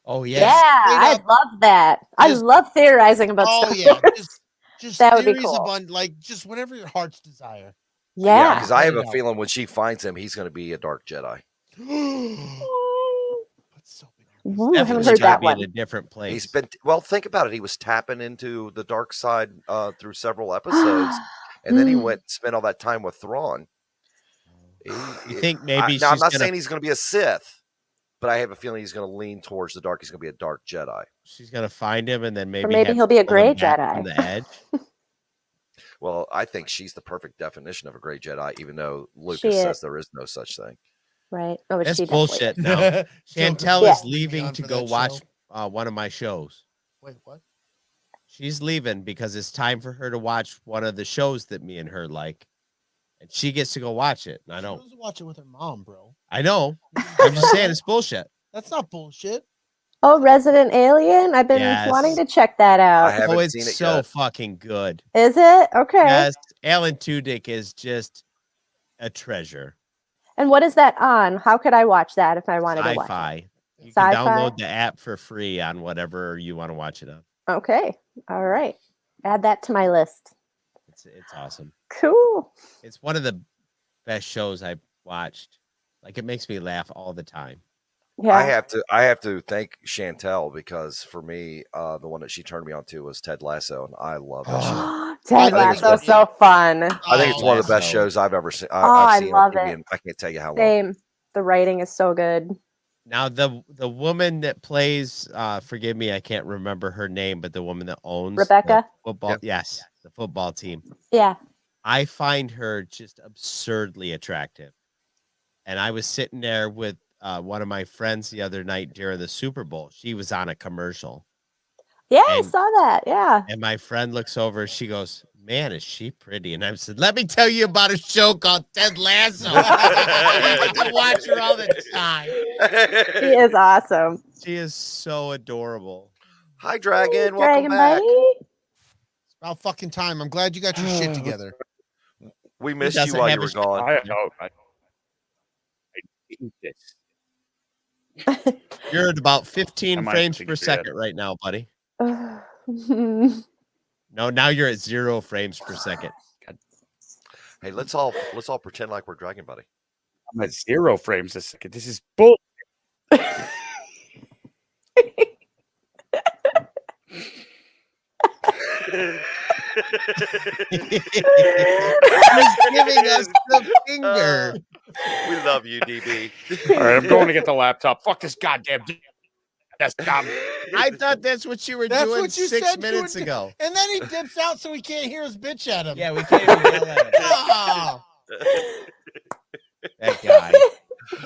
C: Oh, yeah.
F: Yeah, I love that. I love theorizing about Star Wars.
B: Just
F: that would be
B: theories
F: cool.
B: like just whatever your heart's desire.
F: Yeah.
G: Because I have a feeling when she finds him, he's going to be a dark Jedi.
F: Ooh, I haven't heard that one.
C: In a different place.
G: He's been think about it. He was tapping into the dark side through several episodes, and then he spent all that time with Thrawn.
C: You think maybe
G: I'm not saying he's going to be a Sith, but I have a feeling he's going to lean towards the dark. He's going to be a dark Jedi.
C: She's gonna find him, and then maybe
F: maybe
C: have
F: he'll
C: to
F: be a
C: pull him
F: gray
C: back
F: Jedi.
C: from the edge.
G: Well, I think she's the perfect definition of a great Jedi, even though
F: She
G: Lucas
F: is.
G: says there is no such thing.
F: Right? Oh, but
C: That's
F: she definitely
C: bullshit.
F: is.
C: Now Chantel
F: Yeah.
C: is leaving
B: On
C: to
B: for
C: go
B: that
C: watch
B: show.
C: one of my shows.
B: Wait, what?
C: She's leaving because it's time for her to watch one of the shows that me and her like, and she gets to go watch it. And I
B: She
C: don't.
B: goes to watch it with her mom, bro.
C: I know. I'm just saying it's bullshit.
B: That's not bullshit.
F: Oh, Resident Alien. I've been wanting
C: Yes.
F: to check that
G: I
F: out.
G: haven't
C: Oh, it's
G: seen it
C: so
G: yet.
C: fucking good.
F: Is it? Okay.
C: Yes, Alan Tudyk is just a treasure.
F: And what is that on? How could I watch that if I wanted to watch it?
C: Sci-fi. You can
F: Sci-fi?
C: download the app for free on whatever you want to watch it on.
F: Okay. All right. Add that to my list.
C: It's awesome.
F: Cool.
C: It's one of the best shows I've watched. Like it makes me laugh all the time.
F: Yeah.
G: I have to thank Chantel because for me, the one that she turned me on to was Ted Lasso, and I love that show.
F: Ted
G: I think it's
F: Lasso's
G: one-
F: so fun.
G: I think it's one of the best
C: Lasso.
G: shows I've ever seen.
F: I
G: I've seen
F: love
G: on TV,
F: it.
G: and I can't tell you how long.
F: Same. The writing is so good.
C: Now the woman that plays, forgive me, I can't remember her name, but the woman that owns
F: Rebecca?
C: the football,
G: Yep.
C: yes, the football team.
F: Yeah.
C: I find her just absurdly attractive. And I was sitting there with one of my friends the other night during the Super Bowl. She was on a commercial.
F: Yeah, I
C: And-
F: saw that. Yeah.
C: And my friend looks over, she goes, "Man, is she pretty?" And I said, "Let me tell you about a show called Ted Lasso." I watch her all the time.
F: She is awesome.
C: She is so adorable.
G: Hi, Dragon. Welcome
F: Dragon
G: back.
F: buddy.
B: It's about fucking time. I'm glad you got your shit together.
G: We missed
C: doesn't
G: you while
C: have
G: you were
C: his-
G: gone.
D: I hate this.
C: You're at about 15
D: I might
C: frames
D: take
C: per
D: it to bed.
C: second right now, buddy.
F: Ugh.
C: No, now you're at 0 frames per second.
G: Hey, let's all pretend like we're Dragon Buddy.
D: I'm at 0 frames a second. This is bull.
C: He's giving us the finger.
G: We love you, DB.
D: All right, I'm going to get the laptop. Fuck this goddamn desktop.
C: I thought that's what you were
B: That's
C: doing
B: what you
C: 6
B: said you
C: minutes
B: were do-
C: ago.
B: And then he dips out so we can't hear us bitch at him.
C: Yeah, we can't even yell at it.
B: Oh.
C: That guy.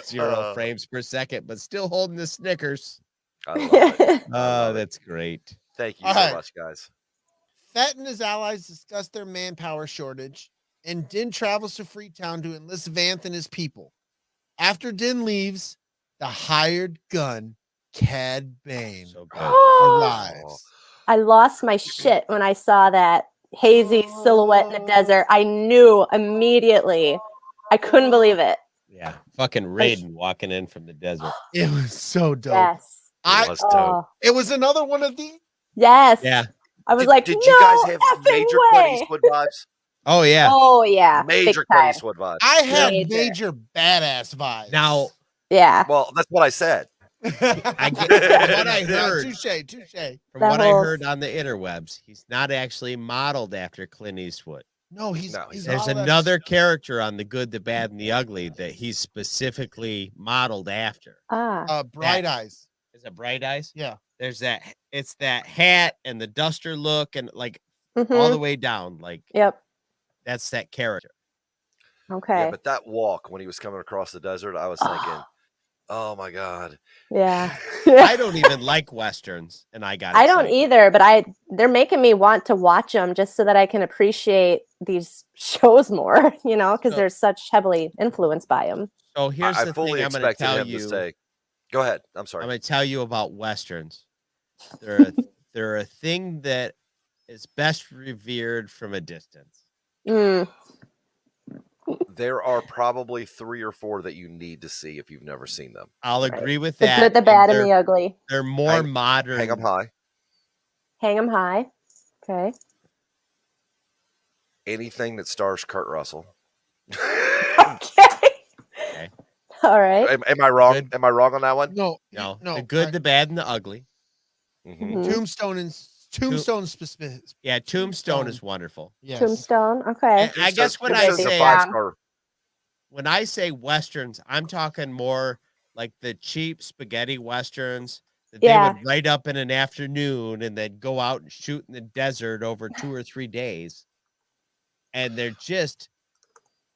C: 0
G: Uh.
C: frames per second, but still holding the Snickers.
G: I love it.
C: Oh, that's great.
G: Thank you
B: All
G: so
B: right.
G: much, guys.
B: Fett and his allies discuss their manpower shortage, and Din travels to Freetown to enlist Vanth and his people. After Din leaves, the hired gun, Cad Bane,
C: So good.
B: arrives.
F: I lost my shit when I saw that hazy silhouette in the desert. I knew immediately. I couldn't believe it.
C: Yeah. Fucking Raiden walking in from the desert.
B: It was so dope.
F: Yes.
B: I,
G: Let's do it.
F: Oh,
B: it was another one of these.
F: yes.
C: Yeah.
F: I was
G: Did,
F: like,
G: did
F: no
G: you guys have
F: effing
G: major Clint
F: way.
G: Eastwood vibes?
C: Oh, yeah.
F: Oh yeah,
G: Major
F: big
G: Clint
F: time.
G: Eastwood vibes.
B: I have
F: Major.
B: major badass vibes.
C: Now,
F: Yeah.
G: Well, that's what I said.
C: I get from what I heard.
B: Touche.
C: From
F: That
C: what I
F: whole-
C: heard on the interwebs, he's not actually modeled after Clint Eastwood.
B: No, he's
C: There's
B: all that
C: another
B: stuff.
C: character on The Good, the Bad, and the Ugly that he's specifically modeled after.
F: Ah.
B: Bright Eyes.
C: Is it Bright Eyes?
B: Yeah.
C: There's that. It's that hat and the duster look and like
F: Mhm.
C: all the way down. Like
F: Yep.
C: that's that character.
F: Okay.
G: Yeah, but that walk when he was coming across the desert, I was thinking, oh my God.
F: Yeah.
C: I don't even like westerns, and I got.
F: I don't
C: excited.
F: either, but they're making me want to watch them just so that I can appreciate these shows more, because
C: So-
F: they're such heavily influenced by them.
C: So here's
G: I
C: the
G: fully
C: thing. I'm going to
G: expected
C: tell
G: him
C: you.
G: to say, go ahead. I'm
C: I'm
G: sorry.
C: going to tell you about westerns. They're a thing that is best revered from a distance.
F: Mm.
G: There are probably 3 or 4 that you need to see if you've never seen them.
C: I'll
F: Right.
C: agree with
F: The
C: that.
F: good, the bad, and
C: they're,
F: the ugly.
C: they're more modern.
G: Hang 'em high.
F: Hang them high. Okay.
G: Anything that stars Kurt Russell.
F: Okay. All right.
G: Am I wrong?
C: Good.
G: Am I wrong on that one?
B: No,
C: No,
B: no.
C: the good, the bad, and the ugly.
G: Mhm.
F: Mhm.
B: Tombstone specific.
C: Yeah, Tombstone is wonderful.
B: Yes.
F: Tombstone. Okay.
C: And I guess when
G: It
C: I
G: says a
C: say
F: Yeah.
G: 5-star.
C: when I say westerns, I'm talking more like the cheap spaghetti westerns that
F: Yeah.
C: they would write up in an afternoon and then go out and shoot in the desert over 2 or 3 days. And they're just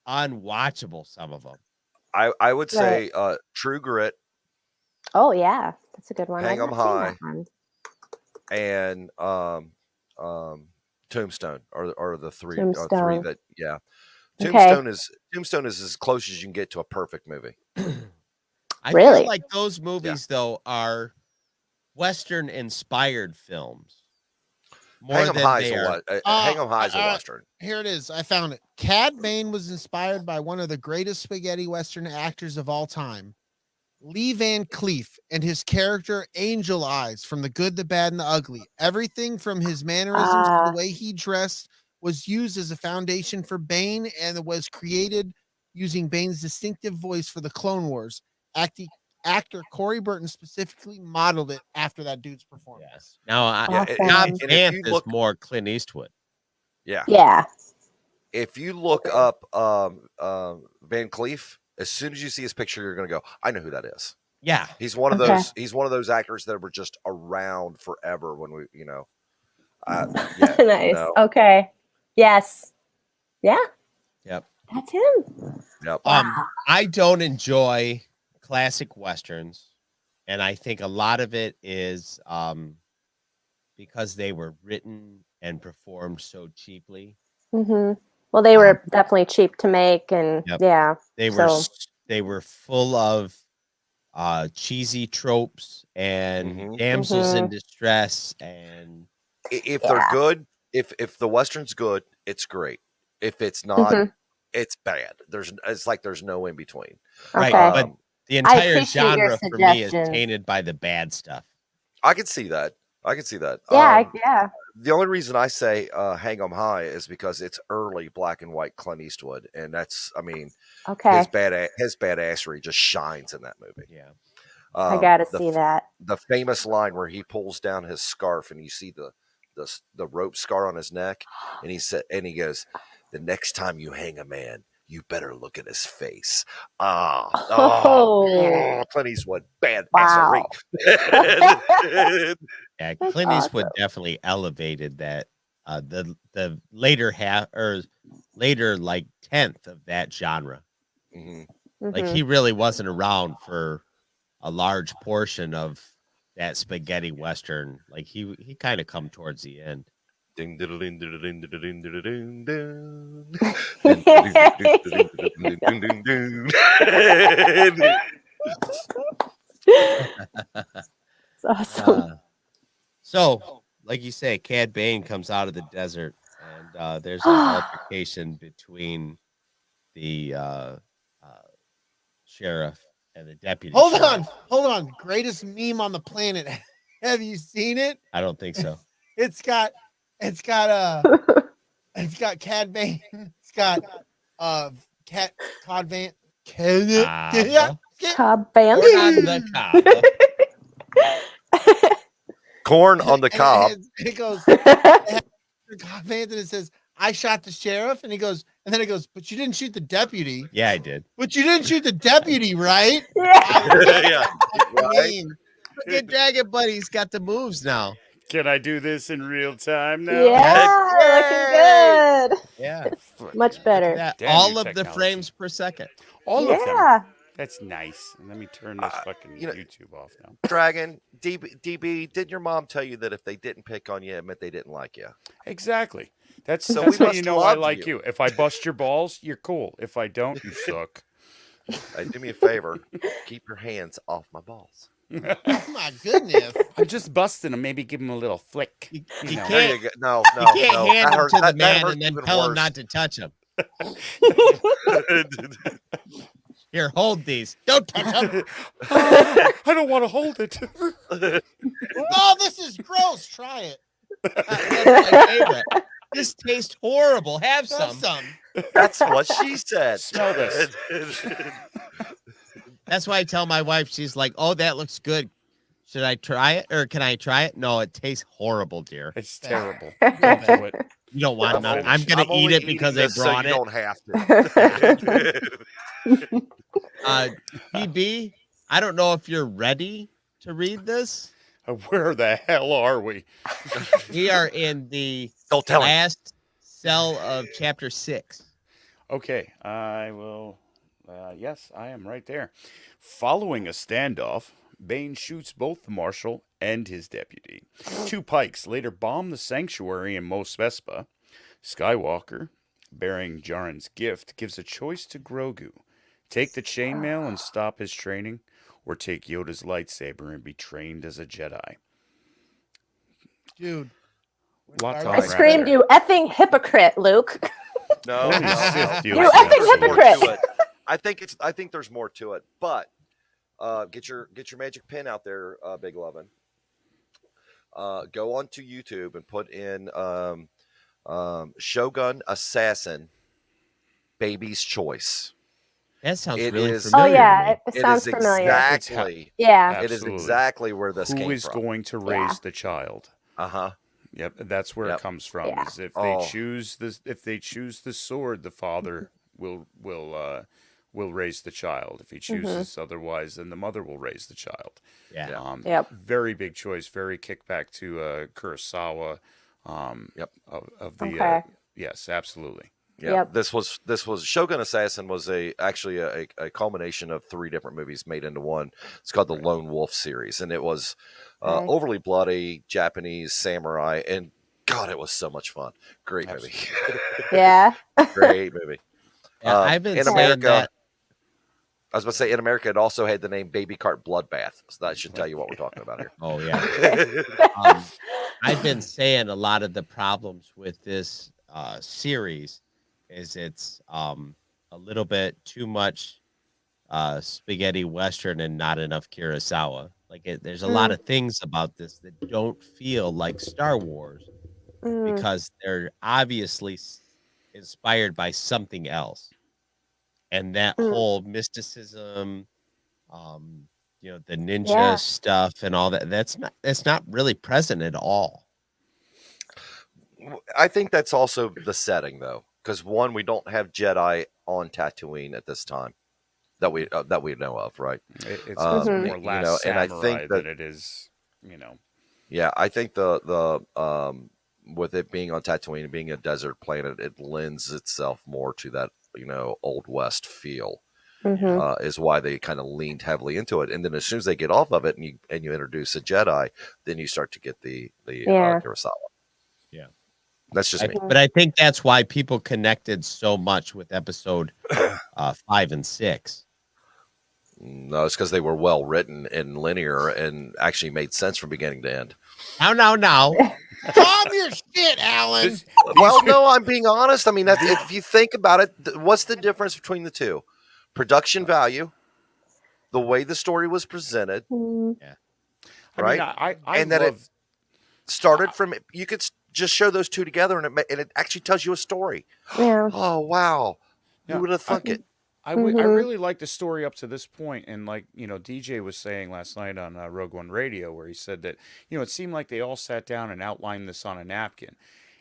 C: unwatchable, some of them.
G: I would say True Grit
F: Oh yeah, that's a good one.
G: Hang
F: I've
G: 'em
F: not seen
G: High.
F: that one.
G: and Tombstone are the three
F: Tombstone.
G: that
F: Okay.
G: Tombstone is as close as you can get to a perfect movie.
C: I
F: Really?
C: feel like those movies, though, are Western inspired films. More
G: Hang 'em
C: than
G: High
C: they
G: is
C: are.
G: Hang 'em High is a Western.
B: Here it is. I found it. Cad Bane was inspired by one of the greatest spaghetti Western actors of all time, Lee Van Cleef, and his character Angel Eyes from The Good, the Bad, and the Ugly. Everything from his mannerisms to the way he dressed was used as a foundation for Bane, and it was created using Bane's distinctive voice for the Clone Wars. Actor Corey Burton specifically modeled it after that dude's performance.
C: Now,
F: Awesome.
C: Cobb
G: and if
C: Vanth
G: you
C: is
G: look-
C: more Clint Eastwood.
F: Yeah.
G: If you look up Van Cleef, as soon as you see his picture, you're going to go, I know who that is.
C: Yeah.
G: He's one of
F: Okay.
G: those. He's one of those actors that were just around forever. When we,
F: Nice.
G: no.
F: Okay. Yes. Yeah.
C: Yep.
F: That's him.
G: Yep.
C: I don't enjoy classic westerns, and I think a lot of it is because they were written and performed so cheaply.
F: Mm-hmm. Well, they were definitely cheap to make, and
C: Yep.
F: yeah.
C: They were full of cheesy tropes and damsels in distress, and
G: If they're good, if the Western's good, it's great. If it's not, it's bad. It's like there's no in between.
C: right.
F: Okay.
C: But the entire
F: appreciate your
C: genre for me is
F: suggestions.
C: tainted by the bad stuff.
G: I can see that.
F: Yeah. Yeah.
G: The only reason I say Hang 'em High is because it's early black and white Clint Eastwood, and that's, I mean,
F: Okay.
G: his badassery just shines in that movie.
C: Yeah.
F: I gotta see that.
G: The famous line where he pulls down his scarf and you see the rope scar on his neck, and he goes, "The next time you hang a man, you better look at his face." Clint Eastwood, badassery.
F: Wow.
C: Yeah,
F: That's
C: Clint Eastwood
F: awesome.
C: definitely elevated that the later half or later like 10th of that genre.
G: Mhm.
C: Like
F: Mhm.
C: he really wasn't around for a large portion of that spaghetti western. Like he kind of come towards the end.
G: Ding, diddle, ding, diddle, ding, diddle, ding, diddle, ding, ding. Ding, ding, ding, ding, ding.
F: It's awesome.
C: So, like you say, Cad Bane comes out of the desert, and there's an altercation between the sheriff and the deputy.
B: Hold
C: sheriff.
B: on. Greatest meme on the planet. Have you seen it?
C: I don't think so.
B: It's got Cad Bane. It's got Cod Van.
F: Cobb Band.
C: We're on the cob.
G: Corn on the cob.
B: It goes Cod Van, and it says, "I shot the sheriff," and then it goes, "But you didn't shoot the deputy."
C: Yeah, I did.
B: But you didn't shoot the deputy, right?
F: Yeah.
G: Yeah. Right?
C: Look at Dragon Buddy's got the moves now.
D: Can I do this in real time now?
F: Yeah, looking good.
C: Yeah,
F: Much better.
C: that,
D: Damn
C: all
D: you,
C: of the
D: technology.
C: frames per second.
D: All of them.
F: Yeah.
D: That's nice. Let me turn this fucking YouTube off now.
G: Dragon, DB, didn't your mom tell you that if they didn't pick on you, it meant they didn't like you?
D: Exactly. That's
G: So
D: that's
G: we
D: how
G: must
D: you know I
G: love
D: like
G: you.
D: you. If I bust your balls, you're cool. If I don't, you suck.
G: Hey, do me a favor. Keep your hands off my balls.
B: Oh my goodness.
D: I'm just busting them. Maybe give him a little flick.
C: You
D: You know.
G: There
C: can't,
G: you go. No,
C: you can't
G: no.
C: hand
G: That
C: him
G: hurt-
C: to the
G: that
C: man
G: hurts
C: and then
G: even
C: tell him
G: worse.
C: not to touch him. Here, hold these. Don't touch them.
D: I don't want to hold it.
B: Oh, this is gross. Try it.
C: That's my favorite. This tastes horrible. Have
B: Have
C: some.
B: some.
G: That's what she said.
D: Smell this.
C: That's why I tell my wife, she's like, "Oh, that looks good. Should I try it or can I try it?" No, it tastes horrible, dear.
D: It's terrible. Don't do it.
C: You don't want
G: I'm
C: none.
G: only-
C: I'm gonna
G: I'm only
C: eat it
G: eating
C: because I
G: this so
C: brought
G: you
C: it.
G: don't have to.
C: DB, I don't know if you're ready to read this.
D: Where the hell are we?
C: We are in the
G: Don't tell him.
C: last cell of chapter 6.
D: Okay, I will. Yes, I am right there. Following a standoff, Bane shoots both the marshal and his deputy. 2 pikes later bomb the sanctuary in Mos Vespa. Skywalker, bearing Jaren's gift, gives a choice to Grogu. Take the chainmail and stop his training, or take Yoda's lightsaber and be trained as a Jedi.
B: Dude.
D: Lot to
F: I
D: unwrap
F: screamed,
D: there.
F: "You effing hypocrite, Luke!"
G: No,
D: Holy
G: no,
D: Sith,
G: no.
D: you
F: You
G: I think
F: effing
G: there's more
F: hypocrite.
G: to it. I think there's more to it. But get your magic pen out there, Big Lovin. Go onto YouTube and put in Shogun Assassin Baby's Choice.
C: That sounds
G: It
C: really
G: is-
F: Oh
C: familiar. to
F: yeah,
C: me.
F: it sounds
G: is
F: familiar.
G: exactly.
F: Yeah.
G: It is
D: Absolutely.
G: exactly where this
D: Who
G: came
D: is
G: from.
D: going to
F: Yeah.
D: raise the child?
G: Uh-huh.
D: Yep, that's where
G: Yep.
D: it comes from.
F: Yeah.
D: Is if
G: Oh.
D: they choose this, if they choose the sword, the father will raise the child. If he chooses otherwise, then the mother will raise the child.
C: Yeah.
F: Yep.
D: Very big choice. Very kickback to Kurosawa.
G: Yep.
D: Of the
F: Okay.
D: yes, absolutely.
G: Yeah,
F: Yep.
G: this was Shogun Assassin was actually a culmination of 3 different movies made into one. It's called the Lone Wolf series, and it was
F: Okay.
G: overly bloody Japanese samurai, and God, it was so much fun. Great movie,
F: Yeah.
G: great movie.
C: Yeah, I've been
G: in
C: saying
G: America,
C: that.
G: I was about to say in America, it also had the name Baby Cart Bloodbath, so that should tell you what we're talking about here.
C: Oh yeah. I've been saying a lot of the problems with this series is it's a little bit too much spaghetti western and not enough Kurosawa. Like there's a lot of things about this that don't feel like Star Wars
F: Mm.
C: because they're obviously inspired by something else, and that whole mysticism, the ninja
F: Yeah.
C: stuff and all that. That's not really present at all.
G: I think that's also the setting, though, because one, we don't have Jedi on Tatooine at this time that we know of, right?
D: It's
F: Mhm.
D: more Last
G: and I
D: Samurai
G: think that-
D: than it is,
G: Yeah, I think the with it being on Tatooine and being a desert planet, it lends itself more to that Old West feel.
F: Mhm.
G: Is why they kind of leaned heavily into it. And then as soon as they get off of it and you introduce a Jedi, then you start to get the
F: Yeah.
G: Kurosawa.
C: Yeah.
G: That's just me.
C: But I think that's why people connected so much with episode 5 and 6.
G: No, it's because they were well written and linear and actually made sense from beginning to end.
C: Now.
B: Calm your shit, Alan.
G: Well, no, I'm being honest. I mean, that's, if you think about it, what's the difference between the two? Production value, the way the story was presented,
F: Mm.
G: right?
D: I
G: And that it
D: love
G: started from, you could just show those two together and it actually tells you a story.
F: Yeah.
G: Oh, wow.
D: Yeah,
G: Who would have thunk it?
D: I really like the story up to this point, and like DJ was saying last night on Rogue One Radio, where he said that it seemed like they all sat down and outlined this on a napkin.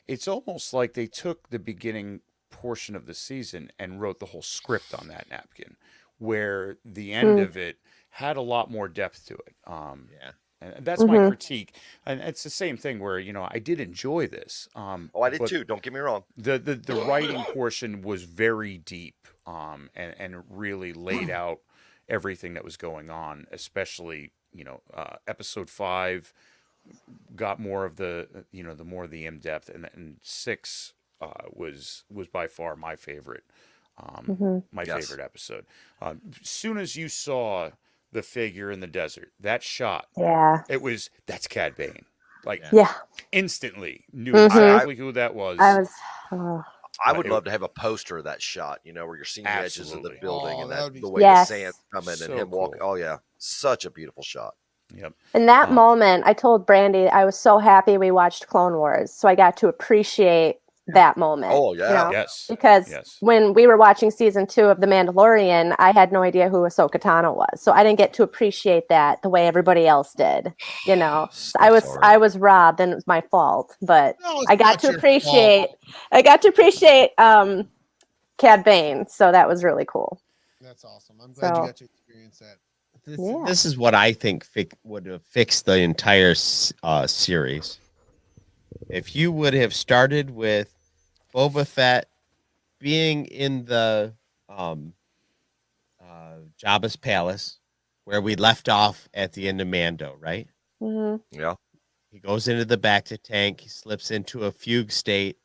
D: It's almost like they took the beginning portion of the season and wrote the whole script on that napkin, where the end of it had a lot more depth to it.
C: Yeah.
D: And that's my critique, and it's the same thing where I did enjoy this.
G: Oh, I did
D: but
G: too. Don't get me wrong.
D: the writing portion was very deep, and really laid out everything that was going on. Especially, episode 5 got more of the more of the in depth, and 6 was by far my favorite, favorite episode. Soon as you saw the figure in the desert, that shot,
F: Yeah.
D: that's Cad Bane. Like
F: Yeah.
D: instantly knew
F: Mhm.
D: exactly who that was.
F: I was. Oh.
G: I would love to have a poster of that shot, where you're seeing the edges of the
D: Absolutely.
G: building
B: Oh,
G: and
B: that would be
G: the way
F: Yes.
G: the sand's coming
D: So
G: and him walking.
D: cool.
G: Oh, yeah. Such a beautiful shot.
D: Yep.
F: In that moment, I told Brandi I was so happy we watched Clone Wars, so I got to appreciate that moment.
G: Oh, yeah.
D: Yes.
F: Because
D: Yes.
F: when we were watching season 2 of The Mandalorian, I had no idea who Ahsoka Tano was, so I didn't get to appreciate that the way everybody else did.
G: So
F: I was
G: sorry.
F: robbed, and it was my fault. But
B: No, it's
F: I got
B: not
F: to
B: your
F: appreciate.
B: fault.
F: I got to appreciate Cad Bane, so that was really cool.
B: That's awesome. I'm glad
F: So-
B: you got to experience that.
F: Yeah.
C: This is what I think would have fixed the entire series. If you would have started with Boba Fett being in the Jabba's palace, where we left off at the end of Mando, right?
F: Mhm.
G: Yeah.
C: He goes into the bacta tank. He slips into a fugue state.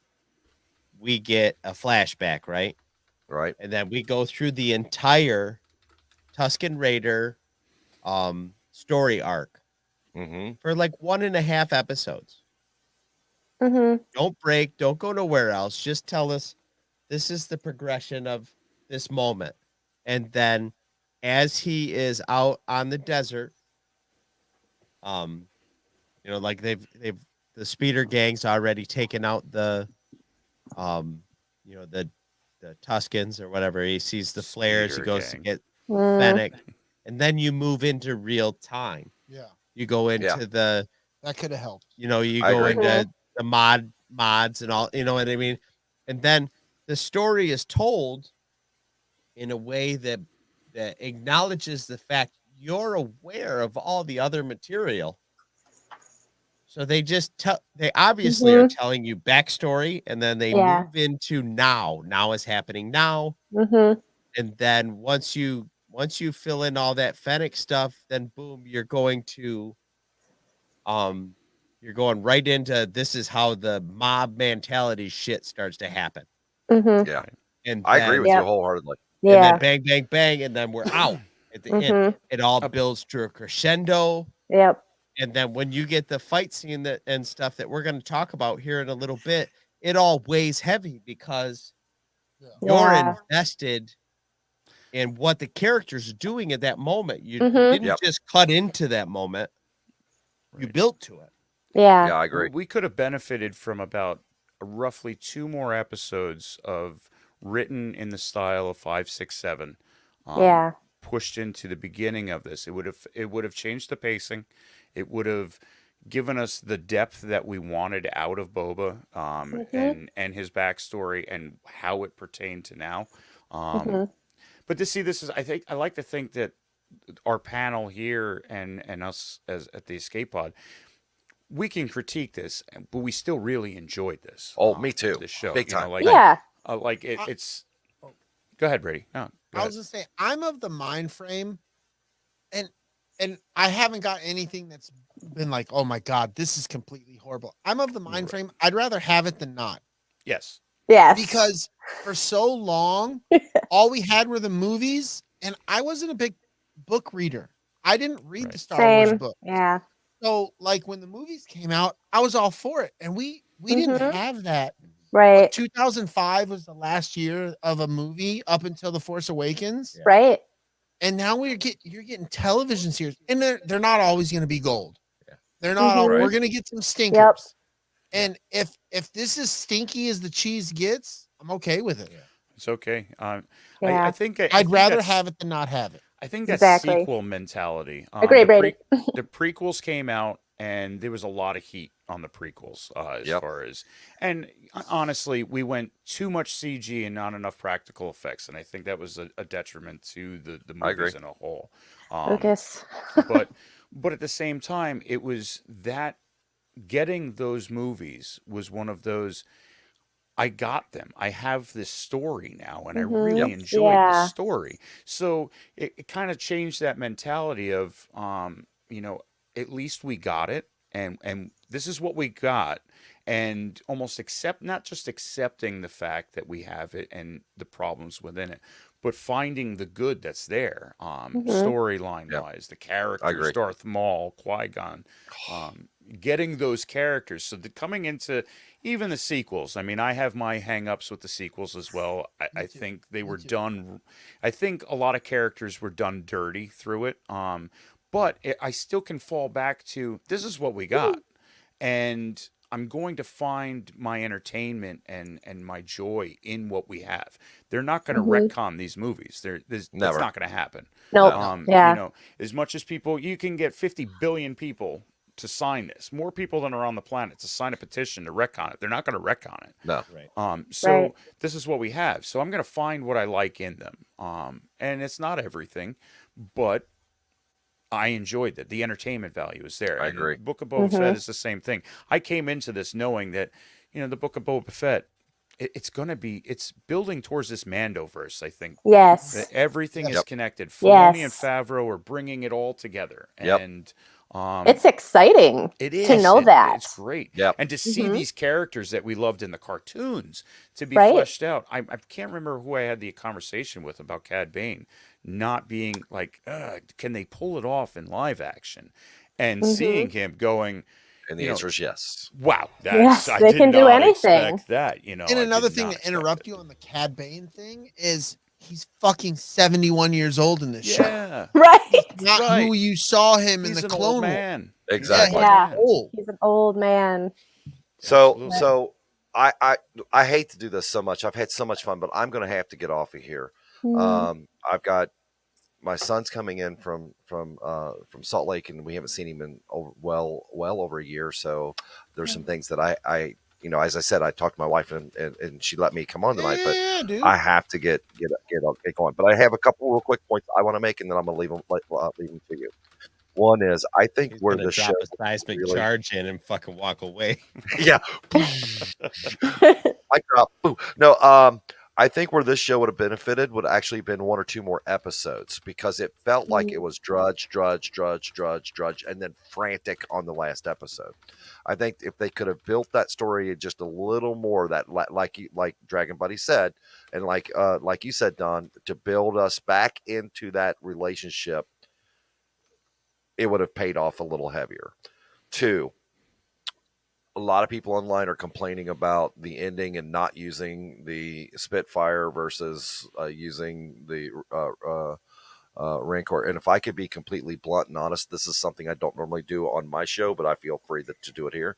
C: We get a flashback, right?
G: Right.
C: And then we go through the entire Tusken Raider story arc
G: Mm-hmm.
C: for like 1.5 episodes.
F: Mhm.
C: Don't break. Don't go nowhere else. Just tell us this is the progression of this moment. And then as he is out on the desert, like they've the speeder gang's already taken out the the Tuskens or whatever. He sees the flares, he
D: Speeder
C: goes to
D: gang.
C: get
F: Mm.
C: Fennec, and then you move into real time.
B: Yeah,
C: You go into
G: Yeah.
C: the
B: that could have helped.
C: you
G: I
C: go
G: agree.
C: into the mods and all, you know what I mean? And then the story is told in a way that acknowledges the fact you're aware of all the other material. So they they obviously are telling you backstory, and then they
F: Yeah.
C: move into now. Now is happening now.
F: Mhm.
C: And then once you fill in all that Fennec stuff, then boom, you're going right into this is how the mob mentality shit starts to happen.
F: Mhm.
G: Yeah.
C: And
G: I agree
C: then,
G: with you
F: Yep.
G: wholeheartedly.
C: and then
F: Yeah.
C: bang, bang, bang, and then we're out at the end.
F: Mhm.
C: It all
D: Uh,
C: builds to a crescendo.
F: Yep.
C: And then when you get the fight scene and stuff that we're going to talk about here in a little bit, it all weighs heavy because you're
F: Yeah.
C: invested in what the characters are doing at that moment. You
F: Mhm.
C: didn't
G: Yep.
C: just cut into that moment. You
D: Right.
C: built to it.
F: Yeah.
G: Yeah, I agree.
D: We could have benefited from about roughly 2 more episodes of written in the style of 5, 6, 7,
F: Yeah.
D: pushed into the beginning of this. It would have changed the pacing. It would have given us the depth that we wanted out of Boba, and his backstory and how it pertained to now.
F: Mhm.
D: But to see this is, I like to think that our panel here and us as at the Escape Pod, we can critique this, but we still really enjoyed this.
G: Oh, me too.
D: This show,
G: Big time.
F: Yeah.
D: It's. Go ahead, Brady. No, go
B: I
D: ahead.
B: was gonna say I'm of the mind frame, and I haven't got anything that's been like, oh my god, this is completely horrible. I'm of the mind
D: Right.
B: frame. I'd rather have it than not,
D: Yes.
F: Yes.
B: because for so long, all we had were the movies, and I wasn't a big book reader. I didn't read the
D: Right.
B: Star Wars
F: Same.
B: books.
F: Yeah.
B: So like when the movies came out, I was all for it, and we didn't
F: Mhm.
B: have that.
F: Right.
B: 2005 was the last year of a movie up until The Force Awakens.
F: Right.
B: And now you're getting television series, and they're not always going to be gold.
C: Yeah.
B: They're not.
F: Mhm.
B: We're going to get some stinkers.
F: Yep.
B: And if this is stinky as the cheese gets, I'm okay with it.
D: It's okay. I
F: Yeah.
D: think
B: I'd rather have it than not have it.
D: I think that's
F: Exactly.
D: sequel mentality.
F: Agree, Brady.
D: The prequels came out, and there was a lot of heat on the prequels as
G: Yep.
D: far as, and honestly, we went too much CG and not enough practical effects, and I think that was a detriment to the
G: I agree.
D: movies in a whole.
F: Lucas.
D: But at the same time, it was that getting those movies was one of those. I got them. I have this story now, and I
F: Mhm.
D: really
G: Yep.
D: enjoyed the
F: Yeah.
D: story. So it kind of changed that mentality of, at least we got it, and this is what we got, and almost not just accepting the fact that we have it and the problems within it, but finding the good that's there, storyline
G: Yep.
D: wise, the
G: I
D: characters,
G: agree.
D: Darth Maul, Qui-Gon, getting those characters. So coming into even the sequels, I mean, I have my hang-ups with the sequels as well. I
B: too.
D: think they
B: Me
D: were
B: too.
D: done. I think a lot of characters were done dirty through it. But I still can fall back to this is what we got, and I'm going to find my entertainment and my joy in what we have. They're not going to
F: Mhm.
D: retcon these movies. That's
G: Never.
D: not going to happen.
F: Nope.
G: No.
F: Yeah.
D: As much as people, you can get 50 billion people to sign this, more people than are on the planet to sign a petition to retcon it. They're not going to retcon it.
G: No.
C: Right.
D: So
F: Right.
D: this is what we have. So I'm going to find what I like in them. And it's not everything, but I enjoyed that. The entertainment value is there.
G: I
D: And
G: agree.
D: Book of Boba Fett is the same thing. I came into this knowing that, the Book of Boba Fett, it's building towards this Mandoverse, I think.
F: Yes.
D: Everything is
G: Yep.
D: connected. Filoni and
F: Yes.
D: Favreau are bringing it all together.
G: Yep.
D: And
F: It's exciting
D: it is
F: to know that.
D: It's great.
G: Yep.
D: And to see these characters that we loved in the cartoons to be
F: Right.
D: fleshed out. I can't remember who I had the conversation with about Cad Bane not being like, can they pull it off in live action? And seeing him going,
G: And the answer is yes.
D: wow,
F: Yes,
D: I
F: they
D: did
F: can do
D: not
F: anything.
D: expect that.
B: And
D: I
B: another
D: did
B: thing
D: not
B: to
D: expect
B: interrupt
D: it.
B: you on the Cad Bane thing is he's fucking 71 years old in this show.
D: Yeah,
F: Right.
B: Not
D: Right.
B: who you saw him in
D: he's
B: the
D: an
B: Clone
D: old
B: Wars.
D: man.
G: Exactly.
F: Yeah.
B: Old.
F: He's an old man.
D: Absolutely.
G: So I hate to do this so much. I've had so much fun, but I'm going to have to get off of here. I've got my son's coming in from Salt Lake, and we haven't seen him in well over a year. So there's some things that I as I said, I talked to my wife and she let me come on tonight,
B: Yeah, dude.
G: but I have to get going. But I have a couple real quick points I want to make, and then I'm going to leave them to you. One is I think
C: He's
G: where
C: gonna
G: the show
C: drop a seismic
G: really-
C: charge in and fucking walk away.
G: yeah. I drop. Boo. No, I think where this show would have benefited would have actually been one or two more episodes because it felt like it was drudge, and then frantic on the last episode. I think if they could have built that story just a little more, that like Dragon Buddy said, and like you said, Don, to build us back into that relationship, it would have paid off a little heavier. Two, a lot of people online are complaining about the ending and not using the Spitfire versus using the Rancor. And if I could be completely blunt and honest, this is something I don't normally do on my show, but I feel free to do it here.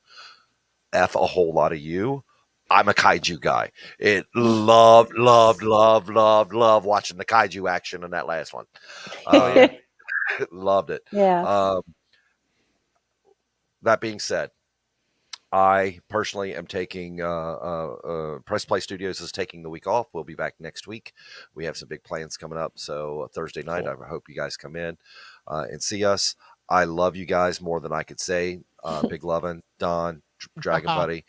G: F a whole lot of you. I'm a kaiju guy. It loved watching the kaiju action in that last one. Loved it.
F: Yeah.
G: That being said, I personally am taking Press Play Studios is taking the week off. We'll be back next week. We have some big plans coming up. So Thursday night,
D: Cool.
G: I hope you guys come in and see us. I love you guys more than I could say. Big Lovin, Don, Dragon Buddy.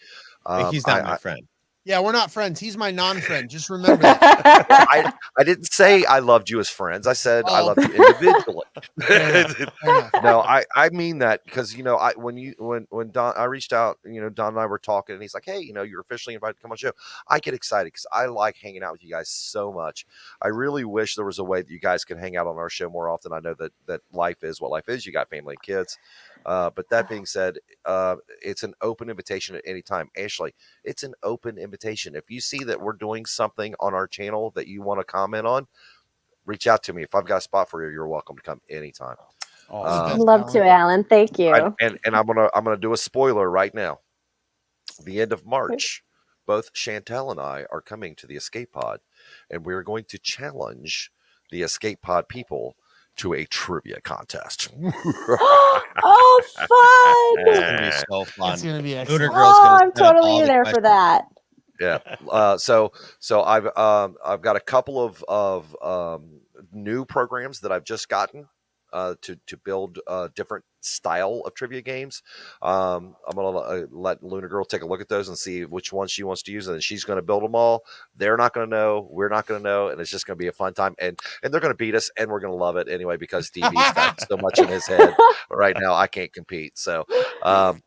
C: He's not my friend.
B: Yeah, we're not friends. He's my non-friend. Just remember that.
G: I didn't say I loved you as friends. I said I
B: Oh.
G: loved you individually.
B: Fair enough. Fair enough.
G: No, I mean that because when Don I reached out, Don and I were talking, and he's like, "Hey, you're officially invited to come on the show." I get excited because I like hanging out with you guys so much. I really wish there was a way that you guys could hang out on our show more often. I know that life is what life is. You got family and kids, but that being said, it's an open invitation at any time. Ashely, it's an open invitation. If you see that we're doing something on our channel that you want to comment on, reach out to me. If I've got a spot for you, you're welcome to come anytime.
D: Awesome.
F: Love to, Alan. Thank you.
G: And I'm gonna do a spoiler right now. The end of March, both Chantel and I are coming to the Escape Pod, and we're going to challenge the Escape Pod people to a trivia contest.
F: Oh, fun!
C: It's gonna be so fun.
B: It's gonna be
C: Lunar
B: excellent.
C: Girl's
F: Oh,
C: gonna
F: I'm
C: set up all
F: totally
C: the
F: there for
C: questions.
F: that.
G: Yeah. So I've got a couple of new programs that I've just gotten to build different style of trivia games. I'm gonna let Lunar Girl take a look at those and see which one she wants to use, and then she's gonna build them all. They're not gonna know, we're not gonna know, and it's just gonna be a fun time. And they're gonna beat us, and we're gonna love it anyway because DB's got so much in his head right now. I can't compete. So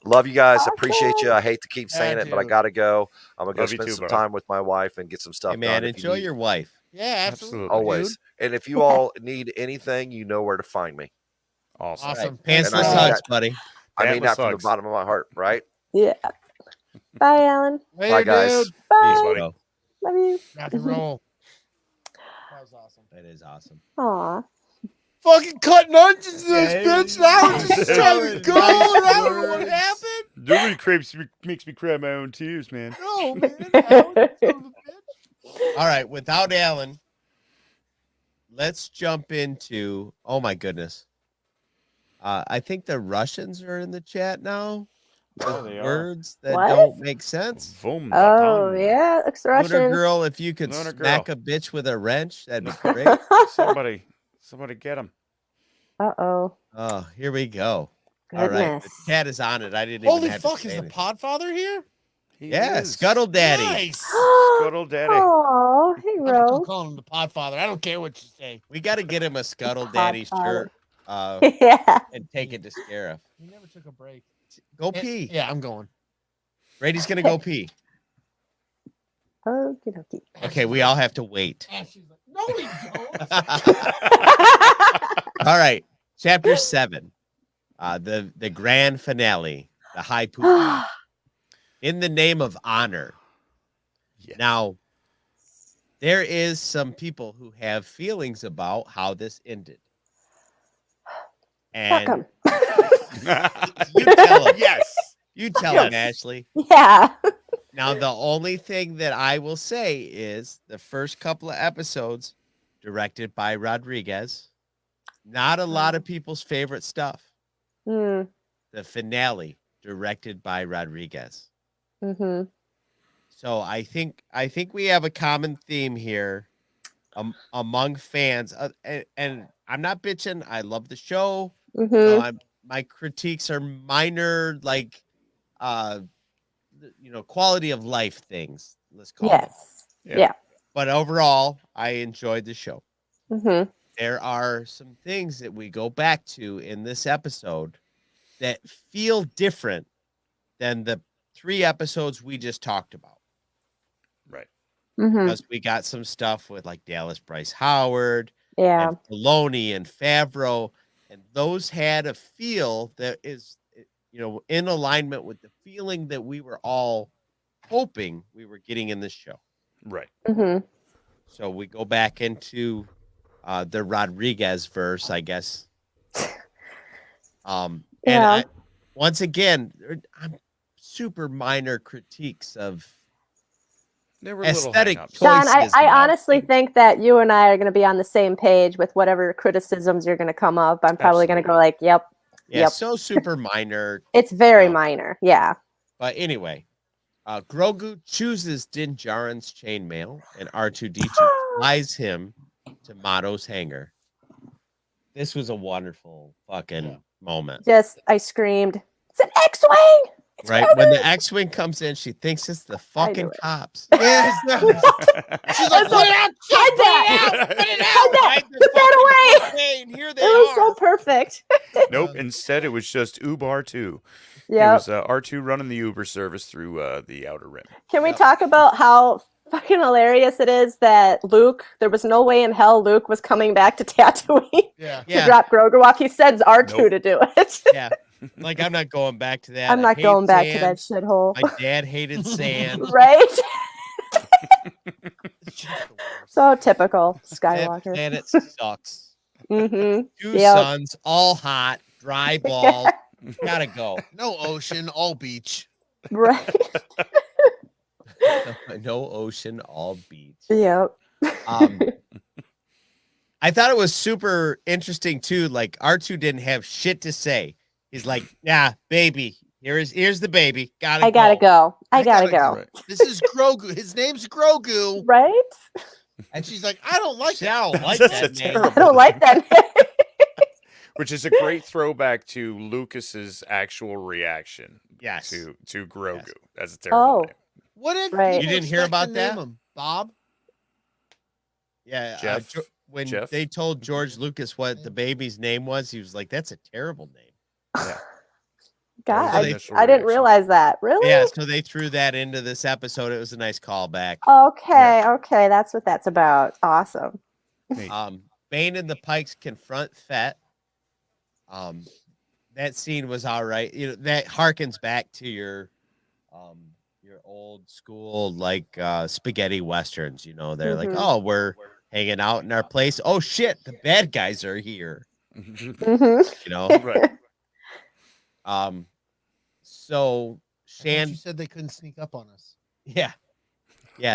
G: love you guys, appreciate you. I hate to keep saying it, but I gotta go. I'm gonna go
D: Love you
G: spend
D: too,
G: some
D: bro.
G: time with my wife and get some stuff
C: Hey man,
G: done. If you
C: enjoy
G: need-
C: your wife.
B: Yeah, absolutely.
D: Absolutely.
G: always.
B: dude.
G: And if you all need anything, you know where to find me.
D: Awesome.
B: Awesome.
C: Pantsless
G: And I mean
C: hugs,
G: that-
C: buddy.
G: I mean that from the
D: Pantsless
G: bottom of my heart, right?
F: Yeah. Bye, Alan.
B: Later,
G: Bye, guys.
B: dude.
F: Bye.
D: Peace, buddy.
C: Bro,
F: Love you.
B: Rock and roll. That was awesome.
C: that is awesome.
F: Aw.
B: Fucking cutting onions in this
C: Yeah,
B: bitch. Now we're just
D: yeah.
B: trying to go. I don't know what happened.
D: Nobody makes me cry my own tears, man.
B: No, man. Alan, son of a bitch.
C: All right, without Alan, let's jump into. Oh my goodness. I think the Russians are in the chat now.
D: Oh,
C: with
D: they are.
C: words that
F: What?
C: don't make sense.
D: Boom.
F: Oh, yeah. Looks
C: Lunar
F: Russian.
C: Girl, if you could
D: Lunar
C: smack
D: Girl.
C: a bitch with a wrench, that'd be great.
D: Somebody get him.
F: Uh-oh.
C: Oh, here we go. All right, the
F: Goodness.
C: cat is on it. I didn't
B: Holy
C: even have
B: fuck,
C: to
B: is
C: say
B: the
C: anything.
B: Podfather here?
D: He
C: Yeah,
D: is.
C: Scuttle Daddy.
B: Nice.
D: Scuttle Daddy.
F: Oh, hey,
B: I'm
F: Ro.
B: calling him the Podfather. I don't care what you say.
C: We got to get him a Scuttle Daddy
F: Podfather.
C: shirt
F: Yeah.
C: and take it to Scarif.
B: He never took a break.
C: Go pee.
B: Yeah, I'm going.
C: Brady's going to go pee.
F: Okie dokie.
C: Okay, we all have to wait.
B: Ashley's like, no, we don't.
C: All right, chapter 7, the grand finale, the high poop. In the name of honor.
D: Yes.
C: Now, there is some people who have feelings about how this ended.
F: Fuck
C: And
F: 'em.
C: you tell him.
D: Yes.
C: You tell him, Ashley.
F: Yeah.
C: Now, the only thing that I will say is the first couple of episodes directed by Rodriguez. Not a lot of people's favorite stuff.
F: Mm,
C: The finale directed by Rodriguez.
F: mm-hmm.
C: So I think we have a common theme here among fans. And I'm not bitching. I love the show.
F: Mm-hmm.
C: So my critiques are minor, like quality of life things. Let's call it.
F: Yes. Yeah.
C: But overall, I enjoyed the show.
F: Mm-hmm.
C: There are some things that we go back to in this episode that feel different than the 3 episodes we just talked about.
D: Right.
F: Mm-hmm.
C: Because we got some stuff with like Dallas Bryce Howard
F: Yeah.
C: and Filoni and Favreau, and those had a feel that is, in alignment with the feeling that we were all hoping we were getting in this show.
D: Right.
F: Mm-hmm.
C: So we go back into the Rodriguez verse, I guess. And
F: Yeah.
C: once again, I'm super minor critiques of
D: There were
C: aesthetic
D: little hang-ups.
F: John,
C: choices.
F: I honestly think that you and I are going to be on the same page with whatever criticisms you're going to come up. I'm probably going to go like, yep.
C: Yeah,
F: Yep.
C: so super minor.
F: It's very
C: No.
F: minor. Yeah.
C: But anyway, Grogu chooses Din Djarin's chainmail, and R2-D2 flies him to Mato's hangar. This was a wonderful fucking moment.
F: I screamed, it's an X-Wing. It's
C: Right?
F: coming!
C: When the X-Wing comes in, she thinks it's the fucking
F: it.
C: cops.
B: Yes. She's like, put it out.
F: Hide that!
B: Put it
F: Hide that!
C: Hide the
F: Put that
C: fucking
F: away!
C: plane. Here they
F: It was so
C: are.
F: perfect.
D: Nope. Instead, it was just Uber 2. It
F: Yeah.
D: was R2 running the Uber service through the Outer Rim.
F: Can we
C: Yep.
F: talk about how fucking hilarious it is that Luke, there was no way in hell Luke was coming back to Tatooine
B: Yeah.
F: to
C: Yeah,
F: drop Grogu off. He sends R2
D: Nope.
F: to do it.
C: yeah. Like, I'm not going back to that.
F: I'm
C: I
F: not
C: hate
F: going back to that
C: sand.
F: shithole.
C: My dad hated sand.
F: Right?
B: It's just the worst.
F: So typical
C: That
F: Skywalker.
C: planet sucks.
F: Mm-hmm.
C: 2
F: Yep.
C: suns, all hot, dry balls. Gotta go.
B: No ocean, all beach.
F: Right.
C: No ocean, all beach.
F: Yep.
C: I thought it was super interesting too. Like R2 didn't have shit to say. He's like, "Yeah, baby, here's the baby.
F: I gotta go. I gotta go.
D: Right.
B: This is Grogu. His name's Grogu.
F: Right?
B: And she's like, I don't like
C: I
B: that.
C: don't like
D: That's
C: that
D: a
C: name.
D: terrible
F: I don't like that.
D: Which is a great throwback to Lucas's actual reaction
C: Yes.
D: to Grogu.
C: Yes.
D: That's a terrible
F: Oh.
D: name.
B: What did
F: Right.
B: people
C: You didn't hear
B: expect
C: about
B: to
C: that?
B: name him? Bob?
C: Yeah,
D: Jeff?
C: when
D: Jeff?
C: they told George Lucas what the baby's name was, he was like, "That's a terrible name."
D: Yeah.
F: God,
C: That was
F: I,
C: the
D: initial
F: I didn't
D: reaction.
F: realize that. Really?
C: Yeah, so they threw that into this episode. It was a nice callback.
F: Okay, okay. That's what that's about. Awesome.
C: Bane and the Pikes confront Fett. That scene was all right. That harkens back to your old school like spaghetti westerns. They're like,
F: Mhm.
C: "Oh, we're hanging out in our place. Oh shit, the bad guys are here."
F: Mm-hmm.
D: Right.
C: So
B: I thought you
C: Shan,
B: said they couldn't sneak up on us.
C: yeah,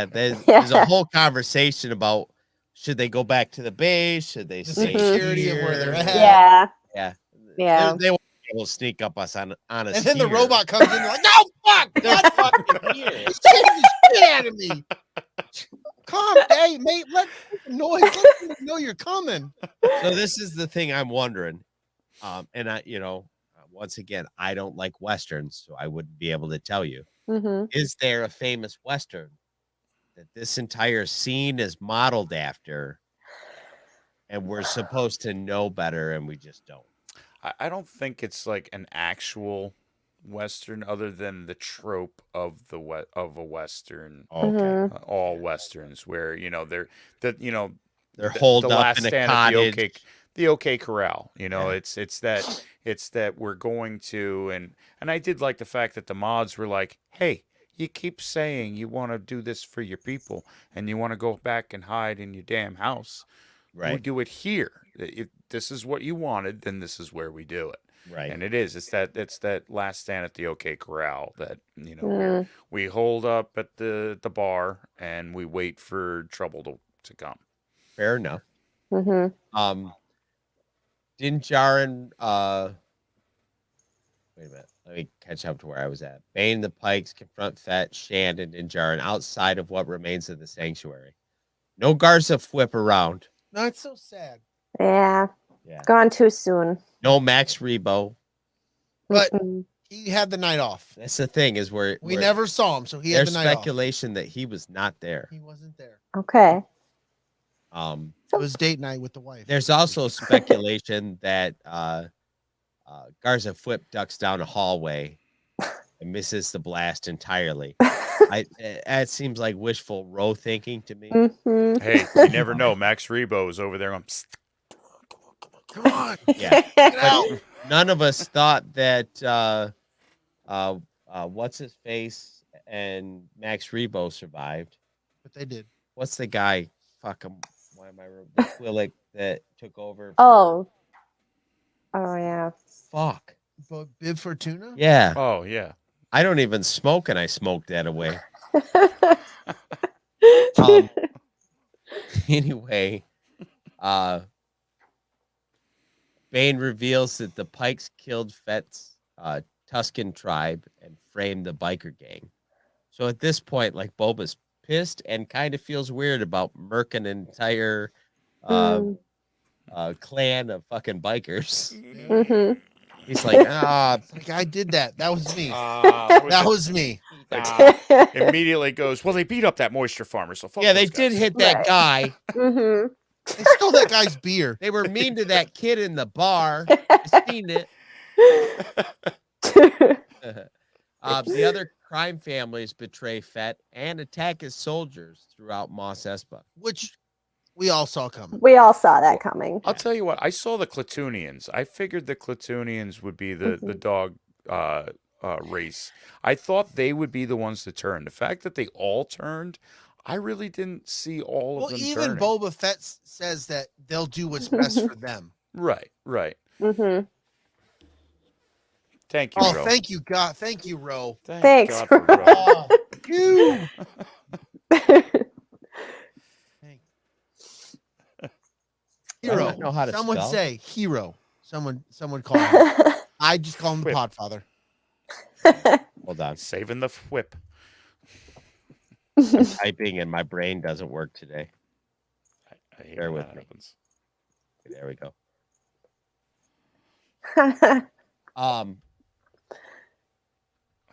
C: there's
F: Yeah.
C: a whole conversation about should they go back to the base? Should they
B: The
C: stay
B: security of where
C: here?
B: they're at.
F: Yeah.
C: Yeah,
F: Yeah.
C: They won't be able to sneak up us on a.
B: And then the
C: steer.
B: robot comes in like, no, fuck!
C: They're
B: Not
C: fucking here.
B: Shit the shit out of me. Calm, hey, mate. Let the noise. Let them know you're coming.
C: So this is the thing I'm wondering: And I, once again, I don't like Westerns, so I wouldn't be able to tell you.
F: Mm-hmm.
C: Is there a famous Western that this entire scene is modeled after and we're supposed to know better and we just don't?
D: I don't think it's like an actual Western other than the trope of of a Western.
F: Mm-hmm.
D: All Westerns where, they're the
C: They're holed
D: the
C: up
D: last
C: in a
D: stand at
C: cottage.
D: the OK Corral.
C: Yeah.
D: It's that we're going to and I did like the fact that the mods were like, hey, you keep saying you want to do this for your people and you want to go back and hide in your damn house. We
C: Right.
D: do it here. If this is what you wanted, then this is where we do it.
C: Right.
D: And it's that last stand at the OK Corral that
F: Mm.
D: we hold up at the bar and we wait for trouble to come.
C: Fair enough.
F: Mm-hmm.
C: Din Djarin, wait a minute. Let me catch up to where I was at. Bane and the Pikes confront Fett, Shand, and Din Djarin outside of what remains of the sanctuary. No Garza whip around.
B: No, it's so sad.
F: Yeah.
C: Yeah.
F: Gone too soon.
C: No Max Rebo.
B: But
F: Mm-mm.
B: he had the night off.
C: That's the thing is where
B: We never saw him, so he had
C: there's
B: the night
C: speculation that he was not there.
B: off. He wasn't there.
F: Okay.
B: It was date night with the wife.
C: There's also speculation that Garza Whip ducks down a hallway and misses the blast entirely. It seems like wishful row thinking to me.
F: Mm-hmm.
D: Hey, you never know. Max Rebo is over there on.
B: Come on.
C: Yeah.
B: Get out.
C: None of us thought that what's his face and Max Rebo survived.
B: But they did.
C: What's the guy? Fuck him. Why am I the Quillick that took over?
F: Oh yeah.
C: Fuck.
B: But Bib Fortuna?
C: Yeah.
D: Oh yeah.
C: I don't even smoke, and I smoked that away. Anyway, Bane reveals that the Pikes killed Fett's Tuscan tribe and framed the biker gang. So at this point, like, Boba's pissed and kind of feels weird about murking an entire clan of fucking bikers.
F: Mm-hmm.
C: He's like,
B: Like, I did that. That was me.
D: That
B: That was me.
D: immediately goes, well, they beat up that moisture farmer, so fuck
C: yeah, they
D: those
C: did
D: guys."
C: hit that
F: Right.
C: guy.
F: Mm-hmm.
B: They stole that guy's beer.
C: They were mean to that kid in the bar. I've seen it. The other crime families betray Fett and attack his soldiers throughout Mos Espa.
B: Which we all saw coming.
F: We all saw that coming.
D: I'll tell you what, I saw the Clatoonians. I figured the Clatoonians would be the dog race. I thought they would be the ones to turn. The fact that they all turned, I really didn't see all
B: Well,
D: of them
B: even
D: turning.
B: Boba Fett says that they'll do what's best for them.
D: Right.
F: Mm-hmm.
D: Thank you,
B: Oh,
D: Ro.
B: thank you, God. Thank you, Ro.
F: Thanks,
D: God for Ro.
B: Oh, you. Hero.
C: I don't know how to
B: Someone
C: spell.
B: say hero. Someone call him. I just call him the
D: Whip.
B: Podfather.
C: Hold on.
D: Saving the whip.
C: I'm typing and my brain doesn't work today.
D: I hate
C: Bear
D: when
C: with
D: that
C: me.
D: happens.
C: There we go.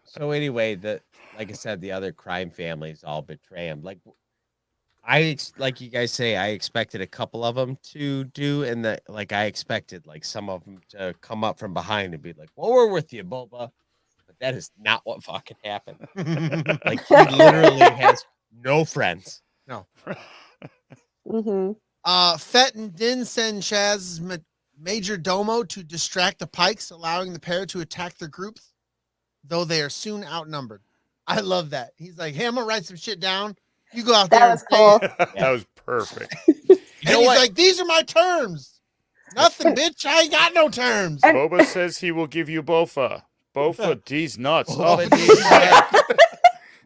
C: So anyway, like I said, the other crime families all betray him. Like like you guys say, I expected a couple of them to do, and I expected like some of them to come up from behind and be like, "Well, we're with you, Boba," but that is not what fucking happened. Like, he literally has no friends.
F: Mm-hmm.
B: Fett and Din send Shaz's major domo to distract the Pikes, allowing the pair to attack their groups, though they are soon outnumbered. I love that. He's like, "Hey, I'm gonna write some shit down. You go out there."
F: That was
B: and say
F: cool.
B: it."
D: That was perfect.
B: And
C: know
B: he's
C: what?
B: like, "These are my terms." Nothing, bitch. I ain't got no terms.
D: Boba says he will give you Bofa. Bofa D's nuts.
C: Boba
D: Oh,
C: D's nuts.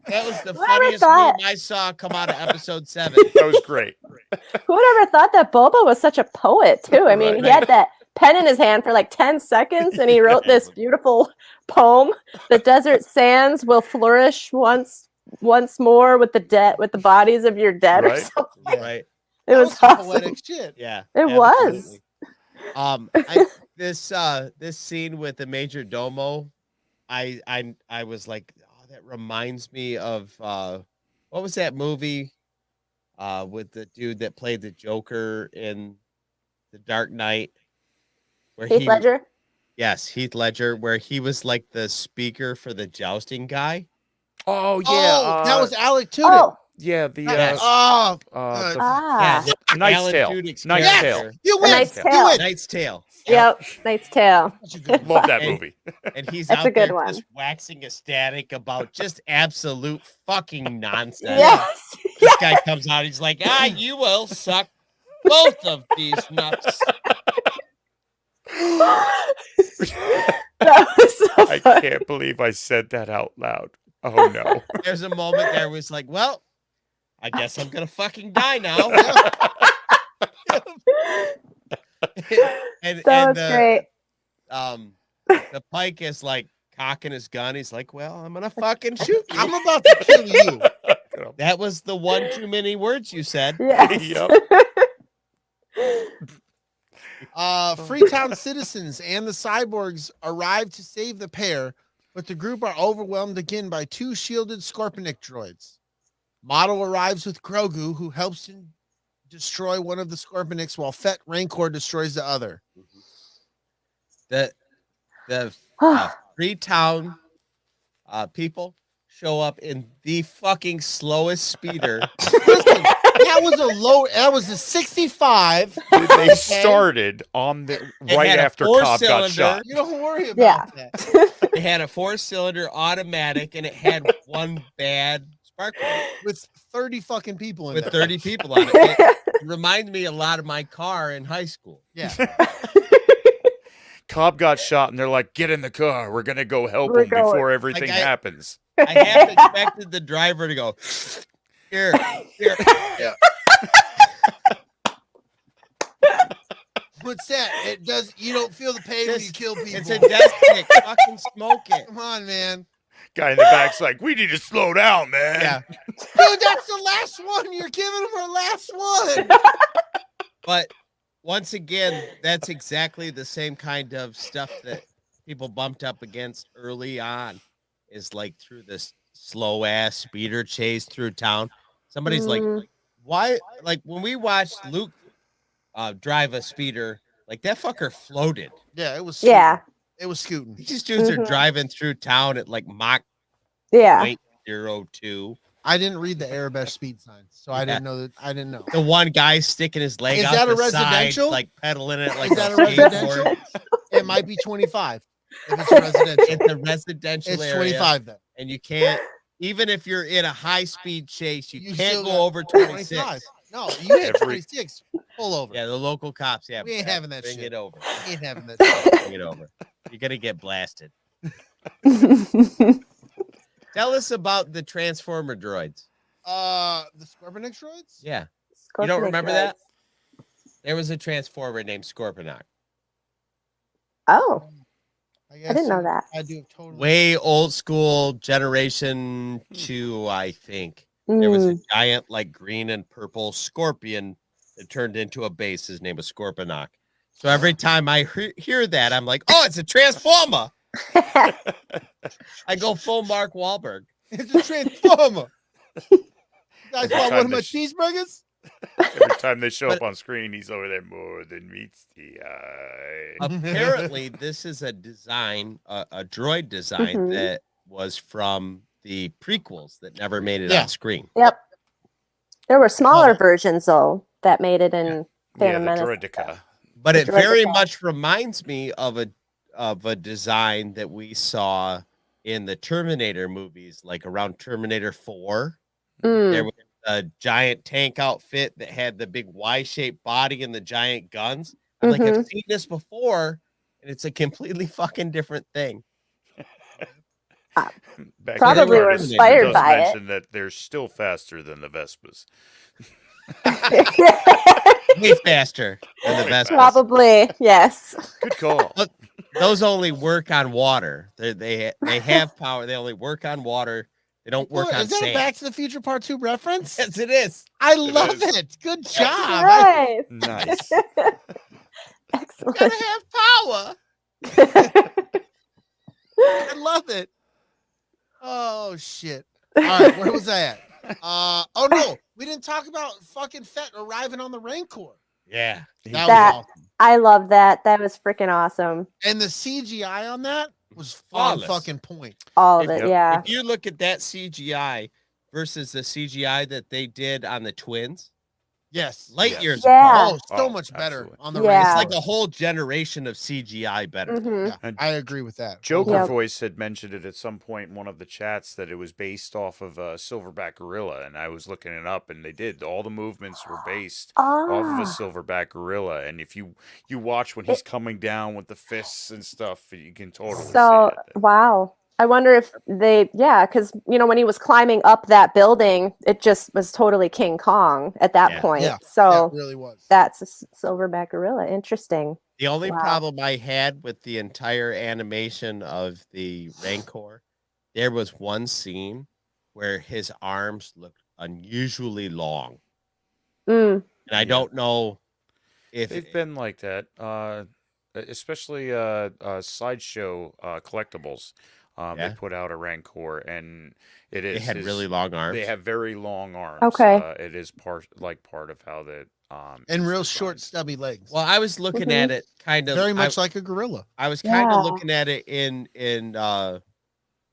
C: That was the
F: Whoever
C: funniest
F: thought-
C: meme I saw come out of episode 7.
D: that was great.
F: Who would ever thought that Boba was such a poet too? I mean,
D: Right.
F: he had that pen in his hand for like 10 seconds and he wrote this beautiful poem. The desert sands will flourish once more with the bodies of your dead or
D: Right.
F: something.
C: Right?
F: It was
B: some
F: awesome.
B: poetic shit.
C: Yeah.
F: It was.
C: absolutely. this scene with the Major Domo, I was like, oh, that reminds me of what was that movie with the dude that played the Joker in The Dark Knight, where
F: Heath Ledger.
C: Yes, Heath Ledger, where he was like the speaker for the jousting guy.
D: Oh yeah,
B: Oh, that was Alec Tudyk.
F: Oh,
D: yeah. The
C: Yes.
B: Oh,
D: the
F: ah,
D: Knight's
C: Alan
D: Tale.
C: Tudyk's
D: Knight's
C: character.
D: Tale.
B: you
F: A
B: win.
F: Knight's
B: You
F: Tale.
B: win.
C: Knight's Tale.
F: yep, Knight's Tale.
B: Such a good
D: Love that
C: And-
D: movie.
C: And he's
F: That's
C: out
F: a good
C: there
F: one.
C: just waxing ecstatic about just absolute fucking nonsense.
F: Yes.
C: This guy comes out, he's like, you will suck both of these nuts.
F: That was so
D: I
F: funny.
D: can't believe I said that out loud. Oh no.
C: There's a moment there was like, well, I guess I'm gonna fucking die now. and
F: That
C: and
F: was great.
C: the pike is like cocking his gun. He's like, well, I'm gonna fucking shoot you.
B: I'm about to kill you.
C: That was the one too many words you said.
F: Yes.
D: Yep.
B: Freetown citizens and the cyborgs arrive to save the pair, but the group are overwhelmed again by two shielded Scorpionic droids. Model arrives with Grogu, who helps him destroy one of the Scorpionics while Fett Rancor destroys the other.
C: The Freetown people show up in the fucking slowest speeder.
B: Listen, that was a 65.
D: They started on the
C: It
D: right
C: had a
D: after Cobb got
C: four-cylinder.
D: shot.
B: You don't worry about
F: Yeah.
B: that.
C: It had a 4-cylinder automatic, and it had one bad spark plug
B: With 30 fucking people in
C: with
B: there.
C: 30 people on it. It reminded me a lot of my car in high school.
B: Yeah.
D: Cobb got shot, and they're like, "Get in the car. We're gonna go help
F: We're
D: him before
F: going."
D: everything
C: Like,
D: happens."
C: I half expected the driver to go, here.
B: What's that? It does. You don't feel the pain when you kill people.
C: It's a death stick. Fucking smoke it.
B: Come on, man.
D: Guy in the back's like, "We need to slow down, man."
C: Yeah.
B: Dude, that's the last one. You're giving him our last one.
C: But once again, that's exactly the same kind of stuff that people bumped up against early on, is like through this slow ass speeder chase through town. Somebody's like, why? Like when we watched Luke drive a speeder, like that fucker floated.
B: Yeah, it was.
F: Yeah.
B: It was scooting.
C: These dudes are
F: Mhm.
C: driving through town at like Mach
F: Yeah.
C: 0.02.
B: I didn't read the Arabesh speed signs, so I
C: Yeah.
B: didn't know that. I didn't know.
C: The one guy sticking his leg
B: Is
C: out
B: that a
C: the
B: residential?
C: side, like pedaling it like
B: Is that a
C: skateboard.
B: residential? It might be 25. If it's residential,
C: It's a residential
B: it's
C: area.
B: 25 then.
C: And you can't, even if you're in a high speed chase, you
B: still
C: can't
B: got
C: go over 26.
B: No, you hit
D: Every-
B: 26. Pull over.
C: Yeah, the local cops. Yeah,
B: We ain't having that
C: bring
B: shit.
C: it over.
B: We ain't having that. Shit.
C: Bring it over. You're gonna get blasted. Tell us about the Transformer droids.
B: The Scorpionic droids?
C: Yeah, you don't remember that? There was a Transformer named Scorponok.
F: Oh,
B: I
F: didn't know that.
B: I do totally.
C: Way old school, generation 2, I think. There was a giant, like green and purple scorpion that turned into a base. His name was Scorponok. So every time I hear that, I'm like, oh, it's a Transformer. I go full Mark Wahlberg.
B: It's a Transformer. You guys
D: Every
B: want
D: time
B: one of my
D: they
B: cheeseburgers?
D: Every time they show
C: But-
D: up on screen, he's over there more than meets the eye.
C: Apparently, this is a design, a droid design
F: Mhm.
C: that was from the prequels that never made it
B: Yeah.
C: on screen.
F: Yep. There were smaller
B: it.
F: versions though that made it in
D: Yeah,
F: Phantom
D: the
F: Menace.
D: Droidica.
C: But it
F: Droid
C: very
F: design.
C: much reminds me of a design that we saw in the Terminator movies, like around Terminator 4.
F: Mm.
C: There was a giant tank outfit that had the big Y-shaped body and the giant guns. I'm like, I've seen this before, and it's a completely fucking different thing.
D: Back
F: Probably
D: then,
C: were
D: artists
F: inspired
D: does
F: by it.
D: mention that they're still faster than the Vespas.
C: Way faster than the
D: Way
C: best.
D: faster.
F: Probably, yes.
D: Good call.
C: Those only work on water. They have power. They only work on water. They don't work on
B: Is that a
C: sand.
B: Back to the Future Part 2 reference?
C: Yes, it is.
B: I love
D: is.
B: it. Good job.
F: Right.
D: Nice.
C: Gotta have power.
B: I love it. Oh shit. All right, where was I at? Oh no, we didn't talk about fucking Fett arriving on the Rancor.
C: Yeah.
B: That
F: That-
B: was awesome.
F: I love that. That was freaking awesome.
B: And the CGI on that was on
C: Flawless.
B: fucking point.
F: All of
C: If-
F: it. Yeah.
C: If you look at that CGI versus the CGI that they did on the twins,
B: Yes.
C: light years
F: Yeah.
C: apart.
B: Oh, so
D: Oh,
B: much better
D: absolutely.
B: on the
F: Yeah.
C: It's
B: Rancor.
C: like a whole generation of CGI better.
F: Mhm.
B: Yeah,
D: And
B: I agree with that.
D: Joker
F: Yep.
D: Voice had mentioned it at some point in one of the chats that it was based off of a silverback gorilla, and I was looking it up, and they did. All the movements were based off of a
F: Ah.
D: silverback gorilla, and if you watch when he's coming down with the fists and stuff, you can totally
F: So
D: see it.
F: wow. I wonder if because when he was climbing up that building, it just was totally King Kong at that
C: Yeah.
F: point.
B: Yeah, yeah,
F: So
B: it really was.
F: that's a silverback gorilla. Interesting.
C: The only
F: Wow.
C: problem I had with the entire animation of the Rancor, there was one scene where his arms looked unusually long.
F: Mm.
C: And I don't know if
D: They've been like that, especially Sideshow collectibles.
C: Yeah.
D: They put out a Rancor, and it
C: they
D: is
C: had really long arms.
D: They have very long arms.
F: Okay.
D: It is part of how that.
B: And
D: is
B: real
D: designed.
B: short, stubby legs.
C: Well, I was looking
F: Mhm.
C: at it kind of
B: Very much like a gorilla.
C: I was kind of
F: Yeah.
C: looking at it in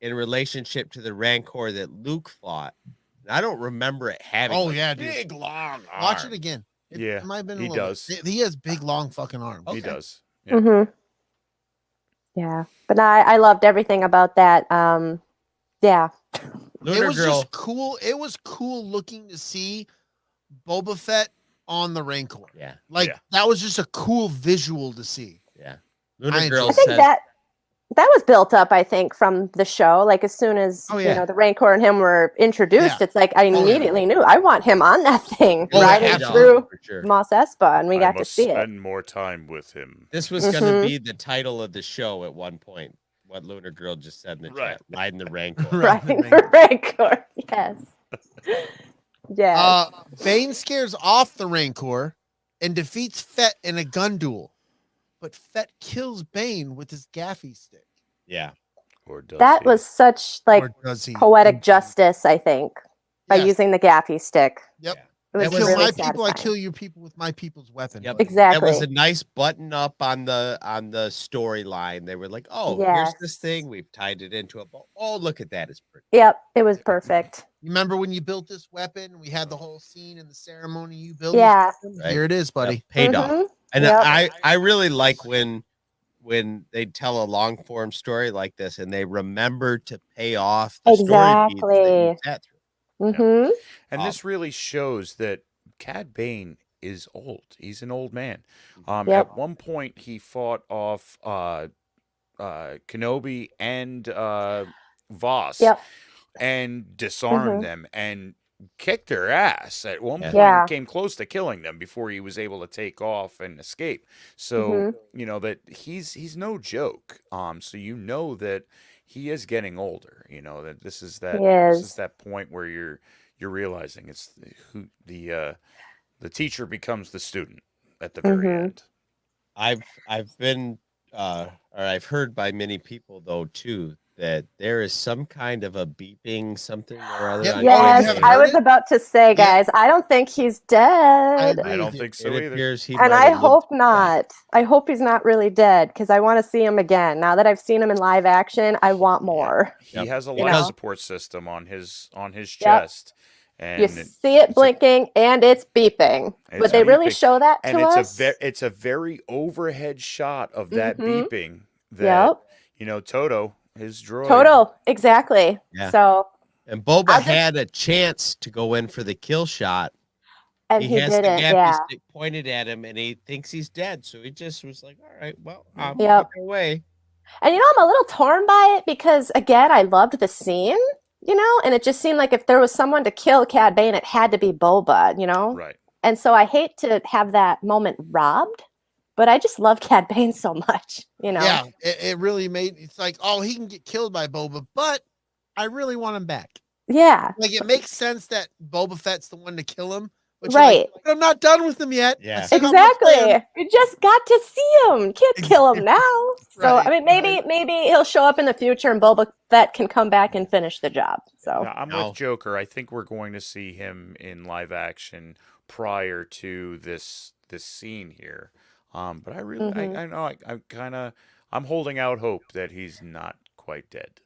C: relationship to the Rancor that Luke fought. And I don't remember it having
B: Oh,
C: like,
B: yeah, dude.
C: big long arms.
B: Watch it again.
D: Yeah,
B: it might have been a
D: he
B: little
D: does.
B: bit. He has big, long fucking arms.
D: He
C: Okay.
D: does. Yeah.
F: Mm-hmm. Yeah. But I loved everything about that. Yeah.
C: Lunar
B: It was
C: Girl.
B: just cool. It was cool looking to see Boba Fett on the Rancor.
C: Yeah,
B: Like
D: Yeah.
B: that was just a cool visual to see.
C: yeah. Lunar
B: I
C: Girl
F: I think
C: says
F: that was built up, I think, from the show. Like as soon as
B: Oh, yeah.
F: the Rancor and him were introduced,
B: Yeah.
F: it's like I
B: yeah.
F: immediately knew I want him on that thing,
B: Oh,
F: riding
B: absolutely.
F: through
C: for sure.
F: Mos Espa, and we
D: I
F: got to
D: must
F: see it.
D: spend more time with him.
C: This was going to
F: Mhm.
C: be the title of the show at one point. What Lunar Girl just said in the
D: Right.
C: chat, riding the Rancor.
F: Riding the Rancor, yes. Yeah.
B: Bane scares off the Rancor and defeats Fett in a gun duel. But Fett kills Bane with his gaffy stick.
C: Yeah,
D: Or does
F: that
D: he?
F: was such like
B: Or does he?
F: poetic justice, I think, by
B: Yes.
F: using the gaffy stick.
B: Yep.
F: It was
C: That was-
B: Kill
F: really
B: my people, I
F: satisfying.
B: kill your people with my people's weapon.
C: Yep.
B: buddy.
F: Exactly.
C: that was a nice button up on the storyline. They were like, "Oh, here's this
F: Yes.
C: thing. We've tied it into a bow. Oh, look at that! It's pretty."
F: Yep, it was perfect.
B: You remember when you built this weapon? We had the whole scene in the ceremony. You built.
F: Yeah.
B: This weapon?
C: Right.
B: Here it is, buddy.
C: Yep, paid off.
F: Mhm.
C: And
F: Yep.
C: I really like when they tell a long form story like this and they remember to pay off the story beats that you
F: Exactly.
C: sat through.
F: Mhm.
D: And
C: Um,
D: this really shows that Cad Bane is old. He's an old man.
F: Yep.
D: At one point, he fought off Kenobi and Voss
F: Yep.
D: and disarmed
F: Mhm.
D: them and kicked their ass. At one
C: Yeah.
D: point,
F: Yeah.
D: he came close to killing them before he was able to take off and escape. So
F: Mhm.
D: you know that he's no joke. So you know that he is getting older. You know that this is
F: He
D: this
F: is.
D: is that point where you're realizing it's who the teacher becomes the student at the very
F: Mhm.
D: end.
C: I've been or I've heard by many people though too that there is some kind of a beeping something or other.
B: Yep.
C: on
B: Oh, you
F: Yes,
B: haven't
C: Cad.
F: I
B: heard
F: was
B: it?
F: about to say, guys, I don't think he's dead.
B: agree
D: I don't
B: with you.
D: think so
C: It
D: either.
C: appears he
F: And
C: might
F: I
C: have lived
F: hope
C: through that.
F: not. I hope he's not really dead because I want to see him again. Now that I've seen him in live action, I want more.
D: He
C: Yep.
D: has a
F: You
D: life
F: know?
D: support system on his
F: Yep.
D: chest,
F: You
D: and
F: see it
D: it's a-
F: blinking and it's beeping.
D: It's
F: Would they really
D: beeping.
F: show that
D: and
F: to us?
D: it's a very overhead shot of that
F: Mhm.
D: beeping. That
F: Yep.
D: Toto, his droid.
F: Toto, exactly.
C: Yeah.
F: So,
C: And Boba
F: I just-
C: had a chance to go in for the kill shot.
F: and he
C: has
F: didn't.
C: the gaffy
F: Yeah.
C: stick pointed at him and he thinks he's dead. So he just was like, all right, well, I'm
F: Yep.
C: walking away.
F: And I'm a little torn by it because again, I loved the scene, and it just seemed like if there was someone to kill Cad Bane, it had to be Boba,
D: Right.
F: And so I hate to have that moment robbed, but I just love Cad Bane so much,
B: Yeah, it really made it's like, oh, he can get killed by Boba, but I really want him back.
F: Yeah.
B: Like it makes sense that Boba Fett's the one to kill him, But you're like,
F: Right.
B: "But I'm not done with them yet.
C: Yeah.
B: I still got my plan."
F: Exactly. You just got to see him. Can't kill him now. So
B: Right,
F: I mean, maybe he'll show up in the future, and Boba Fett can come back and finish the job. So
D: Yeah, I'm
C: No.
D: with Joker. I think we're going to see him in live action prior to this scene here. But I really,
F: Mhm.
D: I know, I'm holding out hope that he's not quite dead.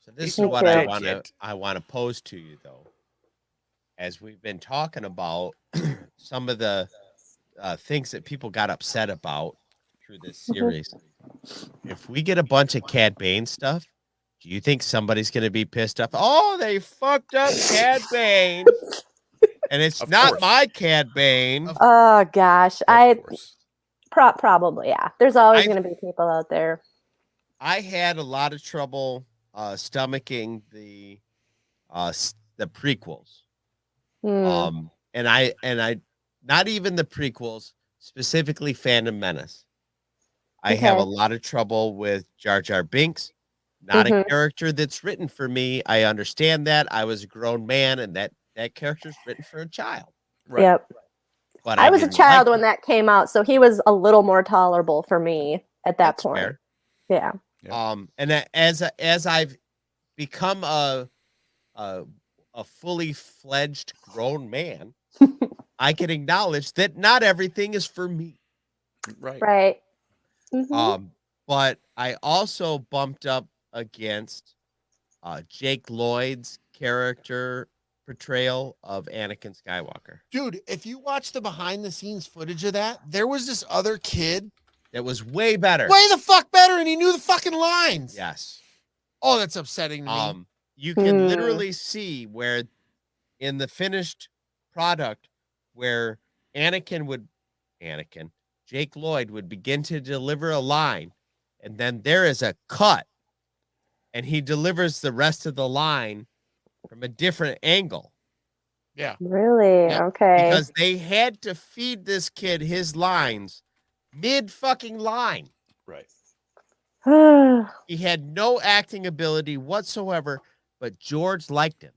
C: So this is
F: Me
C: what
F: too.
C: I want to pose to you though. As we've been talking about some of the things that people got upset about through this series. If we get a bunch of Cad Bane stuff, do you think somebody's going to be pissed off? Oh, they fucked up Cad Bane. And it's
D: Of
C: not
D: course.
C: my Cad Bane.
F: Oh gosh,
D: Of course.
F: probably yeah. There's always
C: I-
F: going to be people out there.
C: I had a lot of trouble stomaching the prequels.
F: Hmm.
C: And I not even the prequels, specifically Phantom Menace. I have a
F: Okay.
C: lot of trouble with Jar Jar Binks. Not a
F: Mhm.
C: character that's written for me. I understand that. I was a grown man, and that character's written for a child.
D: Right.
F: Yep.
C: But
F: I was a
C: didn't
F: child
C: like
F: when
C: it.
F: that came out, so he was a little more tolerable for me at that
C: That's
F: point.
C: fair.
F: Yeah.
D: Yeah.
C: And as I've become a fully fledged grown man, I can acknowledge that not everything is for me.
D: Right.
F: Right. Mhm.
C: But I also bumped up against Jake Lloyd's character portrayal of Anakin Skywalker.
B: Dude, if you watch the behind the scenes footage of that, there was this other kid
C: That was way better.
B: way the fuck better, and he knew the fucking lines.
C: Yes.
B: Oh, that's upsetting to me.
C: You can
F: Hmm.
C: literally see where in the finished product where Jake Lloyd would begin to deliver a line, and then there is a cut, and he delivers the rest of the line from a different angle.
B: Yeah.
F: Really?
C: Yeah,
F: Okay.
C: Because they had to feed this kid his lines mid fucking line.
D: Right.
C: He had no acting ability whatsoever, but George liked him.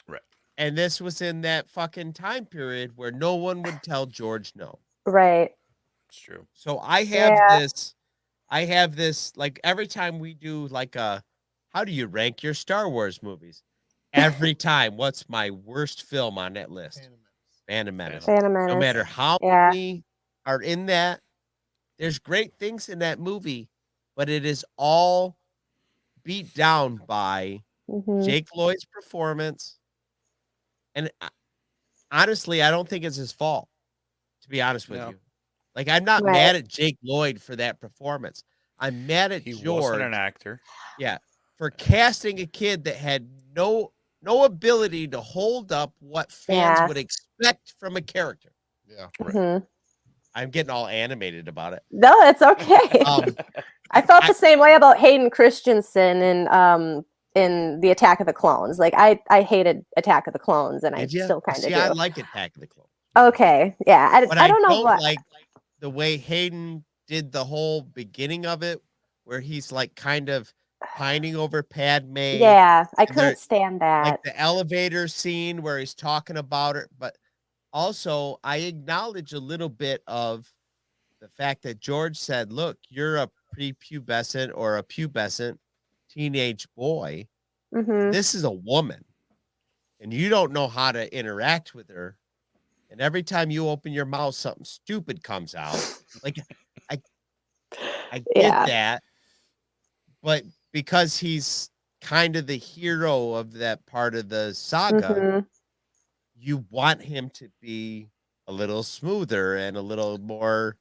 D: Right.
C: And this was in that fucking time period where no one would tell George no.
F: Right.
D: It's true.
C: So I have
F: Yeah.
C: this, like every time we do like how do you rank your Star Wars movies? Every time, what's my worst film on that list? Phantom Menace.
F: Phantom
C: No
F: Menace.
C: matter how
F: Yeah.
C: many are in that, there's great things in that movie, but it is all beat down by
F: Mhm.
C: Jake Lloyd's performance. And honestly, I don't think it's his fault, to be honest with
D: No.
C: you. Like, I'm not
F: Right.
C: mad at Jake Lloyd for that performance. I'm mad at
D: He
C: George
D: wasn't an actor.
C: for casting a kid that had no ability to hold up what fans
F: Yeah.
C: would expect from a character.
B: Yeah.
F: Mhm.
C: I'm getting all animated about it.
F: No, it's okay.
C: Um,
F: I felt the same way about Hayden Christensen in the Attack of the Clones. Like I hated Attack of the Clones, and I
C: did you?
F: still kind of
C: See,
F: do.
C: I like Attack of the Clones.
F: Okay, yeah.
C: But
F: I don't know what.
C: like the way Hayden did the whole beginning of it, where he's like kind of pining over Padme.
F: Yeah, I
C: and
F: couldn't
C: they're-
F: stand that.
C: Like the elevator scene where he's talking about it. But also, I acknowledge a little bit of the fact that George said, look, you're a prepubescent or a pubescent teenage boy.
F: Mhm.
C: This is a woman, and you don't know how to interact with her. And every time you open your mouth, something stupid comes out. Like, I get
F: Yeah.
C: that, but because he's kind of the hero of that part of the saga,
F: Mhm.
C: you want him to be a little smoother and a little more.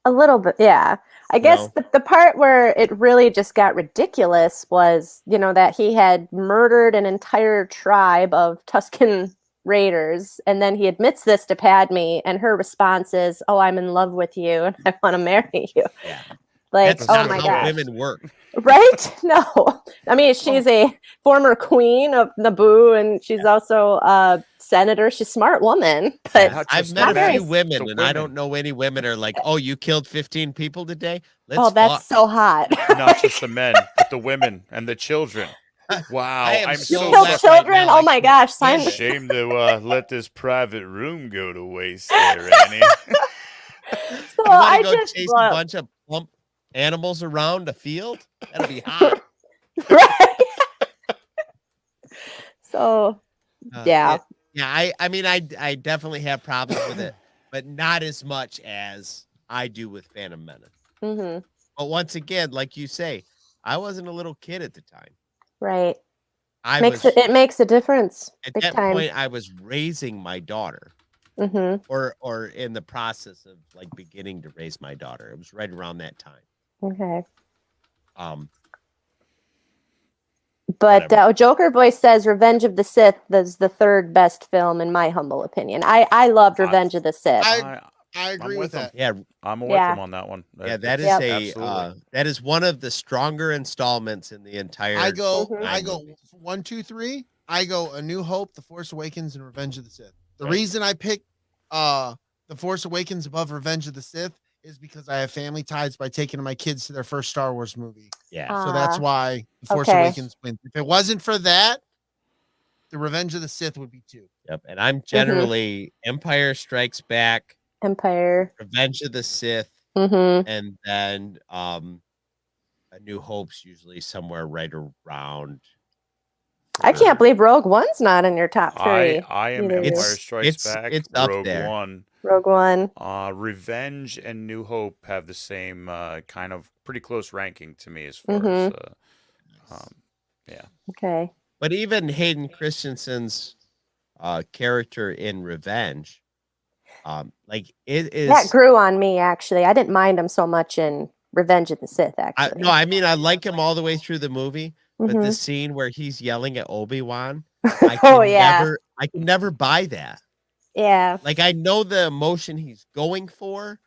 F: A little bit, yeah. I guess the part where it really just got ridiculous was, that he had murdered an entire tribe of Tusken Raiders, and then he admits this to Padme, and her response is, "Oh, I'm in love with you, and I want to marry you."
C: Yeah.
F: Like,
C: That's
F: oh
C: not
F: my
C: how
F: gosh.
C: women work.
F: Right? No. I mean, she's a former queen of Naboo, and she's also a senator. She's a smart woman, but
D: Not
C: I've
D: just
C: met
D: the
C: a
F: men,
C: few
D: men,
C: women,
D: the
C: and I
D: women.
C: don't know any women are like, oh, you killed 15 people today? Let's
F: oh, that's
C: fuck.
F: so hot.
D: Not just the men, but the women and the children.
H: Wow,
C: I am
H: I'm
C: so
F: You
H: so
F: killed
C: upset
H: sorry.
C: right
F: children?
C: now,
F: Oh
C: I
F: my
C: can't
F: gosh,
C: stand
F: sign.
C: it.
H: Shame to let this private room go to waste there, Annie.
F: So
C: You want to
F: I
C: go
F: just
C: chase a
F: love.
C: bunch of plump animals around a field? That'll be hot.
F: Right. So yeah.
C: I mean, I definitely have problems with it, but not as much as I do with Phantom Menace.
F: hmm
C: But once again, like you say, I wasn't a little kid at the time.
F: Right.
C: I
F: Makes
C: was
F: it makes a difference.
C: at
F: Big
C: that
F: time.
C: point I was raising my daughter,
F: hmm
C: or in the process of like beginning to raise my daughter. It was right around that time.
F: Okay.
C: Um,
F: But
C: Whatever.
F: Joker Voice says Revenge of the Sith is the third best film in my humble opinion. I loved Revenge of the Sith.
B: I agree with that.
C: yeah,
H: I'm with
F: Yeah.
H: him on that one.
C: yeah,
H: That's absolutely.
C: that is one of the stronger installments in the entire.
B: I go
C: nine
B: 1, 2, 3. I go A New Hope, The Force Awakens, and Revenge of the Sith. The
C: Right.
B: reason I pick The Force Awakens above Revenge of the Sith is because I have family ties by taking my kids to their first Star Wars movie.
C: Yeah,
B: So that's why The Force
F: okay.
B: Awakens wins. If it wasn't for that, The Revenge of the Sith would be 2.
C: yep. And I'm generally Empire Strikes Back,
F: Empire.
C: Revenge of the Sith,
F: hmm
C: and then A New Hope's usually somewhere right around.
F: I can't believe Rogue One's not in your top three.
H: I am
F: either.
H: Empire
C: It's-
H: Strikes
C: it's-
H: Back,
C: it's up
H: Rogue
C: there.
H: One.
F: Rogue One.
H: Revenge and New Hope have the same kind of pretty close ranking to me as far
F: Mhm.
H: as yeah.
F: Okay.
C: But even Hayden Christensen's character in Revenge, like it is.
F: That grew on me actually. I didn't mind him so much in Revenge of the Sith actually.
C: No, I mean I like him all the way through the movie, but the
F: Mhm.
C: scene where he's yelling at Obi-Wan,
F: Oh yeah.
C: I can never buy that.
F: Yeah.
C: Like I know the emotion he's going for,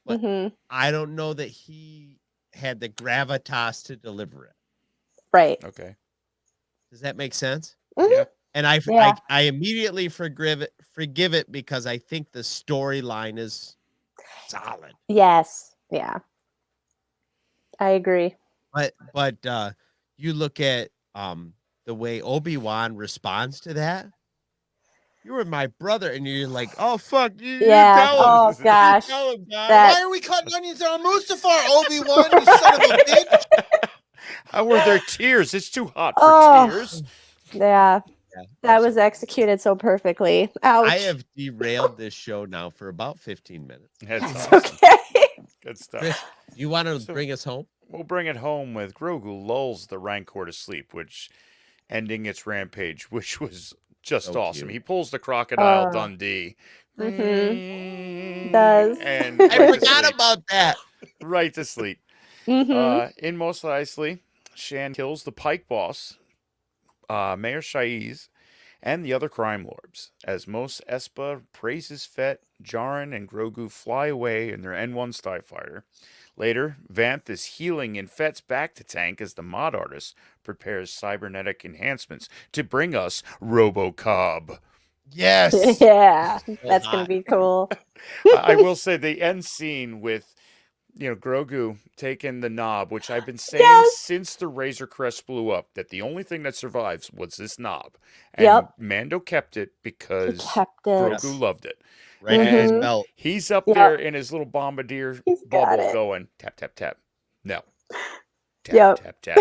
C: but
F: hmm
C: I don't know that he had the gravitas to deliver it.
F: Right.
H: Okay.
C: Does that make sense?
F: Mhm.
H: Yeah.
C: And
F: Yeah.
C: I immediately forgive it because I think the storyline is solid.
F: Yes. Yeah. I agree.
C: But you look at the way Obi-Wan responds to that. You were my brother, and you're like, oh fuck, you
F: Yeah.
C: tell him.
F: Oh
C: You
F: gosh.
C: tell him, guy.
F: That-
B: Why are we cutting onions on Mustafar, Obi-Wan, you son of a bitch?
H: How were their tears? It's too hot for
F: Oh.
H: tears.
F: Yeah.
C: Yeah,
F: That was executed so perfectly. Ouch.
C: I have derailed this show now for about 15 minutes.
H: That's
F: It's
H: awesome.
F: okay.
H: Good stuff.
C: Chris, you want to
H: So-
C: bring us home?
H: We'll bring it home with Grogu lulls the Rancor to sleep, which ending its rampage, which was just
C: So
H: awesome.
C: cute.
H: He pulls the crocodile
F: Oh.
H: Dundee.
F: Does.
H: And
C: I
H: right to
C: forgot
H: sleep.
C: about that.
H: Right to sleep.
F: Mhm.
H: In Mos Eisley, Shan kills the Pike boss, Mayor Shaiz, and the other crime lords. As Mos Espa praises Fett, Jaren and Grogu fly away in their N1 TIE fighter. Later, Vanth is healing in Fett's back to tank as the mod artist prepares cybernetic enhancements to bring us RoboCobb.
C: Yes.
F: Yeah. That's
C: hot.
F: gonna be cool.
H: I will say the end scene with Grogu taking the knob, which I've been saying
F: Yes.
H: since the Razor Crest blew up, that the only thing that survives was this knob. And
F: Yep.
H: Mando kept it
F: He
H: because
F: kept it.
H: Grogu loved it.
C: Right in his
F: Mhm.
C: belt.
H: He's up
F: Yep.
H: there in his little bombardier
F: He's got
H: bubble
F: it.
H: going tap, tap, tap. No. Tap,
F: Yep.
H: tap, tap.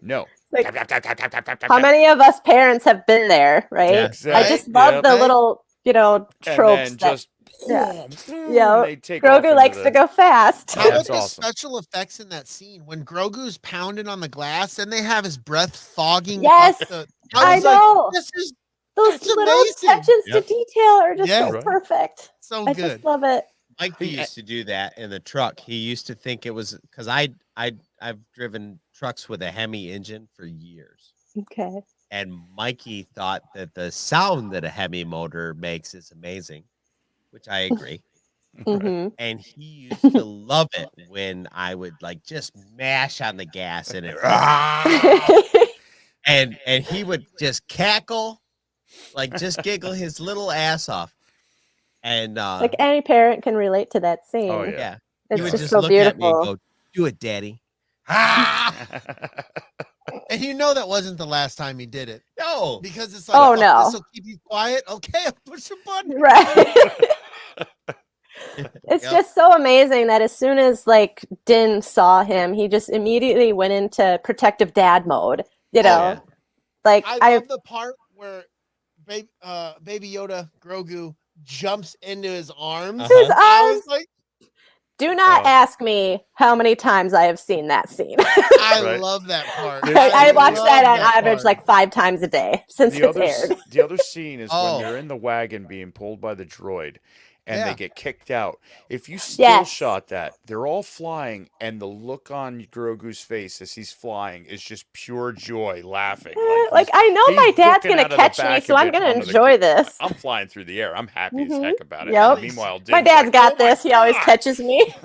H: No.
F: Like,
H: Tap, tap, tap, tap, tap, tap, tap,
F: how
H: tap.
F: many of us parents have been there, right?
C: Yeah.
F: I just
H: Exactly.
F: love
H: Yep.
F: the
B: Right.
F: little,
H: And
F: tropes
H: then
F: that
H: just
F: yeah.
H: they take off
F: Grogu
H: into
F: likes
H: the-
F: to go fast.
B: How about
H: That's
B: the
H: awesome.
B: special effects in that scene when Grogu's pounding on the glass and they have his breath fogging?
F: Yes.
B: up the,
F: I
B: was like,
F: know.
B: this is
F: Those
B: That's
F: little
B: amazing.
F: attentions to
C: Yep.
F: detail are just
B: Yeah.
F: so
H: Right.
F: perfect.
B: so
F: I
B: good.
F: just love it.
C: Mikey used to do that in the truck. He used to think it was because I've driven trucks with a Hemi engine for years,
F: Okay.
C: and Mikey thought that the sound that a Hemi motor makes is amazing, which I agree.
F: hmm
C: And he used to love it when I would like just mash on the gas and it, and he would just cackle, like just giggle his little ass off, and
F: like any parent can relate to that scene.
H: Oh, yeah.
C: yeah,
F: It's
C: he would
F: just
C: just
F: so
C: look at me and
F: beautiful.
C: go, "Do it, Daddy."
B: And And you know that wasn't the last time he did it.
C: No.
B: Because it's like,
F: Oh,
B: fuck,
F: no.
B: this will keep you quiet. Okay, I'll push a button.
F: Right. It's
C: Yep.
F: just so amazing that as soon as like Din saw him, he just immediately went into protective dad mode. You know,
C: yeah.
F: like
B: I love the part where Baby Yoda Grogu jumps into his arms.
C: Uh-huh.
F: his
B: I
F: arms.
B: was like,
F: Do not
H: Oh.
F: ask me how many times I have seen that scene.
B: I
H: Right.
B: love that part.
F: I watch
B: love
F: that on average
B: part.
F: like 5 times a day since
H: The
F: it's
H: other,
F: aired.
H: the other scene is
C: Oh.
H: when they're in the wagon being pulled by the droid and
B: Yeah.
H: they get kicked out. If you still
F: Yes.
H: shot that, they're all flying, and the look on Grogu's face as he's flying is just pure joy, laughing.
F: Like I know
H: he's
F: my dad's
H: looking
F: gonna
H: out of the
F: catch me,
H: back
F: so
H: of
F: I'm
H: it
F: gonna
H: onto the
F: enjoy
H: gr-
F: this.
H: I'm flying through the air. I'm happy as
F: Mhm.
H: heck about it.
F: Yep.
H: And meanwhile,
F: My
H: Din's
F: dad's
H: like,
F: got
H: "Oh my
F: this. He always
H: God."
F: catches me.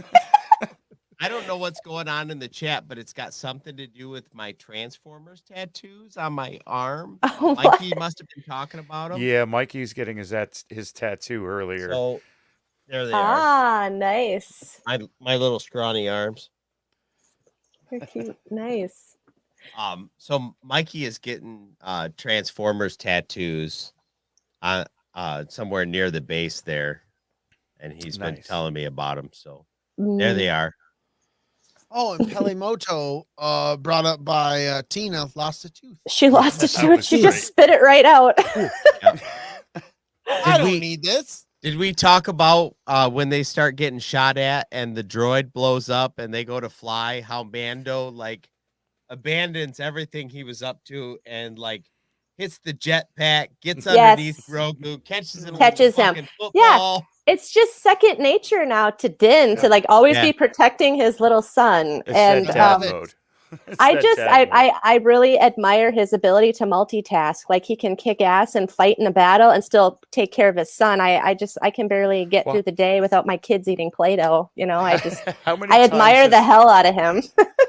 C: I don't know what's going on in the chat, but it's got something to do with my Transformers tattoos on my arm.
F: Oh,
C: Mikey must have been talking about them.
H: Yeah, Mikey's getting his tattoo earlier.
C: So there they are.
F: Ah, nice.
C: My little scrawny arms.
F: They're cute. Nice.
C: So Mikey is getting Transformers tattoos on somewhere near the base there, and he's been
H: Nice.
C: telling me about them. So there they are.
B: Oh, and Pelimoto, brought up by Tina, lost a tooth.
F: She lost a
H: That
F: tooth.
H: was
F: She
H: great.
F: just spit it right out.
B: I don't
C: we-
B: need this.
C: Did we talk about when they start getting shot at and the droid blows up and they go to fly, how Mando like abandons everything he was up to and like hits the jetpack, gets underneath
F: Yes.
C: Grogu, catches him,
F: Catches
C: with a
F: him.
C: fucking
F: Yeah.
C: football.
F: It's just second nature now to Din to
H: Yeah.
F: like always
C: Yeah.
F: be protecting his little son.
H: It's
F: And
H: that dad
B: um,
H: mode. It's
F: I
H: that
F: just
H: dad mode.
F: I really admire his ability to multitask. Like he can kick ass and fight in a battle and still take care of his son. I can barely get
H: Well-
F: through the day without my kids eating Play-Doh. You know, I just
H: How many
F: I admire
H: times
F: the
H: has-
F: hell out of him.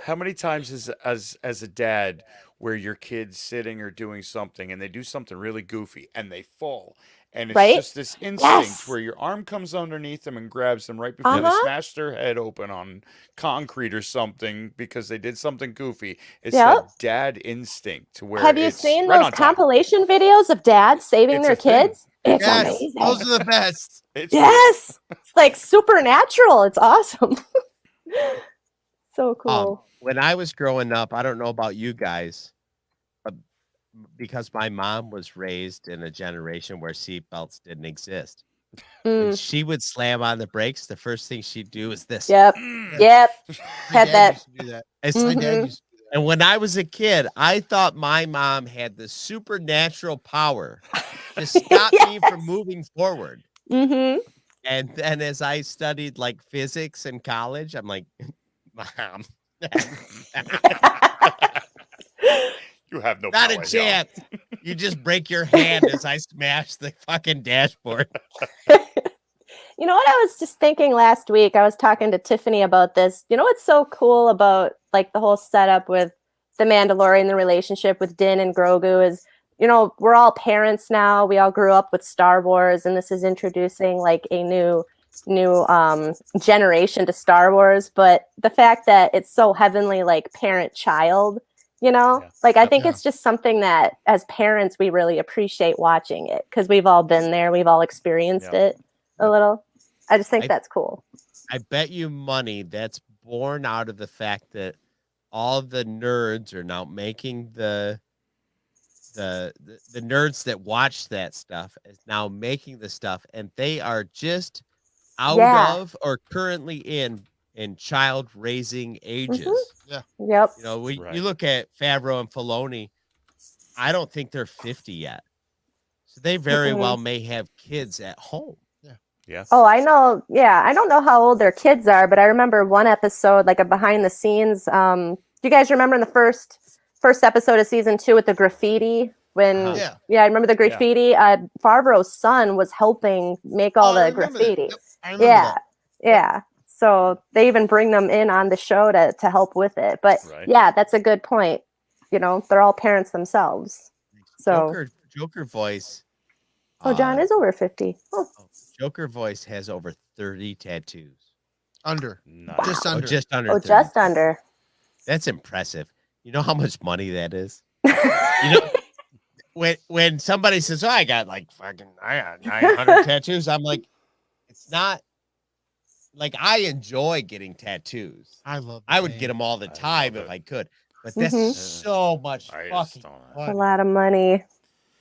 H: How many times as a dad where your kid's sitting or doing something and they do something really goofy and they fall and it's
F: Right?
H: just this instinct
F: Yes.
H: where your arm comes underneath them and grabs them right before they
F: Uh-huh.
H: smash their head open on concrete or something because they did something goofy. It's
F: Yep.
H: that dad instinct to where
F: Have you
H: it's
F: seen
H: right
F: those
H: on top.
F: compilation videos of dads saving
H: It's
F: their
H: a thing.
F: kids? It's
B: Yes,
F: amazing.
B: those are the best.
H: It's
F: Yes. It's like supernatural. It's awesome. So cool.
C: When I was growing up, I don't know about you guys, but because my mom was raised in a generation where seatbelts didn't exist. When
F: Mm,
C: she would slam on the brakes, the first thing she'd do is this.
F: yep.
H: Mm.
F: Yep.
B: My
F: Had
B: dad
F: that.
B: used to do that.
C: It's-
B: My
F: Mhm.
B: dad used to do that.
C: And when I was a kid, I thought my mom had the supernatural power to stop me from
F: Yes.
C: moving forward.
F: Mm-hmm.
C: And then as I studied like physics in college, I'm like, Mom,
H: You have no
C: not
H: power
C: a
H: here.
C: chance. You just break your hand as I smash the fucking dashboard.
F: You know what I was just thinking last week? I was talking to Tiffany about this. You know what's so cool about like the whole setup with the Mandalorian, the relationship with Din and Grogu is, you know, we're all parents now. We all grew up with Star Wars, and this is introducing like a new generation to Star Wars. But the fact that it's so heavenly like parent child, you know,
H: Yeah.
F: like I think
B: Yeah.
F: it's just something that as parents we really appreciate watching it because we've all been there, we've all experienced
H: Yeah.
F: it a little. I just think
C: I-
F: that's cool.
C: I bet you money that's born out of the fact that all the nerds are now making the nerds that watch that stuff is now making the stuff, and they are just out
F: Yeah.
C: of or currently in child raising ages.
F: Yep.
C: You know,
H: Right.
C: you look at Favreau and Filoni, I don't think they're 50 yet. So they very
F: Mhm.
C: well may have kids at home.
H: Yeah.
F: Oh, I know. Yeah, I don't know how old their kids are, but I remember one episode, like a behind the scenes. Do you guys remember in the first episode of season 2 with the graffiti? When
B: Yeah.
F: I remember the graffiti. Favreau's son was helping make all
B: Oh, I
F: the
B: remember that.
F: graffiti.
B: Yep, I remember
F: Yeah,
B: that.
F: yeah. So they even bring them in on the show to help with it. But
H: Right.
F: yeah, that's a good point. You know, they're all parents themselves. So
C: Joker voice.
F: John is over 50. Oh,
C: Joker voice has over 30 tattoos.
B: Under.
H: Nice.
B: Just
C: Oh,
B: under.
C: just under.
F: oh
C: 30.
F: just under.
C: That's impressive. You know how much money that is? You know, when somebody says, "Oh, I got 900 tattoos," I'm like, it's not like I enjoy getting tattoos.
B: I love.
C: I would get them all the time if
H: it.
C: I could, but that's
F: Mhm.
C: so much
H: I just
C: fucking
H: don't know.
F: A
C: money.
F: lot of money.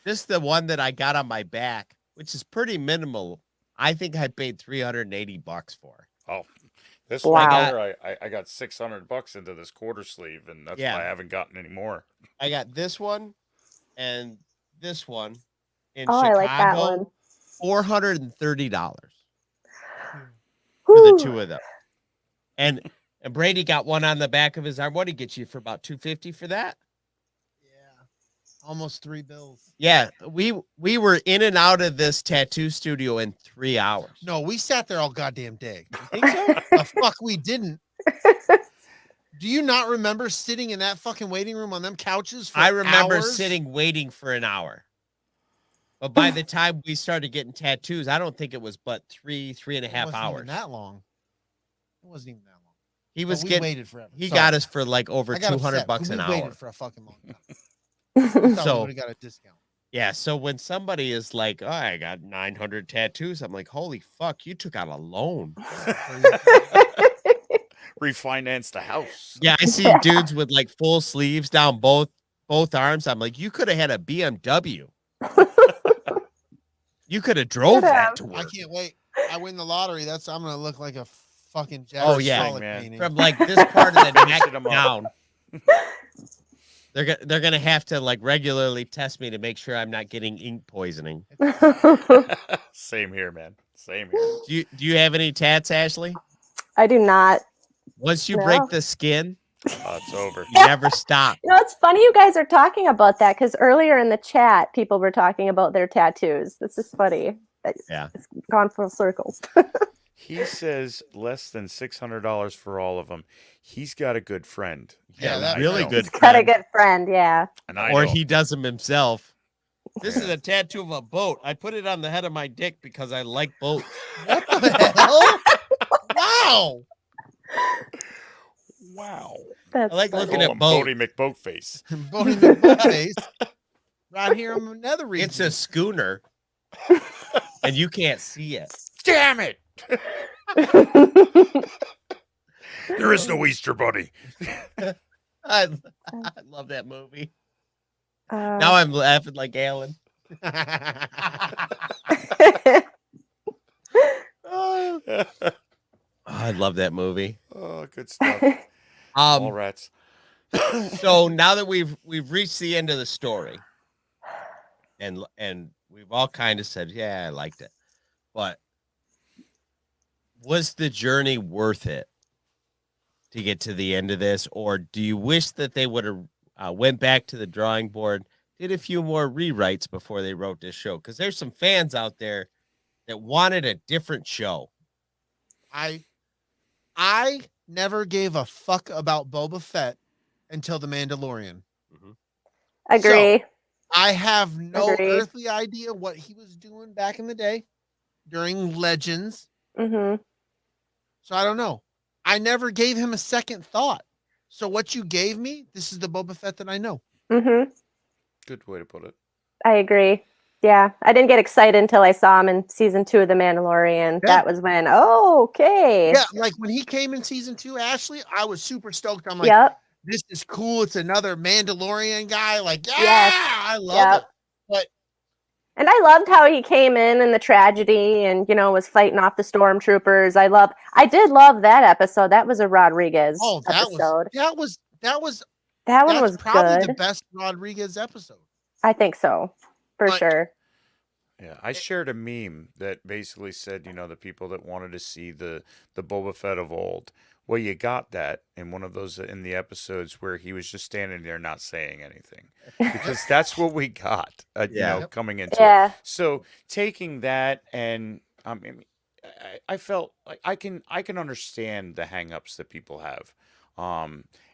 C: Just the one that I got on my back, which is pretty minimal. I think I paid $380 for.
H: Oh, this
F: Wow.
H: one here, I got $600 into this quarter sleeve, and that's
C: Yeah.
H: why I haven't gotten any more.
C: I got this one and this one in
F: Oh, I like that one.
C: $430 for the
F: Whew.
C: two of them. And Brady got one on the back of his arm. What did he get you for about $250 for that?
B: Yeah, almost $3.
C: Yeah, we were in and out of this tattoo studio in 3 hours.
B: No, we sat there all goddamn day.
C: You think so?
B: The fuck we didn't. Do you not remember sitting in that fucking waiting room on them couches for
C: I remember
B: hours?
C: sitting waiting for an hour. But by the time we started getting tattoos, I don't think it was but three and a
B: It
C: half
B: wasn't even
C: hours.
B: that long. It wasn't even that long.
C: He
B: But
C: was
B: we
C: getting
B: waited forever.
C: he
B: Sorry.
C: got us for like over
B: I got upset.
C: $200
B: We
C: an
B: waited
C: hour.
B: for a fucking long time. We thought we
C: So-
B: would have got a discount.
C: Yeah, so when somebody is like, "Oh, I got 900 tattoos," I'm like, "Holy fuck, you took out a loan."
H: Refinance the house.
C: Yeah, I see dudes with like full sleeves down both arms. I'm like, you could have had a BMW. You could have drove that to
B: I
C: work.
B: can't wait. I win the lottery. I'm gonna look like a fucking Jack
C: Oh, yeah,
B: Solid
H: man.
B: painting.
C: From like this part of the neck
H: Hit 'em up.
C: down. They're gonna have to like regularly test me to make sure I'm not getting ink poisoning.
H: Same here, man. Same here.
C: Do you have any tats, Ashely?
F: I do not.
C: Once you
F: No.
C: break the skin,
H: It's over.
C: you never stop.
F: You know, it's funny you guys are talking about that because earlier in the chat, people were talking about their tattoos. This is funny.
C: Yeah.
F: It's gone full circle.
H: He says less than $600 for all of them. He's got a good friend.
B: Yeah,
H: And
B: that-
H: I
C: really
H: don't.
C: good
F: He's got a
C: friend.
F: good friend, yeah.
H: And I
C: Or
H: don't.
C: he does them himself. This
H: Yeah.
C: is a tattoo of a boat. I put it on the head of my dick because I like boats.
B: What the hell? Wow.
H: Wow.
F: That's
C: I like
F: funny.
C: looking
H: Call
C: at
H: him
C: boat.
H: Bodie McBoatface.
B: Bodie McBoatface. Right here on another region.
C: It's a schooner, and you can't see it.
H: Damn it! There is no Easter Bunny.
C: I love that movie. Now I'm laughing like Alan.
H: Oh,
C: I love that movie.
H: good stuff. All rats.
C: So now that we've reached the end of the story, and we've all kind of said, yeah, I liked it, but was the journey worth it to get to the end of this, or do you wish that they would have went back to the drawing board, did a few more rewrites before they wrote this show? Because there's some fans out there that wanted a different show.
B: I never gave a fuck about Boba Fett until The Mandalorian.
F: Agree.
B: I have no
F: Agree.
B: earthly idea what he was doing back in the day during Legends.
F: Mm-hmm.
B: So I don't know. I never gave him a second thought. So what you gave me, this is the Boba Fett that I know.
F: Mm-hmm.
H: Good way to put it.
F: I agree. Yeah. I didn't get excited until I saw him in season 2 of The Mandalorian.
B: Yeah.
F: That was when, okay.
B: Yeah, like when he came in season 2, Ashely, I was super stoked. I'm like,
F: Yep.
B: this is cool. It's another Mandalorian guy. Like, yeah,
F: Yes.
B: I love
F: Yep.
B: it. But
F: And I loved how he came in and the tragedy and, you know, was fighting off the stormtroopers. I did love that episode. That was a Rodriguez episode.
B: that was
F: That one
B: that's
F: was
B: probably
F: good.
B: the best Rodriguez episode.
F: I think so. For
B: Like-
F: sure.
H: Yeah, I shared a meme that basically said, you know, the people that wanted to see the Boba Fett of old. Well, you got that in one of those in the episodes where he was just standing there not saying anything, because that's what we got, you
C: Yeah.
H: know, coming into it.
F: Yeah.
H: So taking that, and I mean, I felt like I can understand the hangups that people have.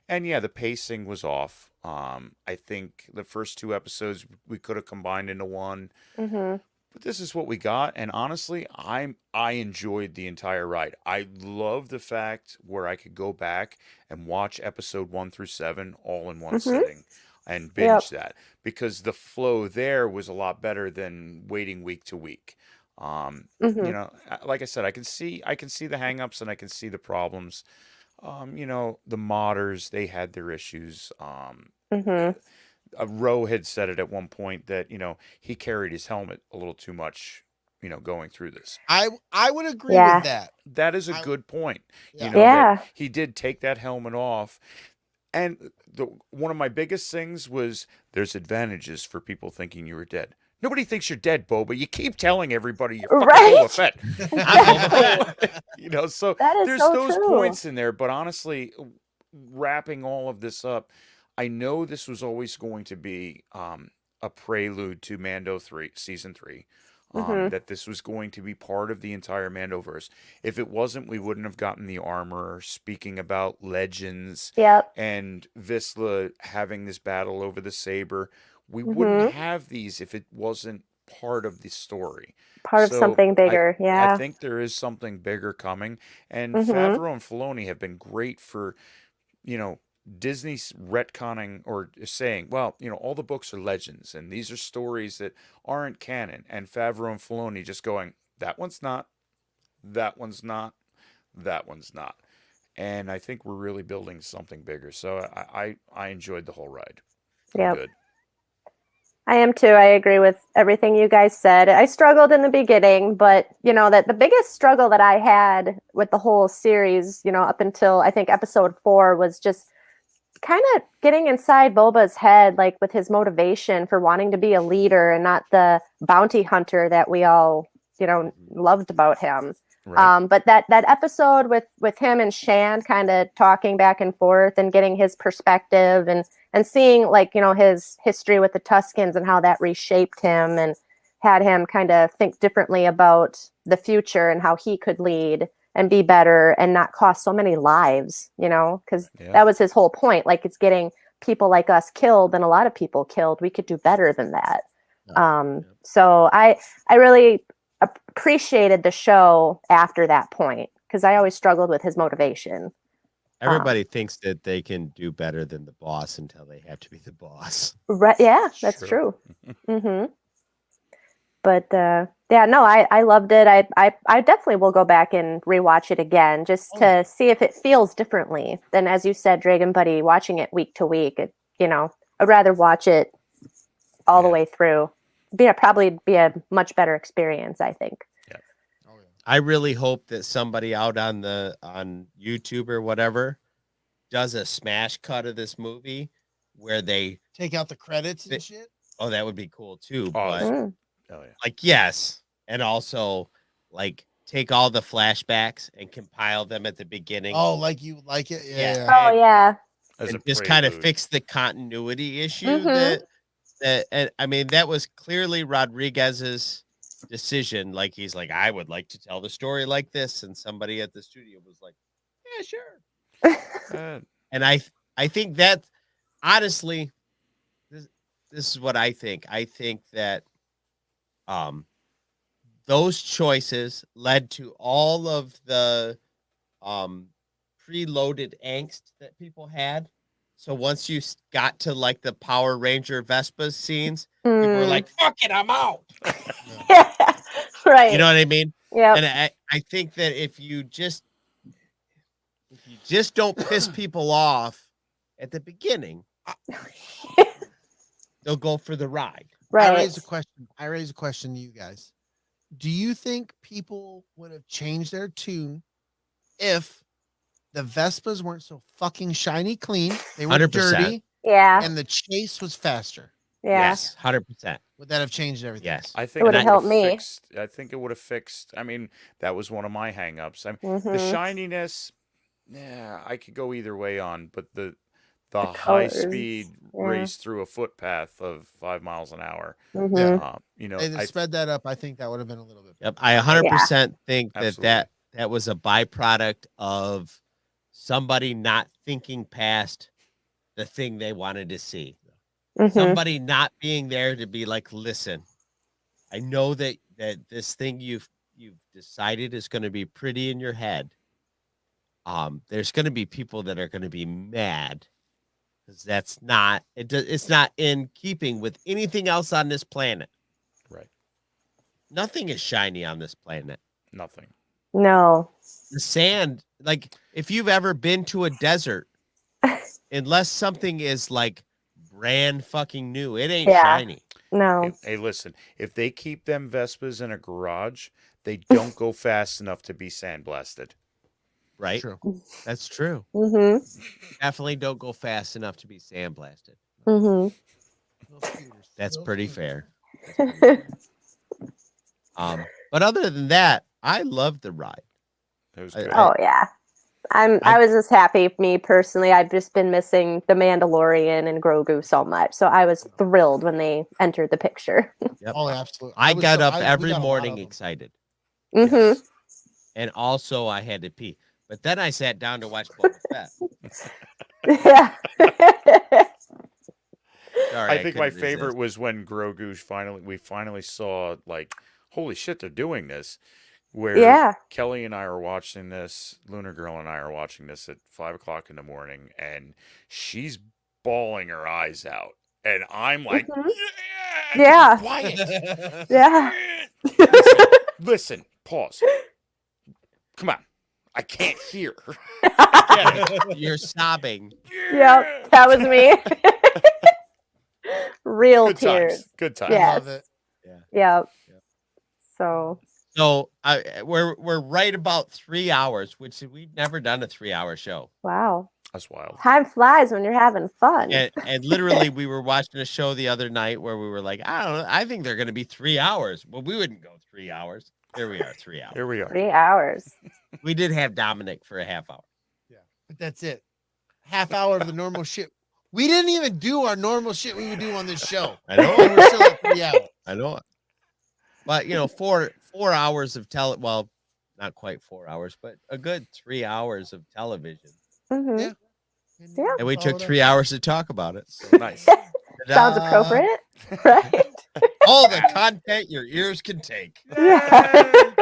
H: And yeah, the pacing was off. I think the first 2 episodes we could have combined into one.
F: Mm-hmm.
H: but this is what we got. And honestly, I enjoyed the entire ride. I love the fact where I could go back and watch episode 1 through 7 all in one
F: Mm-hmm.
H: sitting and binge
F: Yep.
H: that, because the flow there was a lot better than waiting week to week.
F: Mm-hmm.
H: Like I said, I can see the hangups and I can see the problems. The modders, they had their issues.
F: Mm-hmm.
H: Roe had said it at one point that, he carried his helmet a little too much, going through this.
B: I would agree
F: Yeah.
B: with that.
H: That is a
B: I-
H: good point.
B: Yeah.
F: Yeah.
H: That he did take that helmet off. And one of my biggest things was there's advantages for people thinking you were dead. Nobody thinks you're dead, Boba. You keep telling everybody you're fucking
F: Right?
H: Boba Fett.
F: Exactly.
H: So
F: That is
H: there's
F: so
H: those
F: true.
H: points in there. But honestly, wrapping all of this up, I know this was always going to be a prelude to Mando 3, season 3.
F: Mhm.
H: That this was going to be part of the entire Mandoverse. If it wasn't, we wouldn't have gotten the armor speaking about legends
F: Yep.
H: and Vizsla having this battle over the saber. We
F: Mhm.
H: wouldn't have these if it wasn't part of the story.
F: Part of
H: So
F: something
H: I
F: bigger. Yeah.
H: think there is something bigger coming, and
F: Mhm.
H: Favreau and Filoni have been great for, Disney's retconning or saying, well, all the books are legends and these are stories that aren't canon, and Favreau and Filoni just going, that one's not, that one's not, that one's not. And I think we're really building something bigger. So I enjoyed the whole ride. I'm
F: Yep.
H: good.
F: I am too. I agree with everything you guys said. I struggled in the beginning, but that the biggest struggle that I had with the whole series, up until I think episode 4, was just kind of getting inside Boba's head, like with his motivation for wanting to be a leader and not the bounty hunter that we all, loved about him.
H: Right.
F: But that episode with him and Shan kind of talking back and forth and getting his perspective and seeing his history with the Tuskens and how that reshaped him and had him kind of think differently about the future and how he could lead and be better and not cost so many lives, because
H: Yeah.
F: that was his whole point. Like, it's getting people like us killed and a lot of people killed. We could do better than that. So I really appreciated the show after that point, because I always struggled with his motivation.
C: Everybody thinks that they can do better than the boss until they have to be the boss.
F: Right? Yeah, that's
H: True.
F: true. Mm-hmm. But no, I loved it. I definitely will go back and rewatch it again just to see if it feels differently than, as you said, Dragon Buddy, watching it week to week. I'd rather watch it all the
H: Yeah.
F: way through. Probably be a much better experience, I think.
C: I really hope that somebody out on YouTube or whatever does a smash cut of this movie where they
B: Take out the credits and
C: It-
B: shit.
C: oh, that would be cool too.
H: Oh,
C: But
F: Mm.
H: Oh yeah.
C: like, yes, and also like take all the flashbacks and compile them at the beginning.
B: Oh, like you like it?
C: Yeah.
B: Yeah.
F: Oh yeah.
H: As
C: And
H: a
C: just kind of
H: prelude.
C: fix the continuity issue
F: Mhm.
C: that and I mean that was clearly Rodriguez's decision. Like, he's like, I would like to tell the story like this, and somebody at the studio was like, yeah, sure. And I think that honestly, this is what I think. I think that those choices led to all of the preloaded angst that people had. So once you got to like the Power Ranger Vespa scenes, people were
F: Mm.
C: like, fuck it, I'm out.
F: Yeah. Right.
C: You know what I mean?
F: Yep.
C: And I think that if you just don't piss people off at the beginning, they'll go for the ride.
B: I
F: Right.
B: raise a question to you guys. Do you think people would have changed their tune if the Vespas weren't so fucking shiny clean? They were
C: 100%.
B: dirty
F: Yeah.
B: and the chase was faster.
F: Yeah.
C: Yes, 100%.
B: Would that have changed everything?
C: Yes.
H: I think
F: would've
H: it
F: helped me.
H: fixed. I think it would have fixed. I mean, that was one of my hangups. The
F: Mhm.
H: shininess, yeah, I could go either way on, but the high
F: colors,
H: speed
F: yeah.
H: race through a footpath of 5 miles an hour.
F: Mhm.
B: They just sped that up. I think that would have been a little bit.
C: Yep. I 100% think
H: Absolutely.
C: that was a byproduct of somebody not thinking past the thing they wanted to see.
F: Mhm.
C: Somebody not being there to be like, listen, I know that that this thing you've decided is going to be pretty in your head, there's going to be people that are going to be mad because that's not it's not in keeping with anything else on this planet.
H: Right.
C: Nothing is shiny on this planet.
H: Nothing.
F: No.
C: The sand, like if you've ever been to a desert, unless something is like brand fucking new, it ain't
F: Yeah.
C: shiny.
F: No.
H: Hey, listen, if they keep them Vespas in a garage, they don't go fast enough to be sandblasted.
C: Right?
B: True.
C: That's true.
F: Mm-hmm.
C: Definitely don't go fast enough to be sandblasted.
F: Mm-hmm.
C: That's pretty fair. But other than that, I love the ride.
H: It was
C: I-
H: good.
F: Oh yeah. I
C: I-
F: was just happy, me personally. I've just been missing the Mandalorian and Grogu so much. So I was thrilled when they entered the picture.
C: Yep.
B: Oh, absolutely.
C: I
B: was
C: got
B: so-
C: up
B: we
C: every
B: got a lot
C: morning
B: of them.
C: excited.
F: Mm-hmm.
C: And also I had to pee. But then I sat down to watch Boba Fett.
F: Yeah.
C: Sorry,
H: I think my
C: couldn't
H: favorite
C: resist.
H: was when Grogu we finally saw, like, holy shit, they're doing this. Where
F: Yeah.
H: Kelly and I are watching this, Lunar Girl and I are watching this at 5:00 in the morning, and she's bawling her eyes out. And I'm like,
F: Mhm.
H: yeah,
F: Yeah.
H: quiet.
F: Yeah.
H: Listen, pause. Come on. I can't hear. I get it.
C: You're sobbing.
F: Yep. That was me. Real
H: Good
F: tears.
H: times. Good times.
F: Yeah.
B: Love it.
F: Yep. So
C: So we're right about 3 hours, which we've never done a 3-hour show.
F: wow.
H: That's wild.
F: Time flies when you're having fun.
C: And literally we were watching a show the other night where we were like, I don't know, I think they're gonna be 3 hours. Well, we wouldn't go 3 hours. Here we are, 3 hours.
H: Here we are.
F: 3 hours.
C: We did have Dominic for a half hour.
B: But that's it. Half hour of the normal shit. We didn't even do our normal shit we would do on this show.
C: I know.
B: And we're still at 3 hours.
C: I know it. But 4 hours of well, not quite 4 hours, but a good 3 hours of television.
F: Mhm.
B: Yeah.
F: Yeah.
C: And we took
B: Followed up.
C: 3 hours to talk about it.
H: So nice.
F: Sounds
C: Ta-da.
F: appropriate, right?
C: All the content your ears can take.
F: Yeah.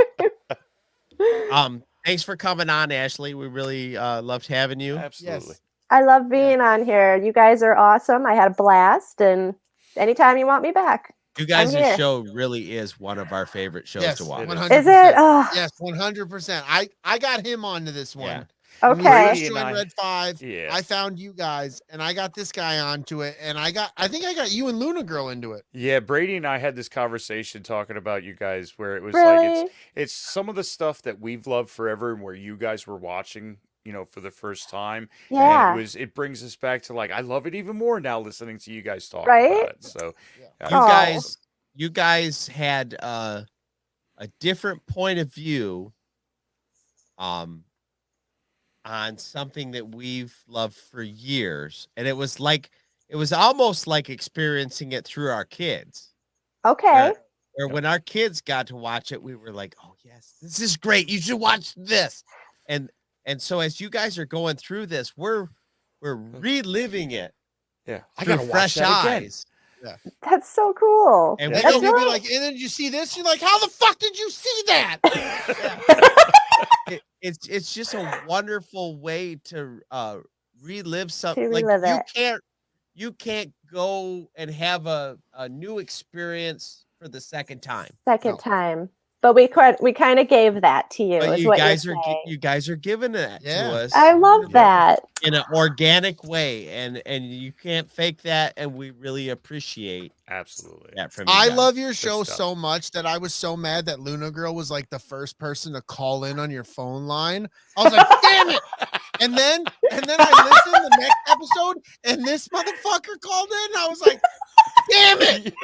C: Thanks for coming on, Ashely. We really loved having you.
H: Absolutely.
F: I love being on here. You guys are awesome. I had a blast, and anytime you want me back.
C: You guys'
F: here.
C: show really is one of our favorite shows
B: Yes,
C: to watch.
B: 100%.
F: Is it? Oh,
B: Yes, 100%. I got him onto this one.
C: Yeah.
B: When we
F: okay.
B: first
H: Brady and
B: joined
H: I-
B: Red 5,
H: Yeah.
B: I found you guys, and I got this guy onto it, and I think I got you and Luna Girl into it.
H: Yeah, Brady and I had this conversation talking about you guys where it was
F: Really?
H: like it's some of the stuff that we've loved forever and where you guys were watching, for the first time.
F: Yeah.
H: And it brings us back to, like, I love it even more now listening to you guys talk
F: Right?
H: about it. So
F: Oh.
C: You guys had a different point of view on something that we've loved for years, and it was almost like experiencing it through our kids.
F: Okay.
C: Where when our kids got to watch it, we were like, "Oh yes, this is great. You should watch this." And so as you guys are going through this, we're reliving it
H: yeah, I
C: through
H: gotta watch
C: fresh
H: that again.
C: eyes.
F: That's so cool.
C: And
H: Yeah.
B: And
C: we
B: then
C: don't
B: you'll be
F: right.
B: like, and then you see this, you're like, how the fuck did you see that?
C: it's just a wonderful way to relive something.
F: To
C: Like
F: relive
C: you can't go and have a new experience for the second time.
F: Second time. But we kind of gave that to you.
C: But
F: Is
C: you
F: what
C: guys
F: you're
C: are
F: saying.
C: you guys are giving that
B: Yeah.
C: to us.
F: I love that.
C: in an organic way, and you can't fake that, and we really appreciate
H: Absolutely.
C: that from you
B: I
C: guys.
B: love your show
H: stuff.
B: so much that I was so mad that Luna Girl was like the first person to call in on your phone line. I was like, damn it. And then I listened the next episode, and this motherfucker called in. And I was like, damn it.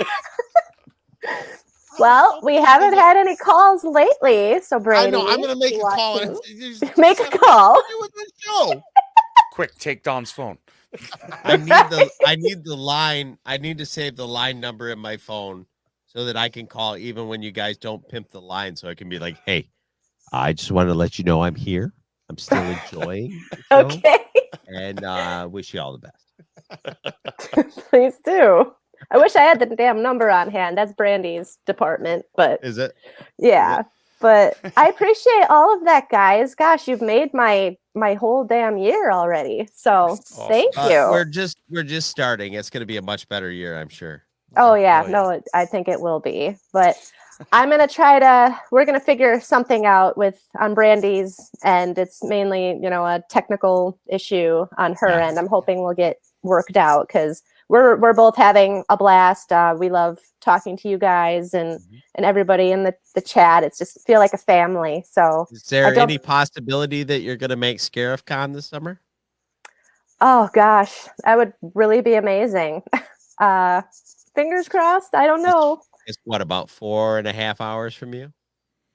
F: Well, we haven't had any calls lately, so Brady.
B: I know. I'm gonna make a
F: you
B: call.
F: want
B: And
F: to make a call.
B: Do with this show.
H: Quick, take Don's phone.
C: I need the line. I need to save the line number in my phone so that I can call even when you guys don't pimp the line, so I can be like, hey, I just want to let you know I'm here. I'm still enjoying the show,
F: Okay.
C: and wish you all the best.
F: Please do. I wish I had the damn number on hand. That's Brandi's department, but
C: Is it?
F: yeah. But I appreciate all of that, guys. Gosh, you've made my whole damn year already. So
H: Awesome.
F: thank you.
C: We're just starting. It's going to be a much better year, I'm sure.
F: Oh yeah,
H: Oh, yeah.
F: no, I think it will be. But I'm gonna we're gonna figure something out on Brandi's end. It's mainly, a technical issue on her
C: Yeah.
F: end. I'm hoping we'll get worked out because we're both having a blast. We love talking to you guys and everybody in the chat. It's just feel like a family. So
C: Is there
F: I don't-
C: any possibility that you're going to make Scarifcon this summer?
F: oh gosh, that would really be amazing. Fingers crossed. I don't know.
C: It's what, about 4.5 hours from you?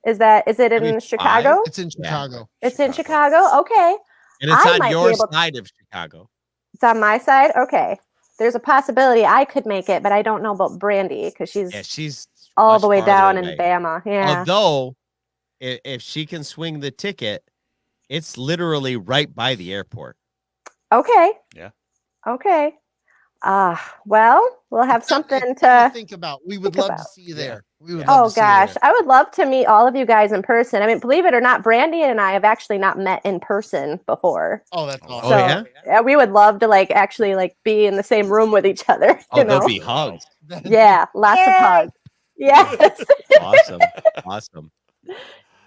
F: Is it in
C: Maybe
F: Chicago?
B: It's in Chicago.
F: It's in Chicago. Okay.
C: And it's
F: I
C: on
F: might be
C: your
F: able-
C: side of Chicago.
F: It's on my side. Okay. There's a possibility I could make it, but I don't know about Brandi because she's
C: Yeah, she's
F: all
C: much
F: the way
C: farther
F: down
C: away.
F: in Bama. Yeah.
C: Although, if she can swing the ticket, it's literally right by the airport.
F: Okay.
H: Yeah.
F: Okay. Well, we'll have something
B: to
F: to.
B: think about. We would
F: think
B: love
F: about.
B: to see you there. We would
F: Oh
B: love to see you
F: gosh,
B: there.
F: I would love to meet all of you guys in person. I mean, believe it or not, Brandi and I have actually not met in person before.
B: Oh, that's
C: Oh,
B: awesome.
F: So
C: yeah?
F: we would love to actually be in the same room with each other.
C: Oh,
F: You
C: there'll
F: know?
C: be hugs.
F: Yeah, lots of hugs. Yes.
C: Awesome. Awesome.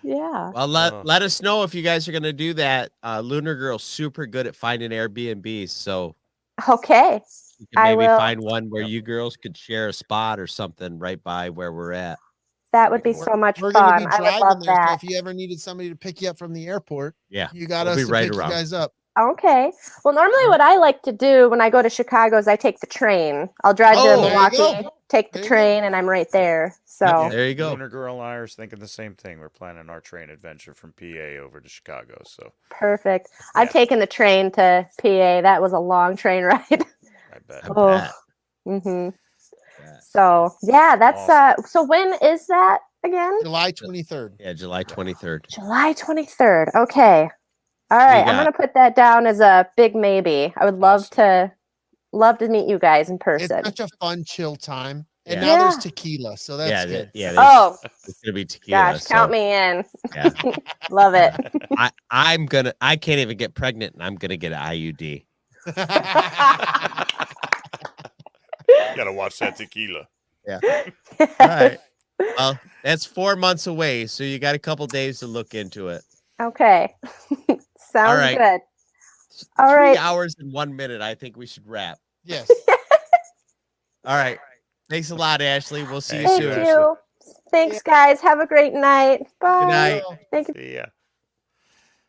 F: Yeah.
C: Well, let us know if you guys are going to do that. Lunar Girl's super good at finding Airbnbs, so
F: Okay.
C: you can
F: I
C: maybe
F: will.
C: find one where you girls could share a spot or something right by where we're at.
F: That would be so much
B: We're gonna
F: fun.
B: be
F: I would
B: driving
F: love
B: there, so
F: that.
B: if you ever needed somebody to pick you up from the airport,
C: Yeah,
B: you got
C: we'll
B: us
C: be
B: to
C: right
B: pick
C: around.
B: you guys up.
F: Okay. Well, normally what I like to do when I go to Chicago is I take the train. I'll drive to
C: Oh, there you
F: Milwaukee,
B: go.
F: take the
B: There you go.
F: train, and I'm right there. So
C: There you go.
H: Lunar Girl and I are thinking the same thing. We're planning our train adventure from PA over to Chicago. So
F: perfect. I've
H: Yeah.
F: taken the train to PA. That was a long train ride.
H: I bet.
C: I
F: Oh.
C: bet.
F: hmm
C: Yeah.
F: So yeah, that's
H: Awesome.
F: so when is that again?
B: July 23rd.
C: Yeah, July 23rd.
F: July 23rd. Okay. All right. I'm
C: got-
F: gonna put that down as a big maybe. I would love to meet you guys in
B: It's
F: person.
B: such a fun, chill time. And
C: Yeah.
B: now there's
F: Yeah.
B: tequila, so that's
C: Yeah,
B: good.
C: yeah.
F: Oh
C: It's gonna be tequila.
F: gosh, count me in.
C: Yeah.
F: Love it.
C: I can't even get pregnant, and I'm gonna get an IUD.
H: Gotta watch that tequila.
C: Yeah. All right. Well, that's 4 months away, so you got a couple days to look into it.
F: Okay. Sounds
C: right.
F: good. All
C: 3
F: right.
C: hours and 1 minute. I think we should wrap.
B: Yes.
C: All right. Thanks a lot, Ashley. We'll see you
H: Thank
F: Thank
C: soon.
H: you.
F: you. Thanks, guys. Have a great night. Bye.
C: Good night.
F: Thank you.
H: See ya.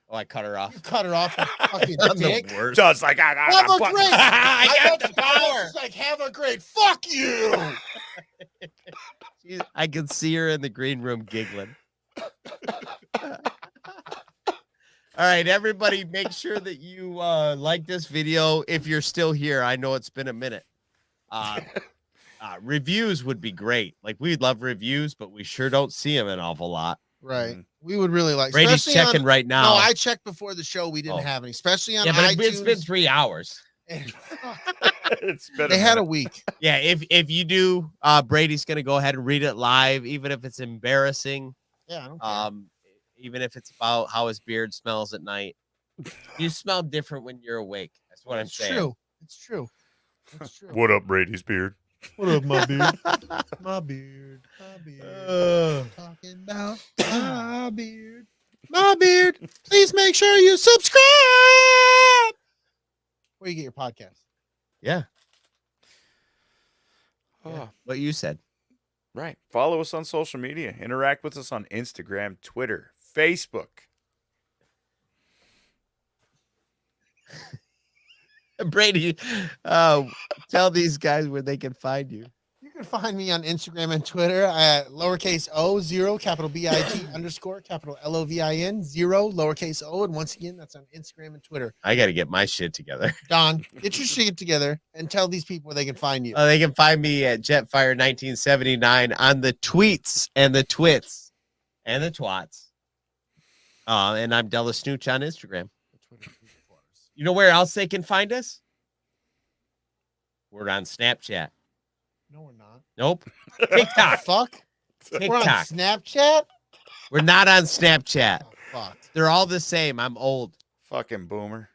C: Oh, I cut her off.
B: Cut her off. Fucking
C: I'm
B: dick.
C: the worst.
H: Just like
B: Have a great.
H: I got the
B: I
H: power.
B: was like, have a great. Fuck you.
C: I can see her in the green room giggling. All right, everybody, make sure that you like this video if you're still here. I know it's been a minute. Reviews would be great. Like, we'd love reviews, but we sure don't see them an awful lot.
B: Right.
H: Mhm.
B: We would really like.
C: Brady's
B: especially
C: checking
B: on-
C: right now.
B: No, I checked before the show. We didn't
C: Oh.
B: have any, especially on
C: yeah, but
B: iTunes.
C: it's been 3 hours.
H: It's been
B: They had a
H: minute.
B: week.
C: Yeah, if you do, Brady's gonna go ahead and read it live, even if it's embarrassing.
B: Yeah. I don't care.
C: Even if it's about how his beard smells at night. You smell different when you're awake. That's what I'm
B: It's
C: saying.
B: true. It's true. It's true.
H: What up, Brady's beard?
B: What up, my beard? My beard. My beard. Talking about my beard. My beard. Please make sure you subscribe. Where you get your podcast?
C: Yeah,
H: Oh,
C: what you said.
H: right. Follow us on social media. Interact with us on Instagram, Twitter, Facebook.
C: Brady, tell these guys where they can find you.
B: You can find me on Instagram and Twitter at lowercase o 0 capital BIG underscore capital LOVIN 0 lowercase o. And once again, that's on Instagram and Twitter.
C: I got to get my shit together.
B: Don, get your shit together and tell these people where they can find you.
C: They can find me at Jetfire1979 on the tweets and the twits and the twats. And I'm DellaSnooch on Instagram. You know where else they can find us? We're on Snapchat.
B: No, we're not.
C: Nope. TikTok.
B: Fuck. We're on
C: TikTok.
B: Snapchat.
C: We're not on Snapchat.
B: Oh, fuck.
C: They're all the same. I'm old.
H: Fucking boomer.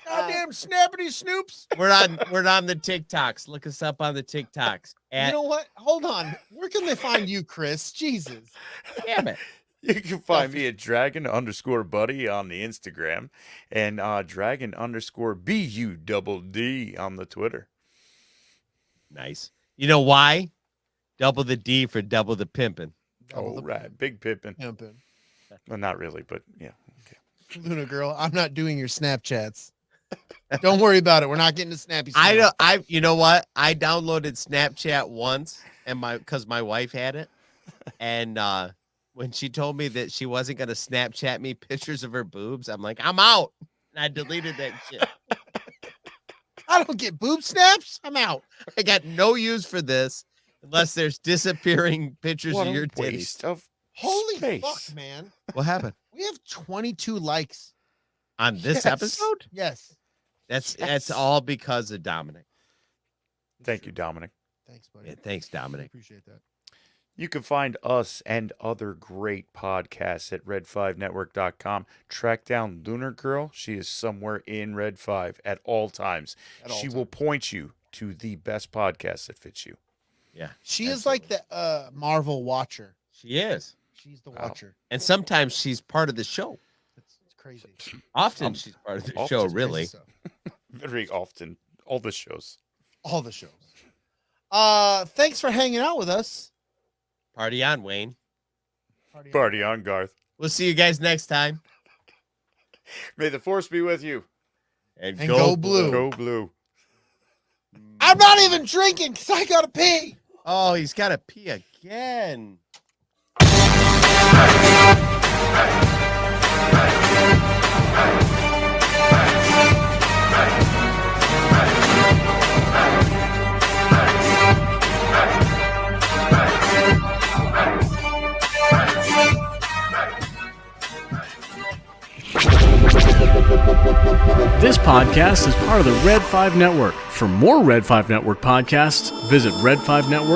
B: Goddamn snappity snoops.
C: We're on the TikToks. Look us up on the TikToks.
B: You know what? Hold on. Where can they find you, Chris? Jesus.
C: Damn it.
H: You can find me at dragon_buddy on the Instagram and dragon_BUDD on the Twitter.
C: Nice. You know why? Double the D for double the pimpin'.
H: Oh, right. Big pimpin'.
B: Pimpin'.
H: Well, not really, but yeah. Okay.
B: Luna girl, I'm not doing your Snapchats. Don't worry about it. We're not getting to snappy.
C: You know what? I downloaded Snapchat once and because my wife had it. And when she told me that she wasn't going to Snapchat me pictures of her boobs, I'm like, I'm out. And I deleted that shit.
B: I don't get boob snaps. I'm out.
C: I got no use for this unless there's disappearing pictures
H: What
C: of
H: a
C: your titties.
H: waste of
B: Holy
H: space.
B: fuck, man.
C: What happened?
B: We have 22 likes.
C: On this
B: Yes.
C: episode?
B: Yes.
C: That's all because of Dominic.
H: Thank you, Dominic.
B: Thanks, buddy.
C: Yeah, thanks, Dominic.
B: Appreciate that.
H: You can find us and other great podcasts at red5network.com. Track down Lunar Girl. She is somewhere in Red 5 at all times.
B: At all
H: She will point you to the best podcast that fits you.
C: Yeah.
B: She is like the Marvel watcher.
C: She is.
B: She's the watcher.
C: And sometimes she's part of the show.
B: It's crazy.
C: Often she's part of the
H: often
C: show,
H: it's crazy
C: really.
B: So,
H: Very often. All the shows.
B: all the shows. Thanks for hanging out with us.
C: Party on, Wayne.
H: Party on, Garth.
C: We'll see you guys next time.
H: May the force be with you.
C: And,
B: And go blue.
H: Go blue.
B: I'm not even drinking because I gotta pee.
C: Oh, he's got to pee again.
I: This podcast is part of the Red 5 Network. For more Red 5 Network podcasts, visit red5network.com.